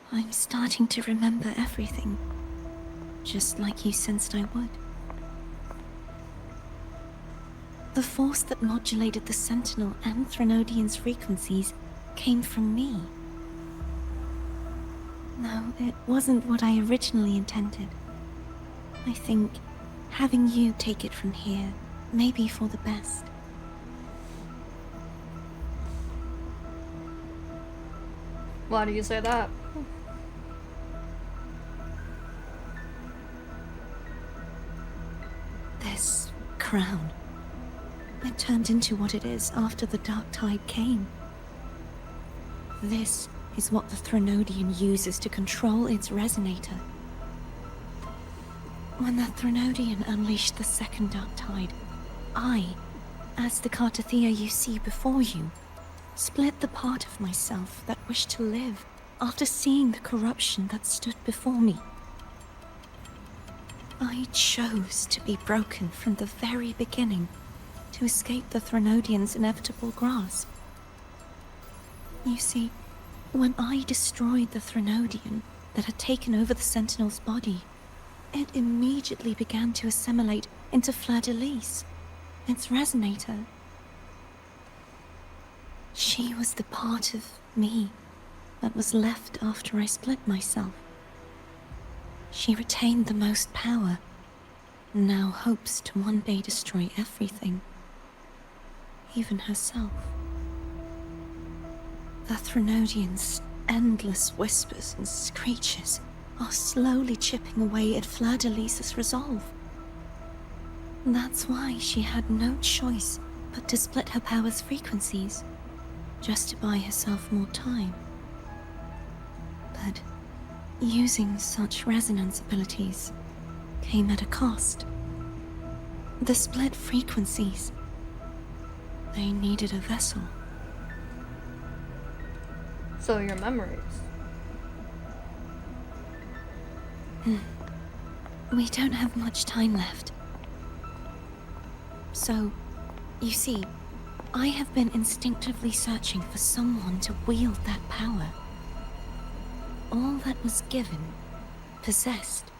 I'm starting to remember everything, just like you sensed I would. The force that modulated the Sentinel and Threnodian's frequencies came from me. No, it wasn't what I originally intended. I think having you take it from here may be for the best. Why do you say that? This crown. It turned into what it is after the Dark Tide came. This is what the Threnodian uses to control its resonator. When the Threnodian unleashed the second Dark Tide, I, as the Cartathea you see before you, split the part of myself that wished to live after seeing the corruption that stood before me. I chose to be broken from the very beginning to escape the Threnodian's inevitable grasp. You see, when I destroyed the Threnodian that had taken over the Sentinel's body, it immediately began to assimilate into Fleur-de-Lis, its resonator. She was the part of me that was left after I split myself. She retained the most power, and now hopes to one day destroy everything, even herself. The Threnodian's endless whispers and screeches are slowly chipping away at Fleur-de-Lis's resolve. That's why she had no choice but to split her power's frequencies, just to buy herself more time. But using such resonance abilities came at a cost. The split frequencies, they needed a vessel. So your memories. We don't have much time left. So, you see, I have been instinctively searching for someone to wield that power. All that was given, possessed,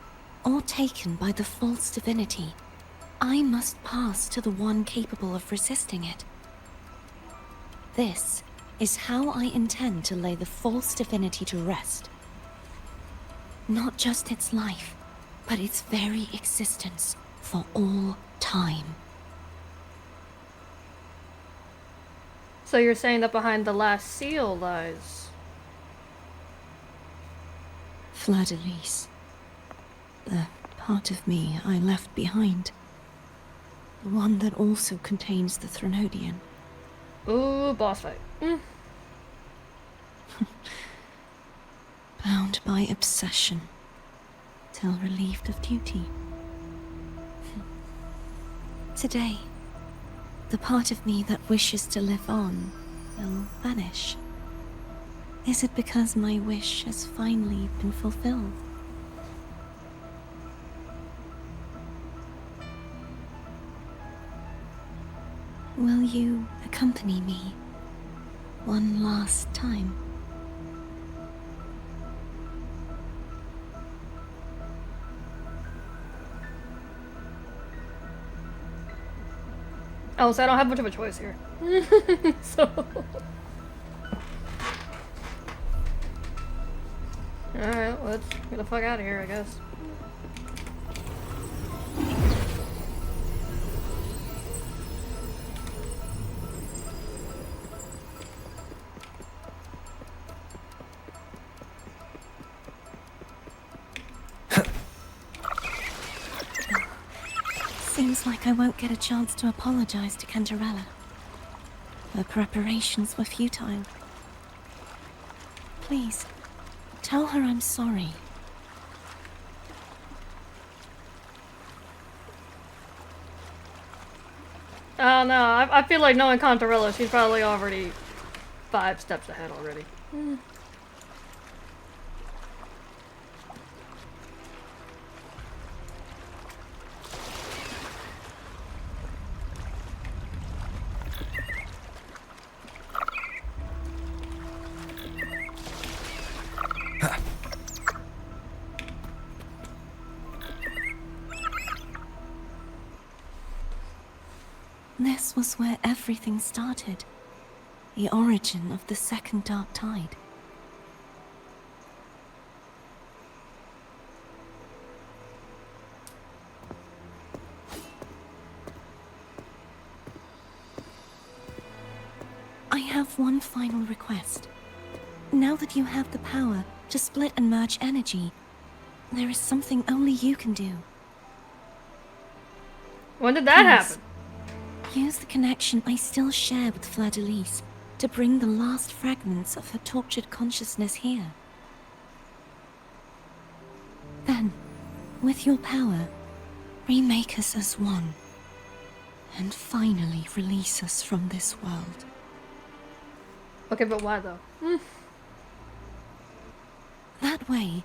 or taken by the false divinity, I must pass to the one capable of resisting it. This is how I intend to lay the false divinity to rest. Not just its life, but its very existence for all time. So you're saying that behind the last seal lies... Fleur-de-Lis. The part of me I left behind. The one that also contains the Threnodian. Ooh, boss fight. Bound by obsession, till relieved of duty. Today, the part of me that wishes to live on will vanish. Is it because my wish has finally been fulfilled? Will you accompany me one last time? Oh, so I don't have much of a choice here. So. Alright, let's get the fuck out of here, I guess. Seems like I won't get a chance to apologize to Cantarella. Her preparations were futile. Please, tell her I'm sorry. Oh no, I feel like knowing Contarella, she's probably already 5 steps ahead already. This was where everything started. The origin of the second dark tide. I have one final request. Now that you have the power to split and merge energy, there is something only you can do. When did that happen? Use the connection I still share with Fleur-de-Lis to bring the last fragments of her tortured consciousness here. Then, with your power, remake us as one, and finally release us from this world. Okay, but why though? That way,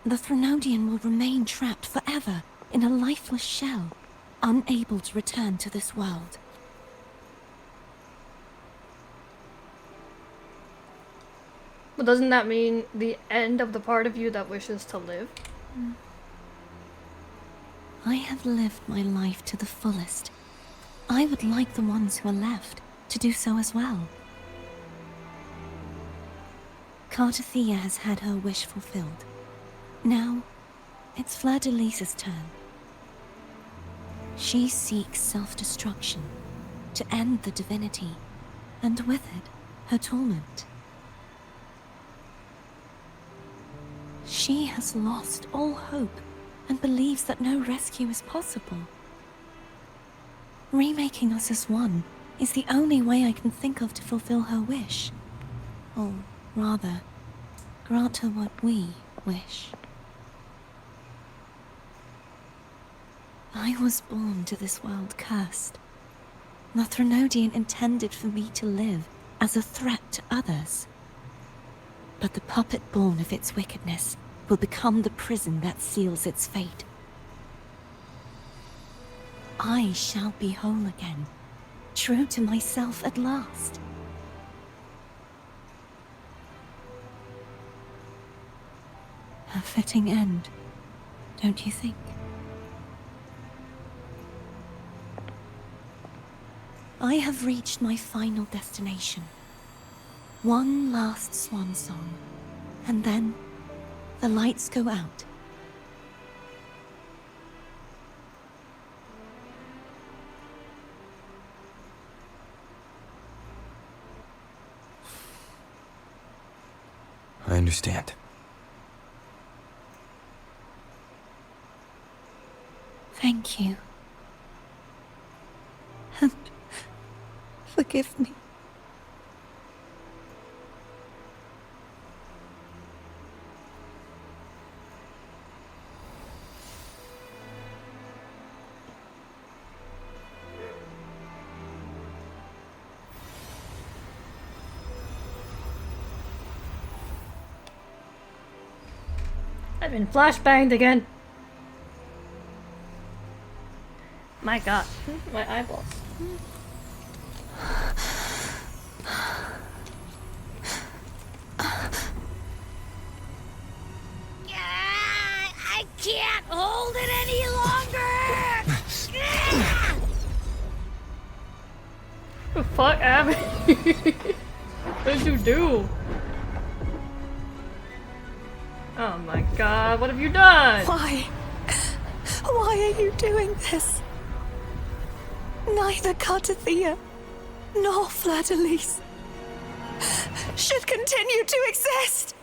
the Threnodian will remain trapped forever in a lifeless shell, unable to return to this world. But doesn't that mean the end of the part of you that wishes to live? I have lived my life to the fullest. I would like the ones who are left to do so as well. Cartathea has had her wish fulfilled. Now, it's Fleur-de-Lis's turn. She seeks self-destruction to end the divinity, and with it, her torment. She has lost all hope and believes that no rescue is possible. Remaking us as one is the only way I can think of to fulfill her wish. Or rather, grant her what we wish. I was born to this world cursed. The Threnodian intended for me to live as a threat to others. But the puppet born of its wickedness will become the prison that seals its fate. I shall be whole again, true to myself at last. A fitting end, don't you think? I have reached my final destination. One last swan song, and then the lights go out. I understand. Thank you. And forgive me. I've been flashbanged again. My god. My eyeballs. I can't hold it any longer! What the fuck, Abby? What did you do? Oh my god, what have you done? Why? Why are you doing this? Neither Cartathea nor Fladalise should continue to exist.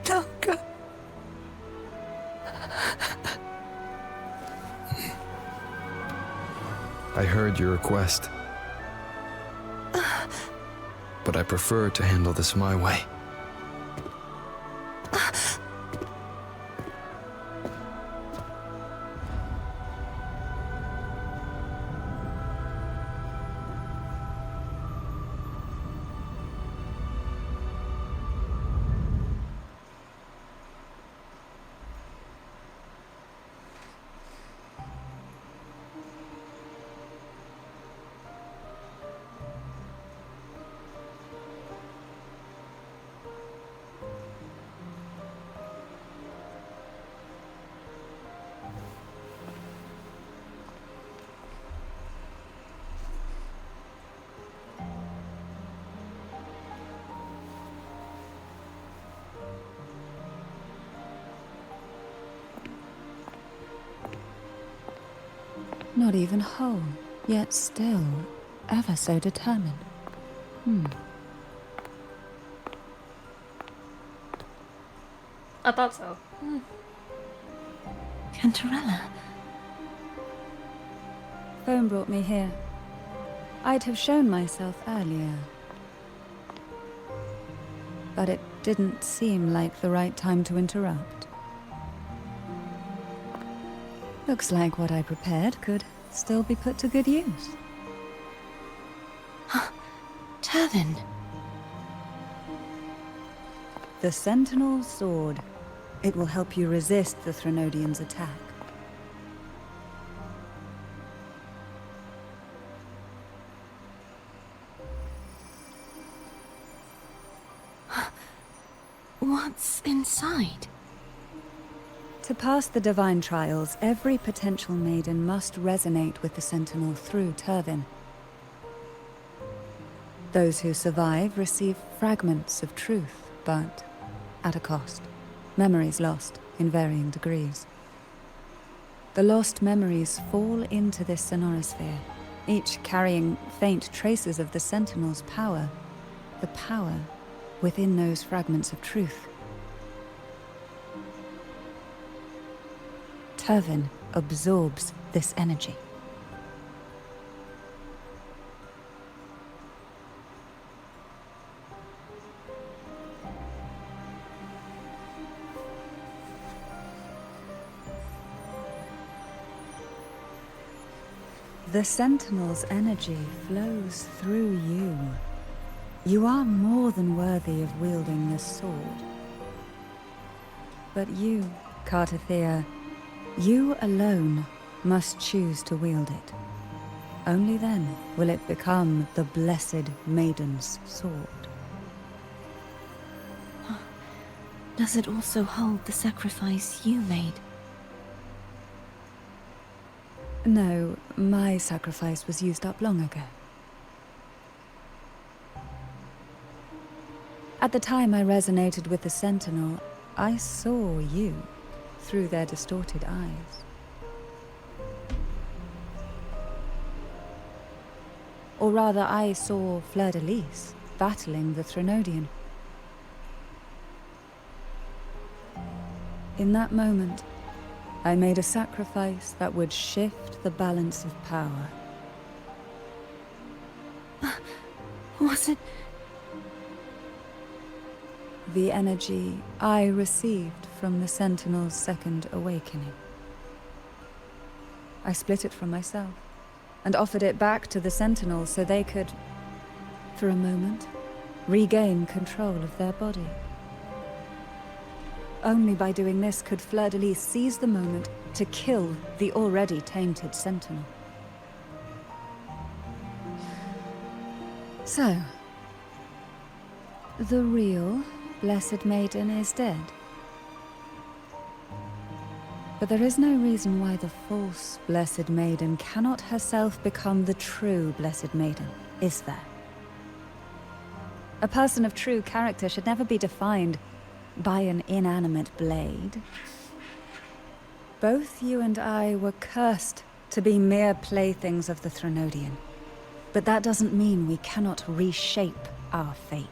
Don't go. I heard your request. But I prefer to handle this my way. Not even whole, yet still ever so determined. I thought so. Cantarella. Phone brought me here. I'd have shown myself earlier. But it didn't seem like the right time to interrupt. Looks like what I prepared could still be put to good use. Turvin. The Sentinel's sword. It will help you resist the Threnodians' attack. What's inside? To pass the divine trials, every potential maiden must resonate with the Sentinel through Turvin. Those who survive receive fragments of truth, but at a cost. Memories lost in varying degrees. The lost memories fall into this sonorosphere, each carrying faint traces of the Sentinel's power, the power within those fragments of truth. Turvin absorbs this energy. The Sentinel's energy flows through you. You are more than worthy of wielding this sword. But you, Cartathea, you alone must choose to wield it. Only then will it become the Blessed Maiden's sword. Does it also hold the sacrifice you made? No, my sacrifice was used up long ago. At the time I resonated with the Sentinel, I saw you through their distorted eyes. Or rather, I saw Fleur-de-Lis battling the Threnodian. In that moment, I made a sacrifice that would shift the balance of power. Was it? The energy I received from the Sentinel's second awakening. I split it from myself, and offered it back to the Sentinels so they could, for a moment, regain control of their body. Only by doing this could Fleur-de-Lis seize the moment to kill the already tainted Sentinel. So, the real Blessed Maiden is dead. But there is no reason why the false Blessed Maiden cannot herself become the true Blessed Maiden, is there? A person of true character should never be defined by an inanimate blade. Both you and I were cursed to be mere playthings of the Threnodian. But that doesn't mean we cannot reshape our fate.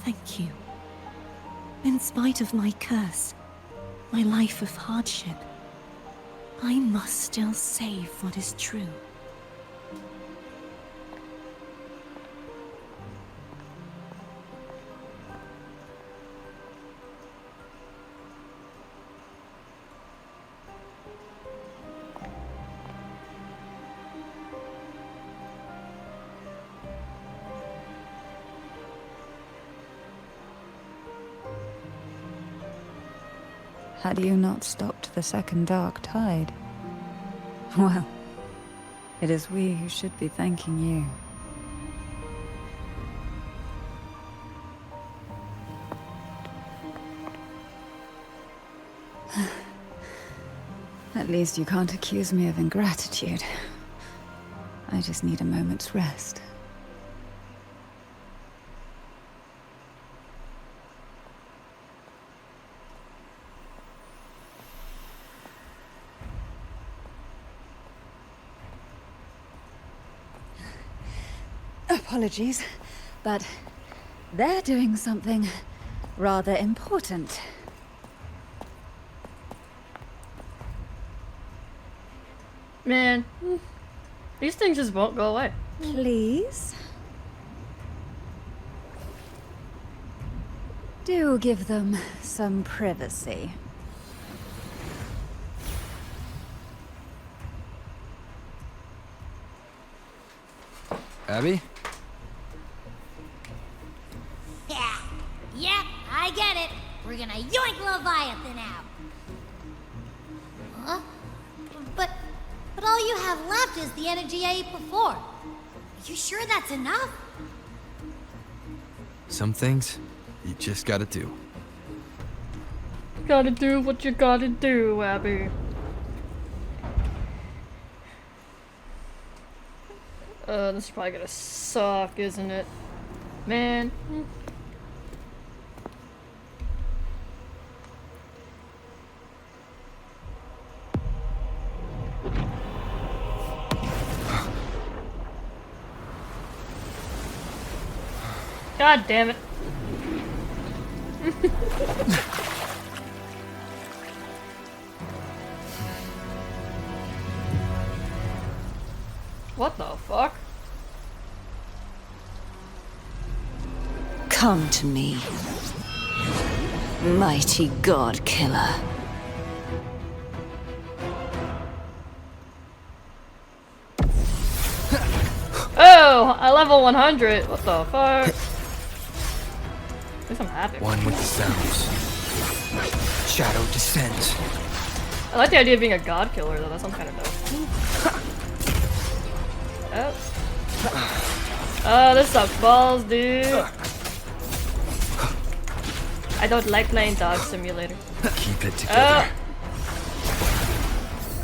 Thank you. In spite of my curse, my life of hardship, I must still save what is true. Had you not stopped the second dark tide? Well, it is we who should be thanking you. At least you can't accuse me of ingratitude. I just need a moment's rest. Apologies, but they're doing something rather important. Man, these things just won't go away. Please? Do give them some privacy. Abby? Yeah, yep, I get it. We're gonna yoink Leviathan out. Huh? But all you have left is the energy I ate before. Are you sure that's enough? Some things, you just gotta do. Gotta do what you gotta do, Abby. This is probably gonna suck, isn't it? Man. God damn it. What the fuck? Come to me, mighty god killer. Oh, I level 100. What the fuck? At least I'm happy. One with the sounds. Shadow descends. I like the idea of being a god killer though. That sounds kind of dope. Oh. Oh, this sucks balls, dude. I don't like playing Dog Simulator. Keep it together. Oh.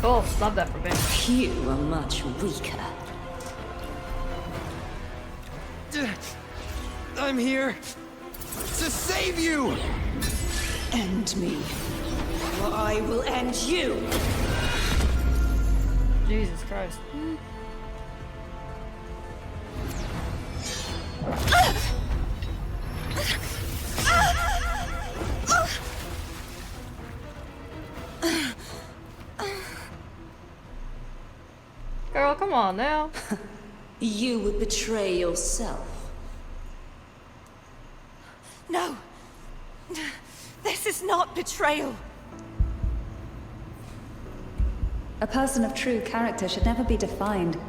Cool. Love that for me. You are much weaker. I'm here to save you! End me, or I will end you! Jesus Christ. Girl, come on now. You would betray yourself. No! This is not betrayal! A person of true character should never be defined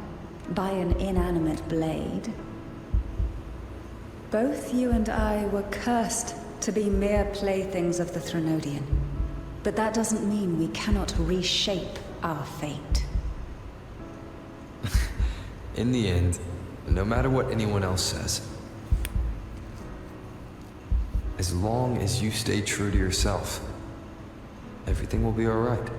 by an inanimate blade. Both you and I were cursed to be mere playthings of the Threnodian. But that doesn't mean we cannot reshape our fate. In the end, no matter what anyone else says, as long as you stay true to yourself, everything will be alright.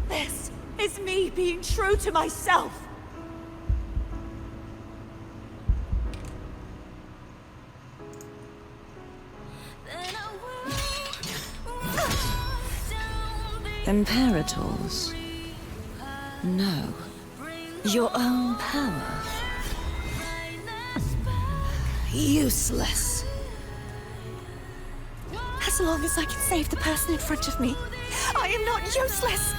This is me being true to myself! Imperators? No. Your own power? Useless. As long as I can save the person in front of me, I am not useless!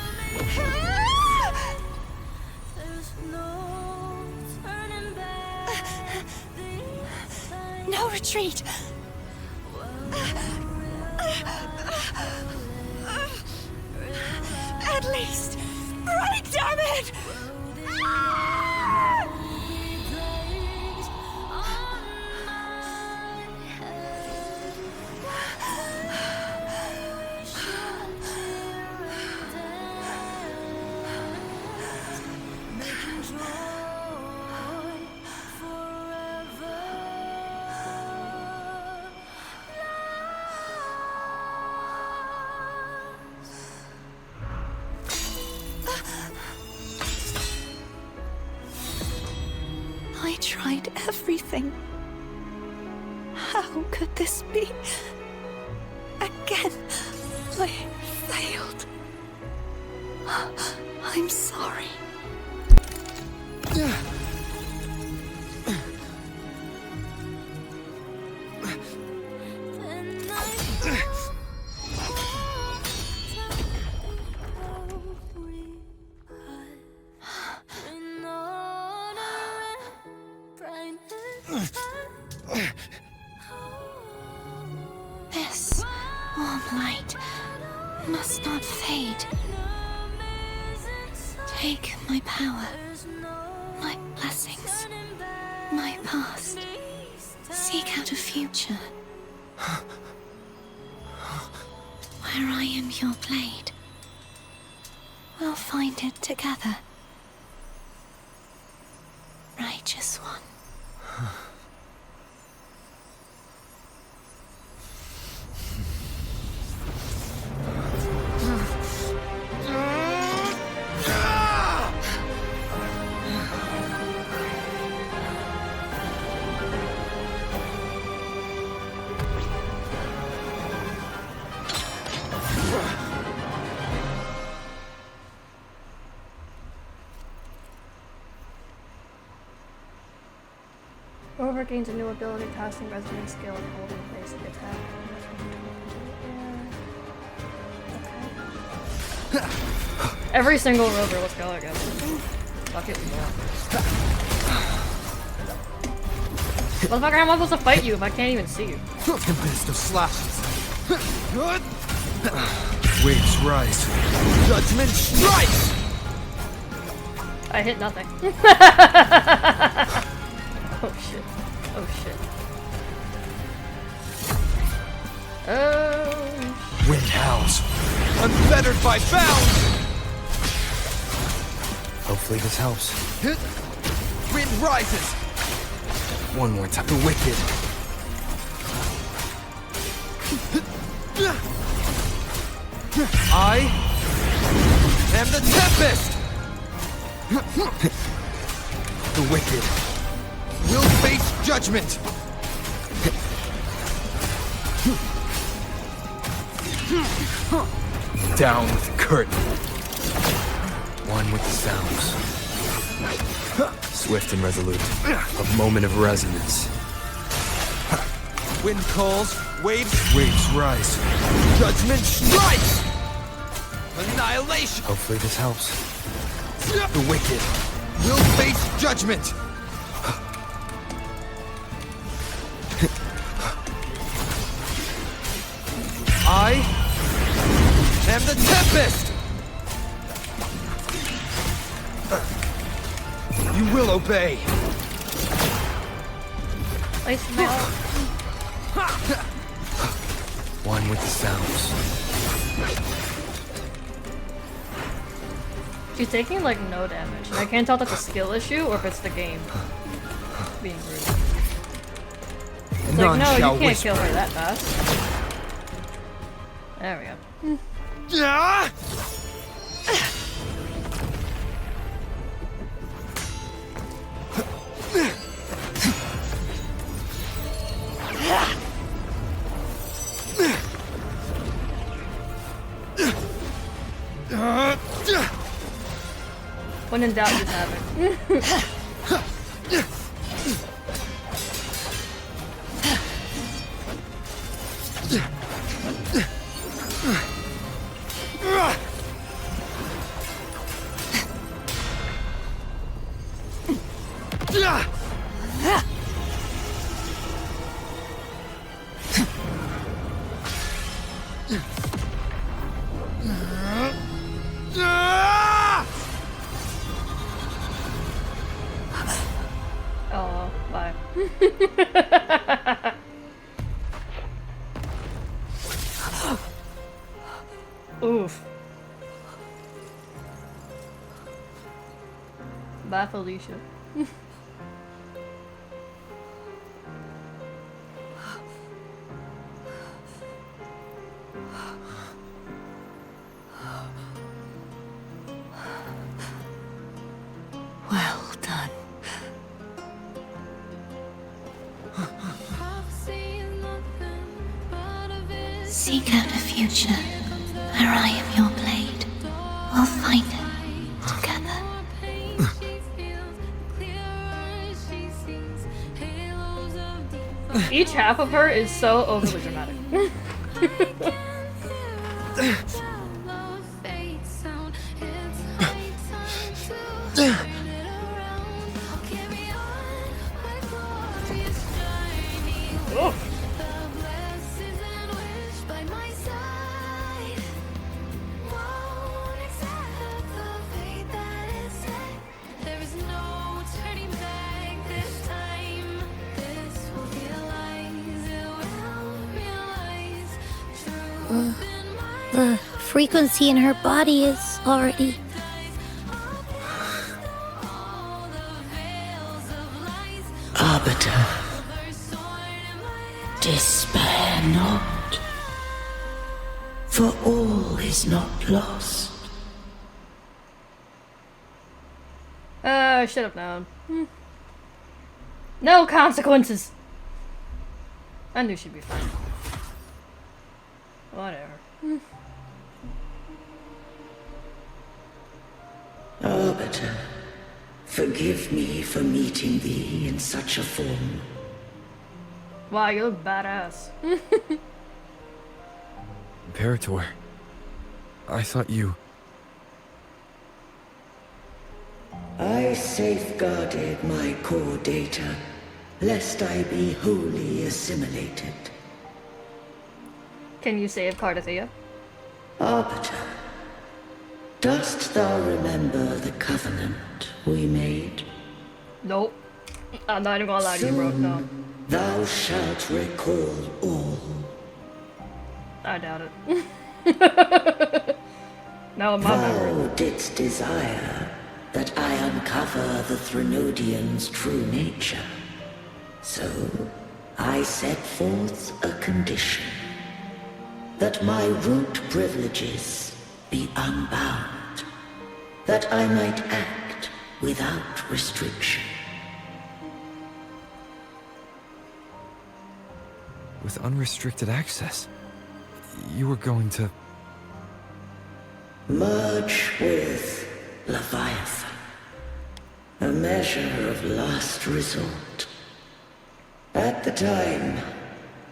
No retreat! At least, break, damn it! I tried everything. How could this be? Again, I failed. I'm sorry. This warm light must not fade. Take my power, my blessings, my past. Seek out a future where I am your blade. We'll find it together. Righteous one. Whoever gains a new ability, casting resonance skill, and holding place the attack. Okay. Every single rover, let's go, I guess. Fuck it, motherfucker, how am I supposed to fight you if I can't even see you? Tempest of slashes. Waves rise. Judgment strikes! I hit nothing. Oh shit. Oh shit. Oh. Wind howls. Unfettered by bounds! Hopefully this helps. Wind rises! One more time. The wicked. I am the Tempest! The wicked will face judgment! Down with the curtain. One with the sounds. Swift and resolute. A moment of resonance. Wind calls, waves rise. Judgment strikes! Annihilation! Hopefully this helps. The wicked will face judgment! I am the Tempest! You will obey! I smell. One with the sounds. She's taking like no damage. And I can't tell if that's a skill issue or if it's the game being rude. It's like, no, you can't kill her that fast. There we go. When in doubt, just have it. Oh, bye. Oof. Bye, Felicia. Well done. Seek out a future where I am your blade. We'll find it together. Each half of her is so overly dramatic. Oh. The frequency in her body is already... Arbiter, despair not, for all is not lost. I should have known. No consequences! I knew she'd be fine. Whatever. Arbiter, forgive me for meeting thee in such a form. Wow, you look badass. Imperator. I thought you... I safeguarded my core data, lest I be wholly assimilated. Can you save Cardathea? Arbiter, dost thou remember the covenant we made? Nope. I'm not even gonna lie to you, bro. No. Thou shalt recall all. I doubt it. No, in my memory. Thou didst desire that I uncover the Threnodian's true nature. So, I set forth a condition. That my root privileges be unbound. That I might act without restriction. with unrestricted access. You were going to... Merge with Leviathan. A measure of last resort. At the time,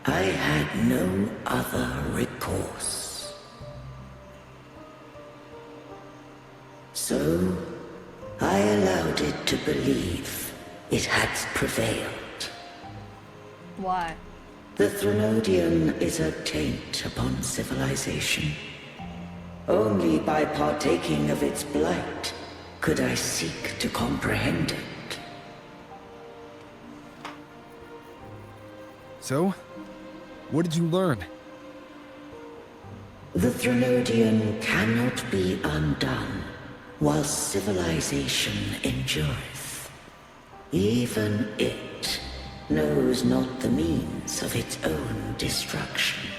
I had no other recourse. So, I allowed it to believe it had prevailed. Why? The Threnodian is a taint upon civilization. Only by partaking of its blight could I seek to comprehend it. So? What did you learn? The Threnodian cannot be undone while civilization endureth. Even it knows not the means of its own destruction.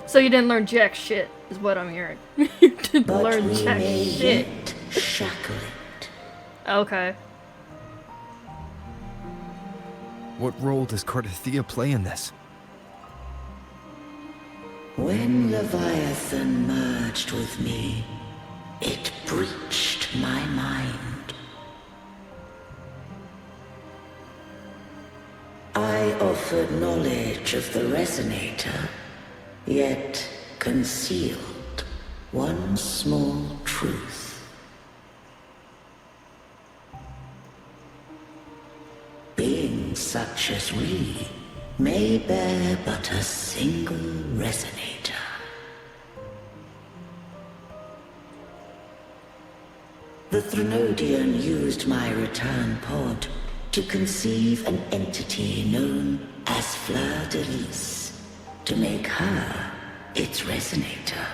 So you didn't learn jack shit, is what I'm hearing. You didn't But learn we jack may shit. yet shackle it. Okay. What role does Cardathea play in this? When Leviathan merged with me, it breached my mind. I offered knowledge of the Resonator, yet concealed one small truth. Beings such as we may bear but a single Resonator. The Threnodian used my return pod to conceive an entity known as Fleur de Lis, to make her its Resonator.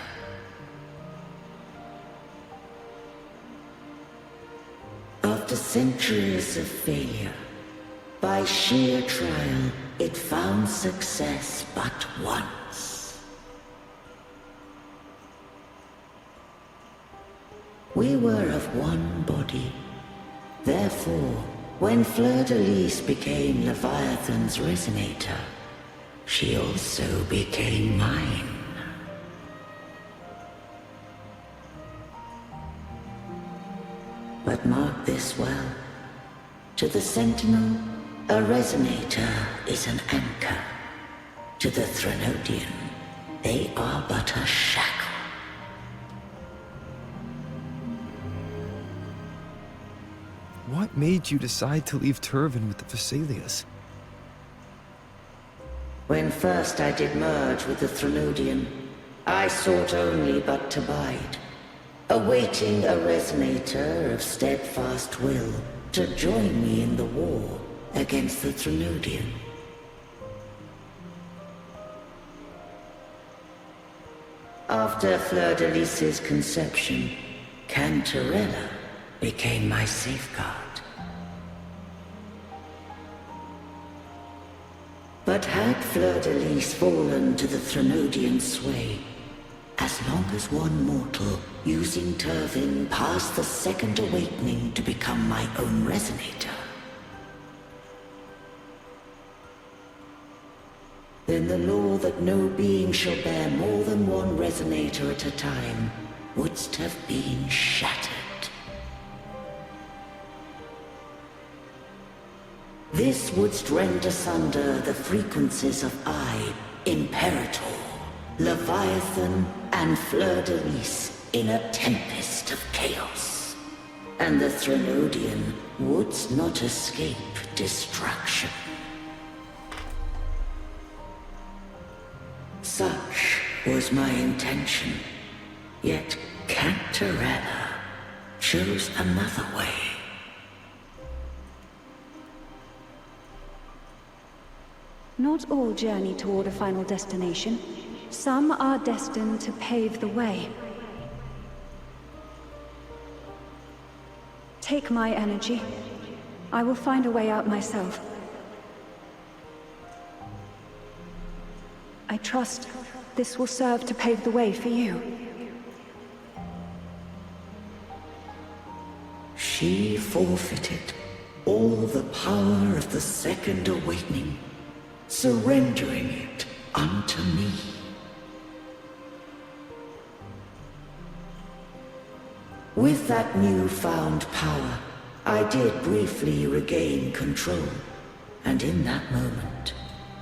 After centuries of failure, by sheer trial, it found success but once. We were of one body. Therefore, when Fleur de Lis became Leviathan's Resonator, she also became mine. But mark this well. To the Sentinel, a Resonator is an anchor. To the Threnodian, they are but a shackle. What made you decide to leave Turvin with the Thessalias? When first I did merge with the Threnodian, I sought only but to bide, awaiting a Resonator of steadfast will to join me in the war against the Threnodian. After Fleur de Lis's conception, Cantarella became my safeguard. But had Fleur de Lis fallen to the Threnodian sway, as long as one mortal using Turvin passed the second awakening to become my own Resonator, then the law that no being shall bear more than one Resonator at a time wouldst have been shattered. This wouldst rend asunder the frequencies of I, Imperator, Leviathan, and Fleur de Lis in a tempest of chaos. And the Threnodian wouldst not escape destruction. Such was my intention, yet Cantarella chose another way. Not all journey toward a final destination. Some are destined to pave the way. Take my energy. I will find a way out myself. I trust this will serve to pave the way for you. She forfeited all the power of the Second Awakening surrendering it unto me. With that newfound power, I did briefly regain control, and in that moment,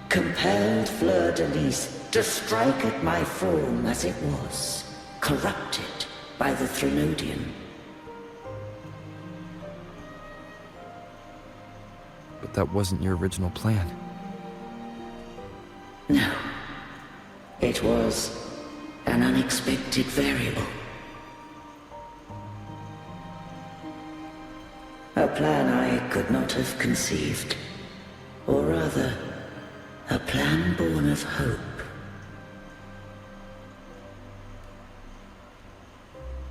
compelled Fleur-de-Lis to strike at my form as it was, corrupted by the Threnodian. But that wasn't your original plan. No. It was an unexpected variable. A plan I could not have conceived. Or rather, a plan born of hope.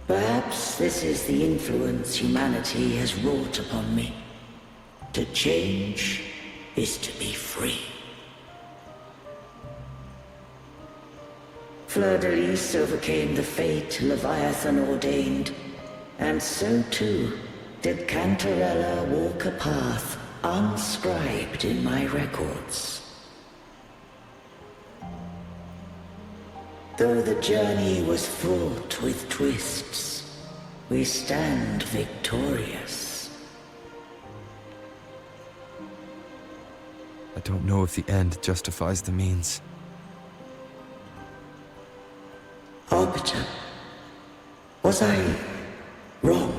Perhaps this is the influence humanity has wrought upon me. To change is to be free. Fleur-de-Lis overcame the fate Leviathan ordained, and so too did Cantarella walk a path unscribed in my records. Though the journey was fraught with twists, we stand victorious. I don't know if the end justifies the means. Arbiter, was I wrong?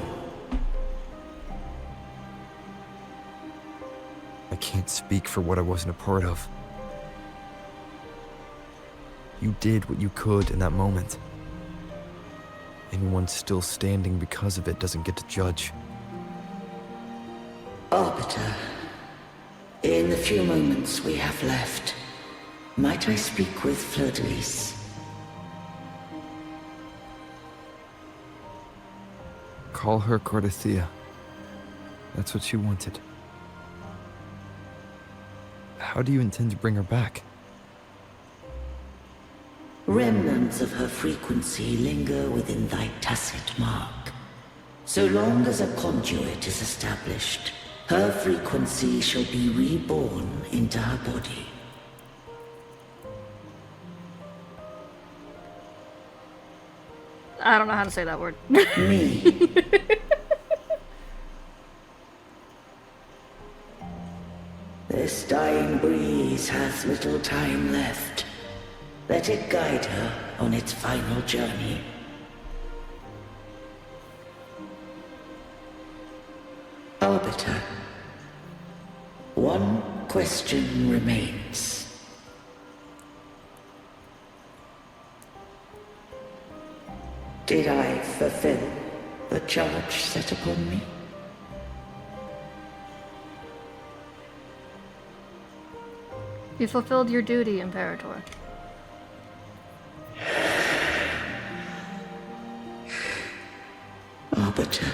I can't speak for what I wasn't a part of. You did what you could in that moment. Anyone still standing because of it doesn't get to judge. Arbiter, in the few moments we have left, might I speak with Fleur-de-Lis? Call her Cardathea. That's what she wanted. How do you intend to bring her back? Remnants of her frequency linger within thy tacit mark. So long as a conduit is established, her frequency shall be reborn into her body. I don't know how to say that word. Me. This dying breeze hath little time left. Let it guide her on its final journey. Arbiter, one question remains. Did I fulfill the charge set upon me? You fulfilled your duty, Imperator. Arbiter,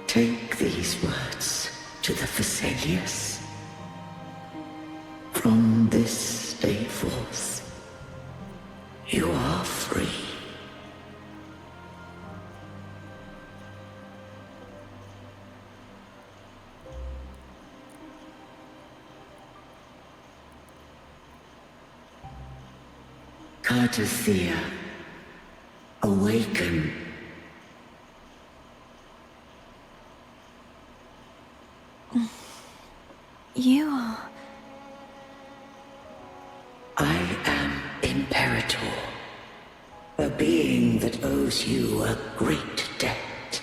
take these words to the Phasaelius. From this day forth, you are free. Cardathea, awaken. You are... I am Imperator, a being that owes you a great debt.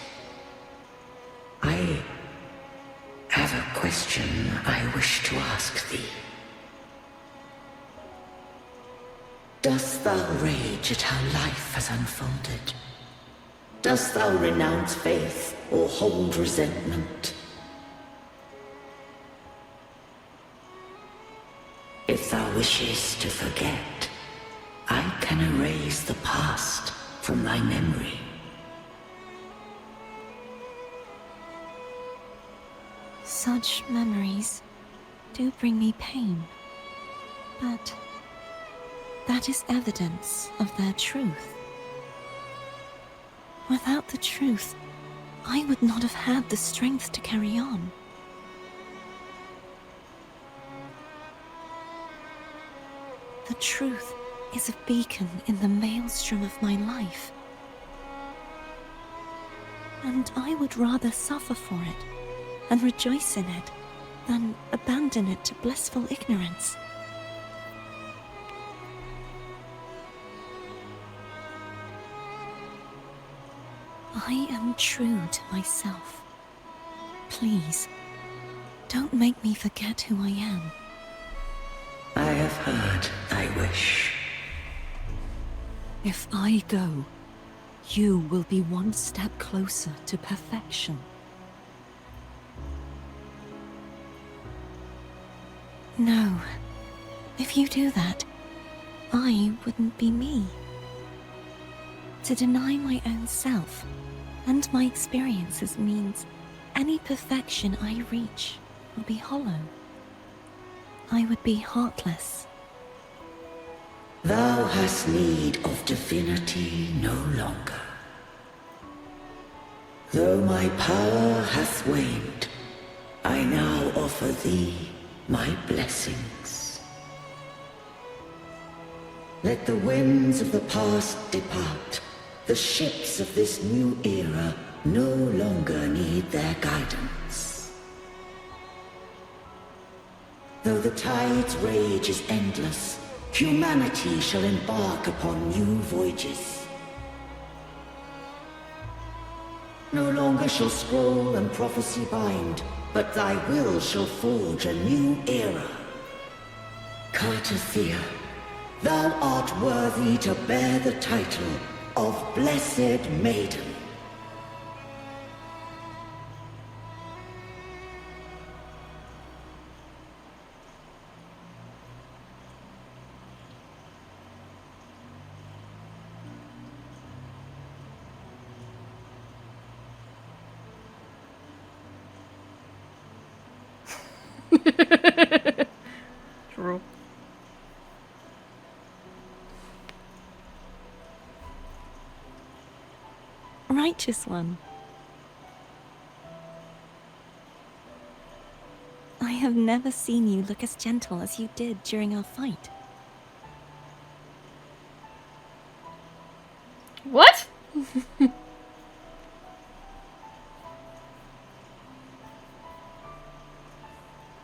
I have a question I wish to ask thee. Dost thou rage at how life has unfolded? Dost thou renounce faith or hold resentment? If thou wishes to forget, I can erase the past from thy memory. Such memories do bring me pain, but that is evidence of their truth. Without the truth, I would not have had the strength to carry on. The truth is a beacon in the maelstrom of my life. And I would rather suffer for it and rejoice in it than abandon it to blissful ignorance. I am true to myself. Please, don't make me forget who I am. I have heard thy wish. If I go, you will be one step closer to perfection. No. If you do that, I wouldn't be me. To deny my own self and my experiences means any perfection I reach will be hollow. I would be heartless. Thou hast need of divinity no longer. Though my power hath waned, I now offer thee my blessings. Let the winds of the past depart. The ships of this new era no longer need their guidance. Though the tide's rage is endless, humanity shall embark upon new voyages. No longer shall scroll and prophecy bind, but thy will shall forge a new era. Cartathea, thou art worthy to bear the title of Blessed Maiden. True. Righteous one. I have never seen you look as gentle as you did during our fight. What?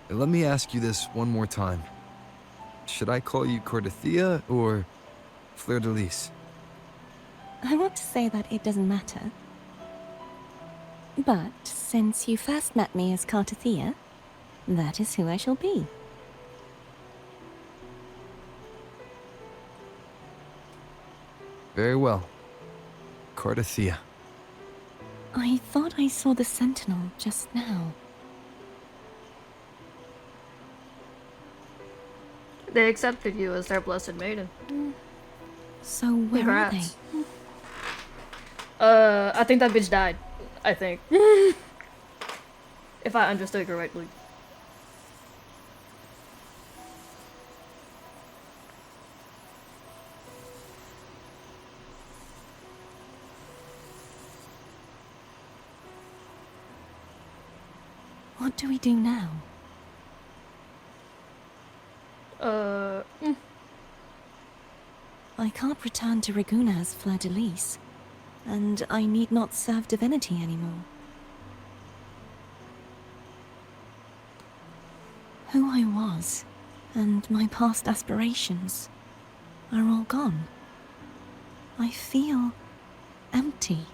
Let me ask you this one more time. Should I call you Cartathea or Fleur de Lis? I want to say that it doesn't matter. But since you first met me as Cartathea, that is who I shall be. Very well. Cartathea. I thought I saw the sentinel just now. They accepted you as their blessed maiden. So where Congrats. are they? I think that bitch died. I think. If I understood correctly. What do we do now? I can't return to Reguna as Fleur de Lis, and I need not serve Divinity anymore. Who I was, and my past aspirations, are all gone. I feel empty.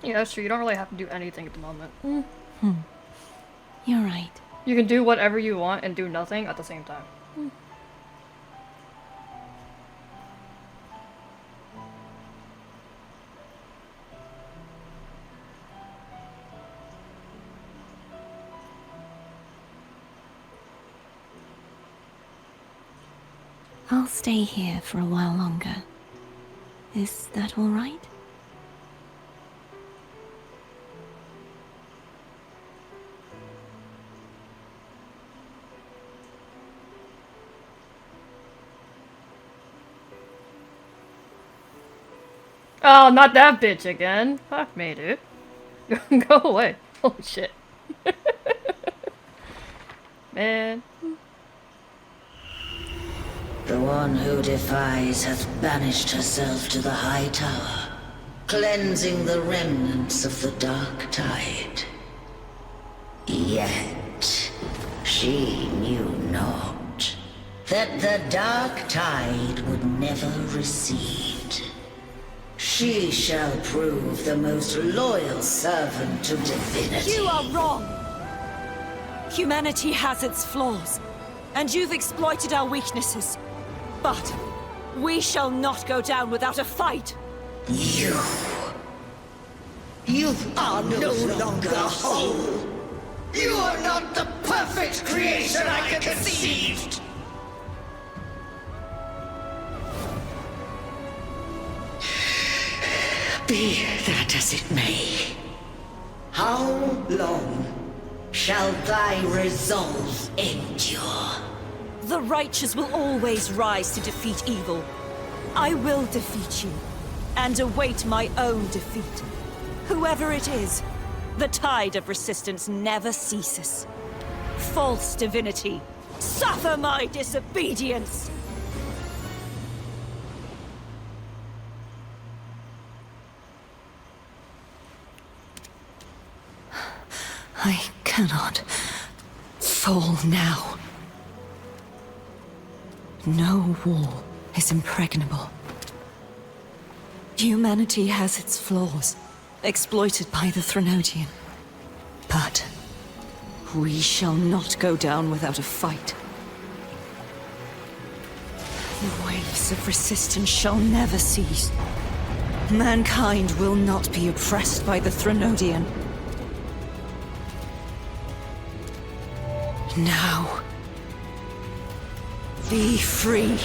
Yeah, that's true. You don't really have to do anything at the moment. You're right. You can do whatever you want and do nothing at the same time. I'll stay here for a while longer. Is that all right? Oh, not that bitch again. Fuck me, dude. Go away. Holy shit. Man. The one who defies hath banished herself to the high tower, cleansing the remnants of the dark tide. Yet, she knew not that the dark tide would never recede. She shall prove the most loyal servant to Divinity. You are wrong! Humanity has its flaws, and you've exploited our weaknesses. But we shall not go down without a fight! You are no longer whole! You are not the perfect creation I conceived! Be that as it may, how long shall thy resolve endure? The righteous will always rise to defeat evil. I will defeat you, and await my own defeat. Whoever it is, the tide of resistance never ceases. False divinity, suffer my disobedience! I cannot fall now. No wall is impregnable. Humanity has its flaws, exploited by the Threnodian. But we shall not go down without a fight. The waves of resistance shall never cease. Mankind will not be oppressed by the Threnodian. Now, be free.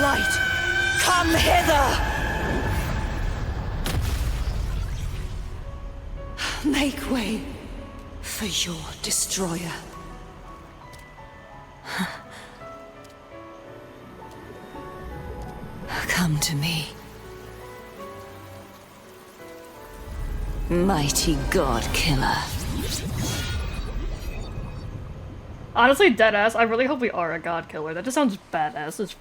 Light, come hither! Make way for your destroyer. Come to me. Mighty God Killer. Honestly, deadass, I really hope we are a god killer. That just sounds badass as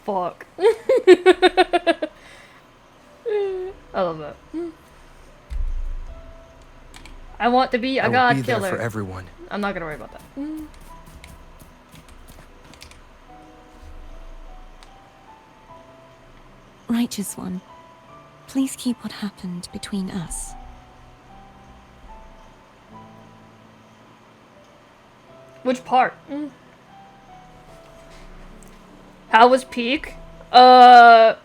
fuck. I love that. I want to be a god I will be killer. there for everyone. I'm not gonna worry about that. Righteous One, please keep what happened between us. Which part? How was Peak? I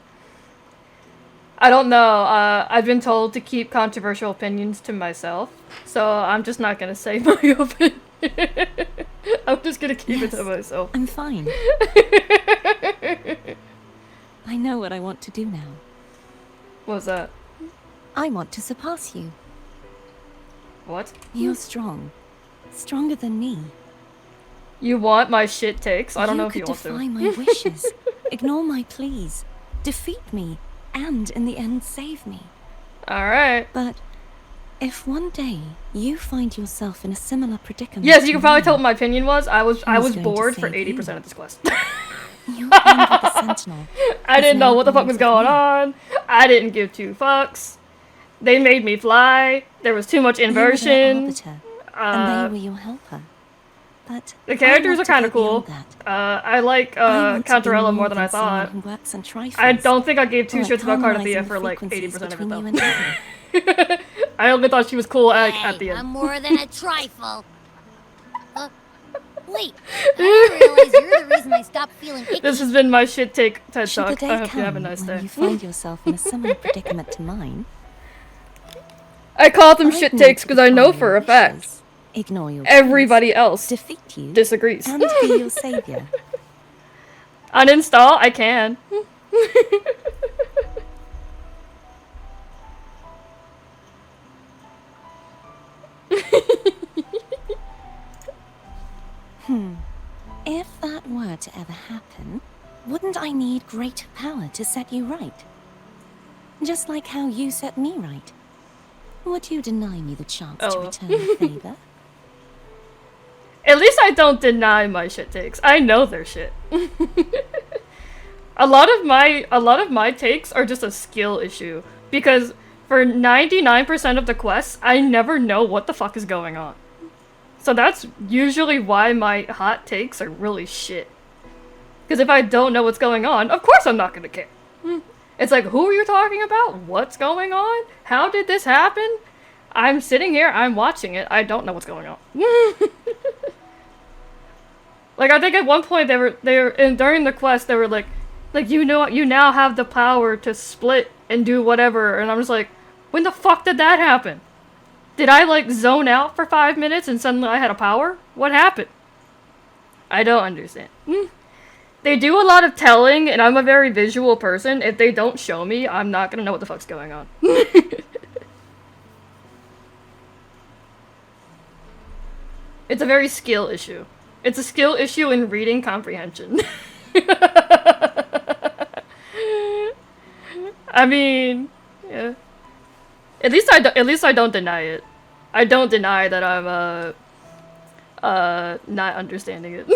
don't know. I've been told to keep controversial opinions to myself, so I'm just not gonna say my opinion. I'm just gonna keep it to myself. I'm fine. I know what I want to do now. What's that? I want to surpass you. What? You're strong. Stronger than me. You want my shit takes? I don't know if you want to. You could defy my wishes, ignore my pleas, defeat me, and in the end save me. Alright. But if one day you find yourself in a similar predicament... Yes, you can probably tell what my opinion was. I was going to bored for save 80% you? of this quest. Your bond with the Sentinel I didn't know now what the fuck was belongs going with me. on. I didn't give two fucks. They made me fly. There was too much You were their inversion. arbiter, and they were your helper. But The characters I are kind of want to cool. go beyond that. I like I want to be Cantarella more than I someone thought. who works on trifles, I don't think I gave two or shits about harmonizing Cardavia the for like frequencies 80% of it between you though. and me. I only thought she was cool at Hey, the I'm end. more than a trifle. Wait, I didn't realize you're the reason I stopped feeling icky. This has been my shit take TED Should the Talk. day I hope come you have a nice when day. you find yourself in a similar predicament to mine, I call them I'd shit need takes to because I know defy for your a fact wishes, ignore your everybody pleas, else defeat you, disagrees. and be your savior. Uninstall? I can. If that were to ever happen, wouldn't I I need greater power to set you right. Just like how you set me right. Would you deny me the chance to return the favor? At least I don't deny my shit takes. I know they're shit. A lot of my takes are just a skill issue because for 99% of the quests, I never know what the fuck is going on. So that's usually why my hot takes are really shit. Because if I don't know what's going on, of course I'm not gonna care. It's like, who are you talking about? What's going on? How did this happen? I'm sitting here, I'm watching it, I don't know what's going on. Like, I think at one point during the quest, they were like, you know, you now have the power to split and do whatever, and I'm just like, when the fuck did that happen? Did I, like, zone out for 5 minutes and suddenly I had a power? What happened? I don't understand. They do a lot of telling, and I'm a very visual person. If they don't show me, I'm not gonna know what the fuck's going on. It's a very skill issue. It's a skill issue in reading comprehension. I mean, yeah. At least I don't deny it. I don't deny that I'm not understanding it.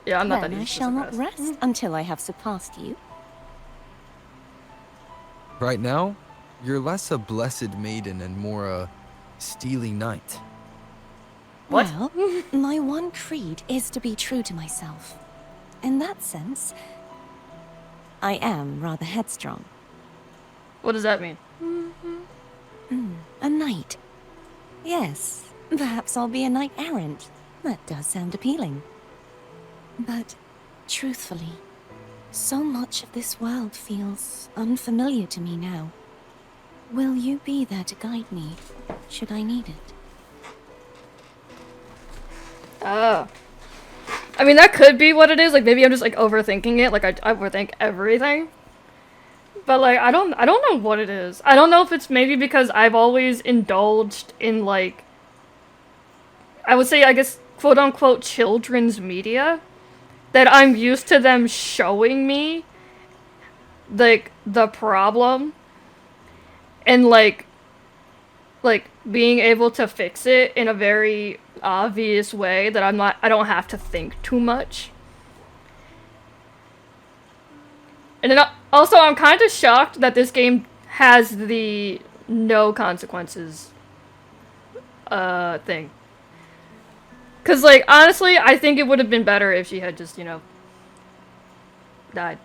Yeah, I'm not that easy I to shall not surpass. rest until I have surpassed you. Right now, you're less a blessed maiden and more a steely knight. What? Well, my one creed is to be true to myself. In that sense, I am rather headstrong. What does that mean? A knight. Yes, perhaps I'll be a knight errant. That does sound appealing. But, truthfully, so much of this world feels unfamiliar to me now. Will you be there to guide me, should I need it? Oh. I mean, that could be what it is. Like, maybe I'm just, like, overthinking it. Like, I overthink everything. But, like, I don't know what it is. I don't know if it's maybe because I've always indulged in, like, I would say, I guess, quote-unquote, children's media. That I'm used to them showing me, like, the problem. And, like, being able to fix it in a very obvious way that I don't have to think too much. And then also, I'm kind of shocked that this game has the no consequences thing. Because, like, honestly, I think it would have been better if she had just, you know, died.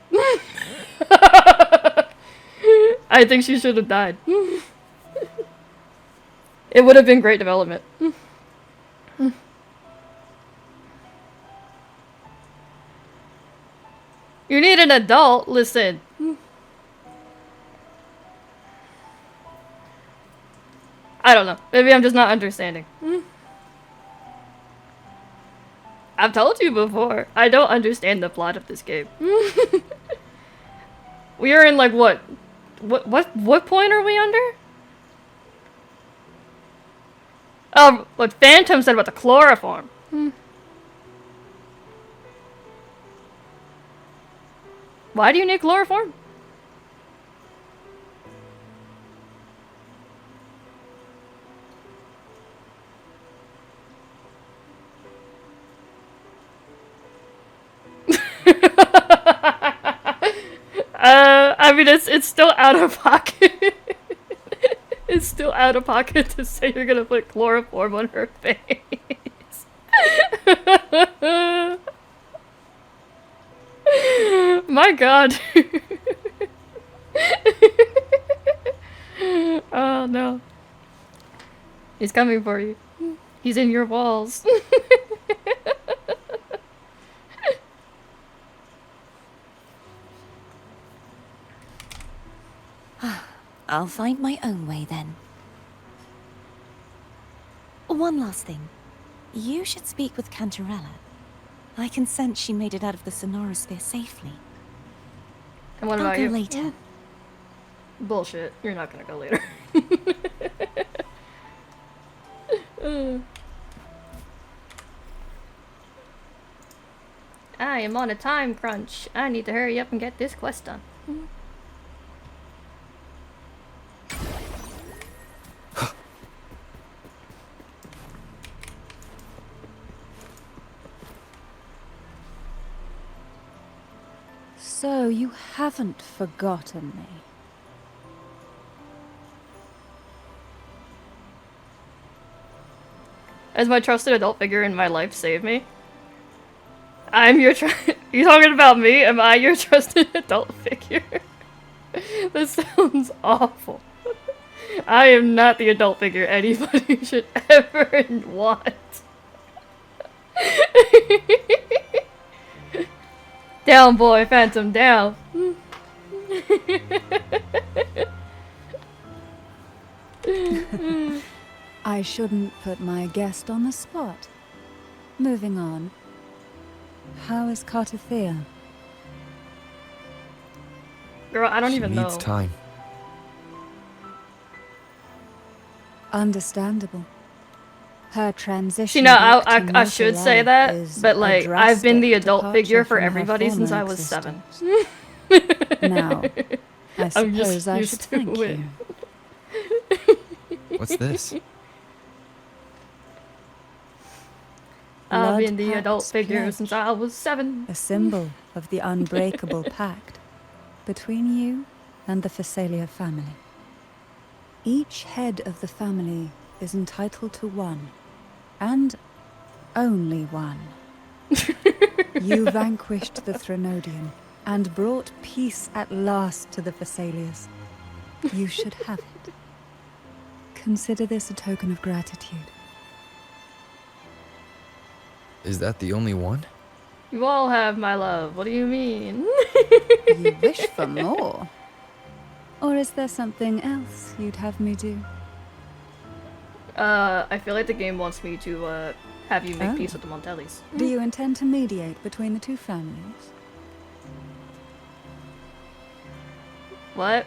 I think she should have died. It would have been great development. You need an adult. Listen. I don't know. Maybe I'm just not understanding. I've told you before. I don't understand the plot of this game. We are in like what point are we under? What Phantom said about the chloroform. Why do you need chloroform? I mean, it's still out of pocket. It's still out of pocket to say you're gonna put chloroform on her face. My God. Oh no. He's coming for you. He's in your walls. I'll find my own way then. One last thing. You should speak with Cantarella. I can sense she made it out of the Sonorosphere safely. And what about I'll go you? later. Bullshit. You're not gonna go later. I am on a time crunch. I need to hurry up and get this quest done. So you haven't forgotten me. As my trusted adult figure in my life saved me. I'm your You talking about me? Am I your trusted adult figure? This sounds awful. I am not the adult figure anybody should ever want. Down, boy, Phantom, down. I shouldn't put my guest on the spot. Moving on. How is Cartothea? Girl, I don't She even know. needs time. Understandable. Her transition. You know, back to I mortal should say life that, is but a like, I've been the drastic adult figure departure for from her everybody since former I was 7. existence. Now, I I'm just suppose I used should to thank it. you. What's this? I've been the Blood adult Pact's figure pledge. since I was 7. A symbol of the unbreakable pact between you and the Phasalia family. Each head of the family is entitled to one, and only one. You vanquished the Threnodian and brought peace at last to the Phasalias. You should have it. Consider this a token of gratitude. Is that the only one? You all have my love. What do you mean? You wish for more? Or is there something else you'd have me do? I feel like the game wants me to, have you make Oh. peace with the Montellis. Do you intend to mediate between the two families? What?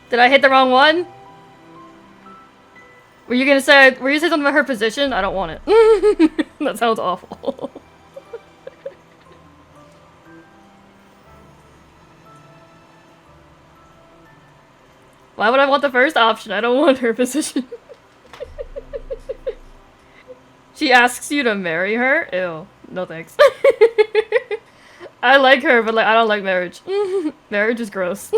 Did I hit the wrong one? Were you gonna say something about her position? I don't want it. That sounds awful. Why would I want the first option? I don't want her position. She asks you to marry her? Ew. No thanks. I like her, but like I don't like marriage. Marriage is gross.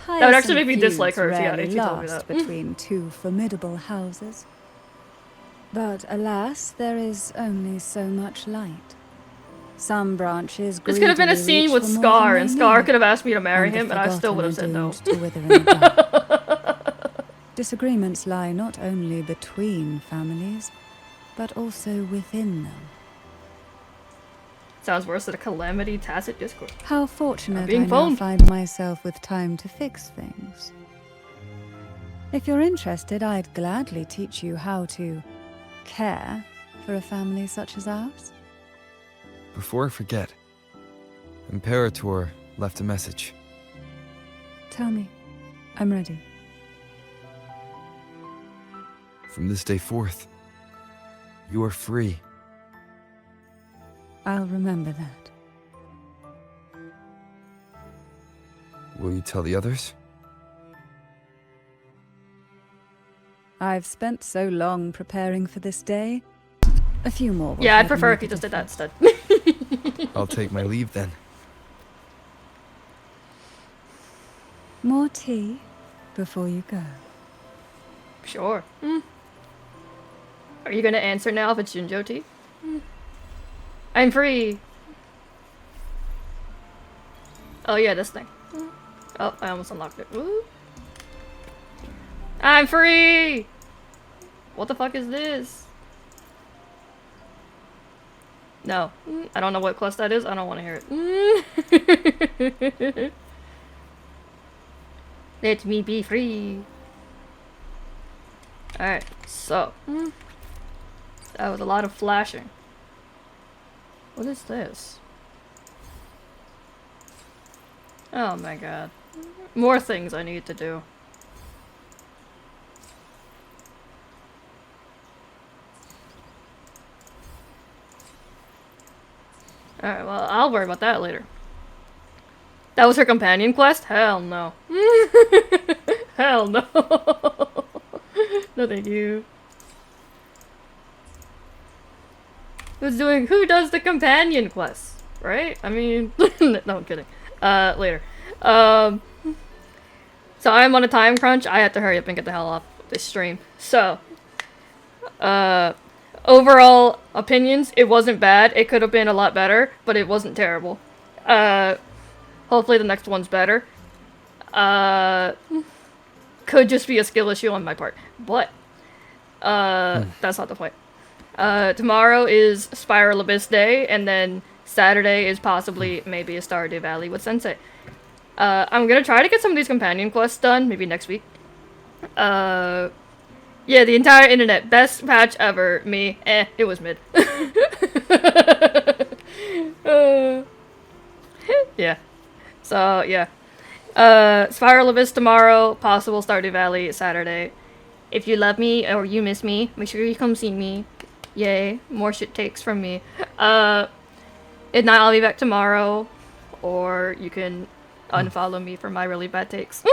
That would actually make me dislike her if she rarely actually told me last that. between two formidable houses. But alas, there is only so much light. Some branches This could have been a greedily scene reach with for more Scar, than and they Scar need, could have asked me to marry and the him, and I still would have said forgotten no. are doomed to wither in the dark. Disagreements lie not only between families, but also within them. Sounds worse than a calamity tacit discourse. How fortunate being I now phoned. find myself with time to fix things. If you're interested, I'd gladly teach you how to care for a family such as ours. Before I forget, Imperator left a message. Tell me. I'm ready. From this day forth, you are free. I'll remember that. Will you tell the others? I've spent so long preparing for this day. A few more. will Yeah, I'd hardly prefer make if you a just did that difference. instead. I'll take my leave then. More tea before you go. Sure. Are you gonna answer now if it's Jinjo tea? I'm free. Oh yeah, this thing. Oh, I almost unlocked it. Woo. I'm free! What the fuck is this? No. I don't know what quest that is. I don't want to hear it. Let me be free. Alright, so. That was a lot of flashing. What is this? Oh my god. More things I need to do. Alright, well, I'll worry about that later. That was her companion quest? Hell no. Hell no. No thank you. Who does the companion quests? Right? I mean, no, I'm kidding. Later. So I'm on a time crunch. I have to hurry up and get the hell off this stream. So, overall opinions, it wasn't bad. It could have been a lot better, but it wasn't terrible. Hopefully the next one's better. Could just be a skill issue on my part, but that's not the point. Tomorrow is Spiral Abyss Day, and then Saturday is possibly maybe a Stardew Valley with Sensei. I'm gonna try to get some of these companion quests done, maybe next week. Yeah, the entire internet, best patch ever. Me, it was mid. Yeah. So, yeah. Spiral Abyss tomorrow, possible Stardew Valley Saturday. If you love me or you miss me, make sure you come see me. Yay, more shit takes from me. If not, I'll be back tomorrow. Or you can unfollow me for my really bad takes.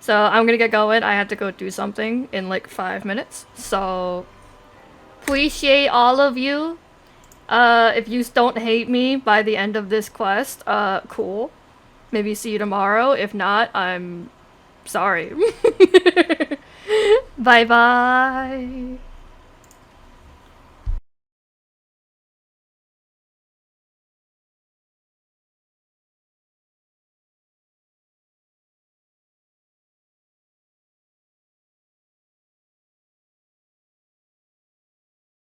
So I'm gonna get going. I have to go do something in like 5 minutes. So, appreciate all of you. If you don't hate me by the end of this quest, cool. Maybe see you tomorrow. If not, I'm sorry. Bye bye.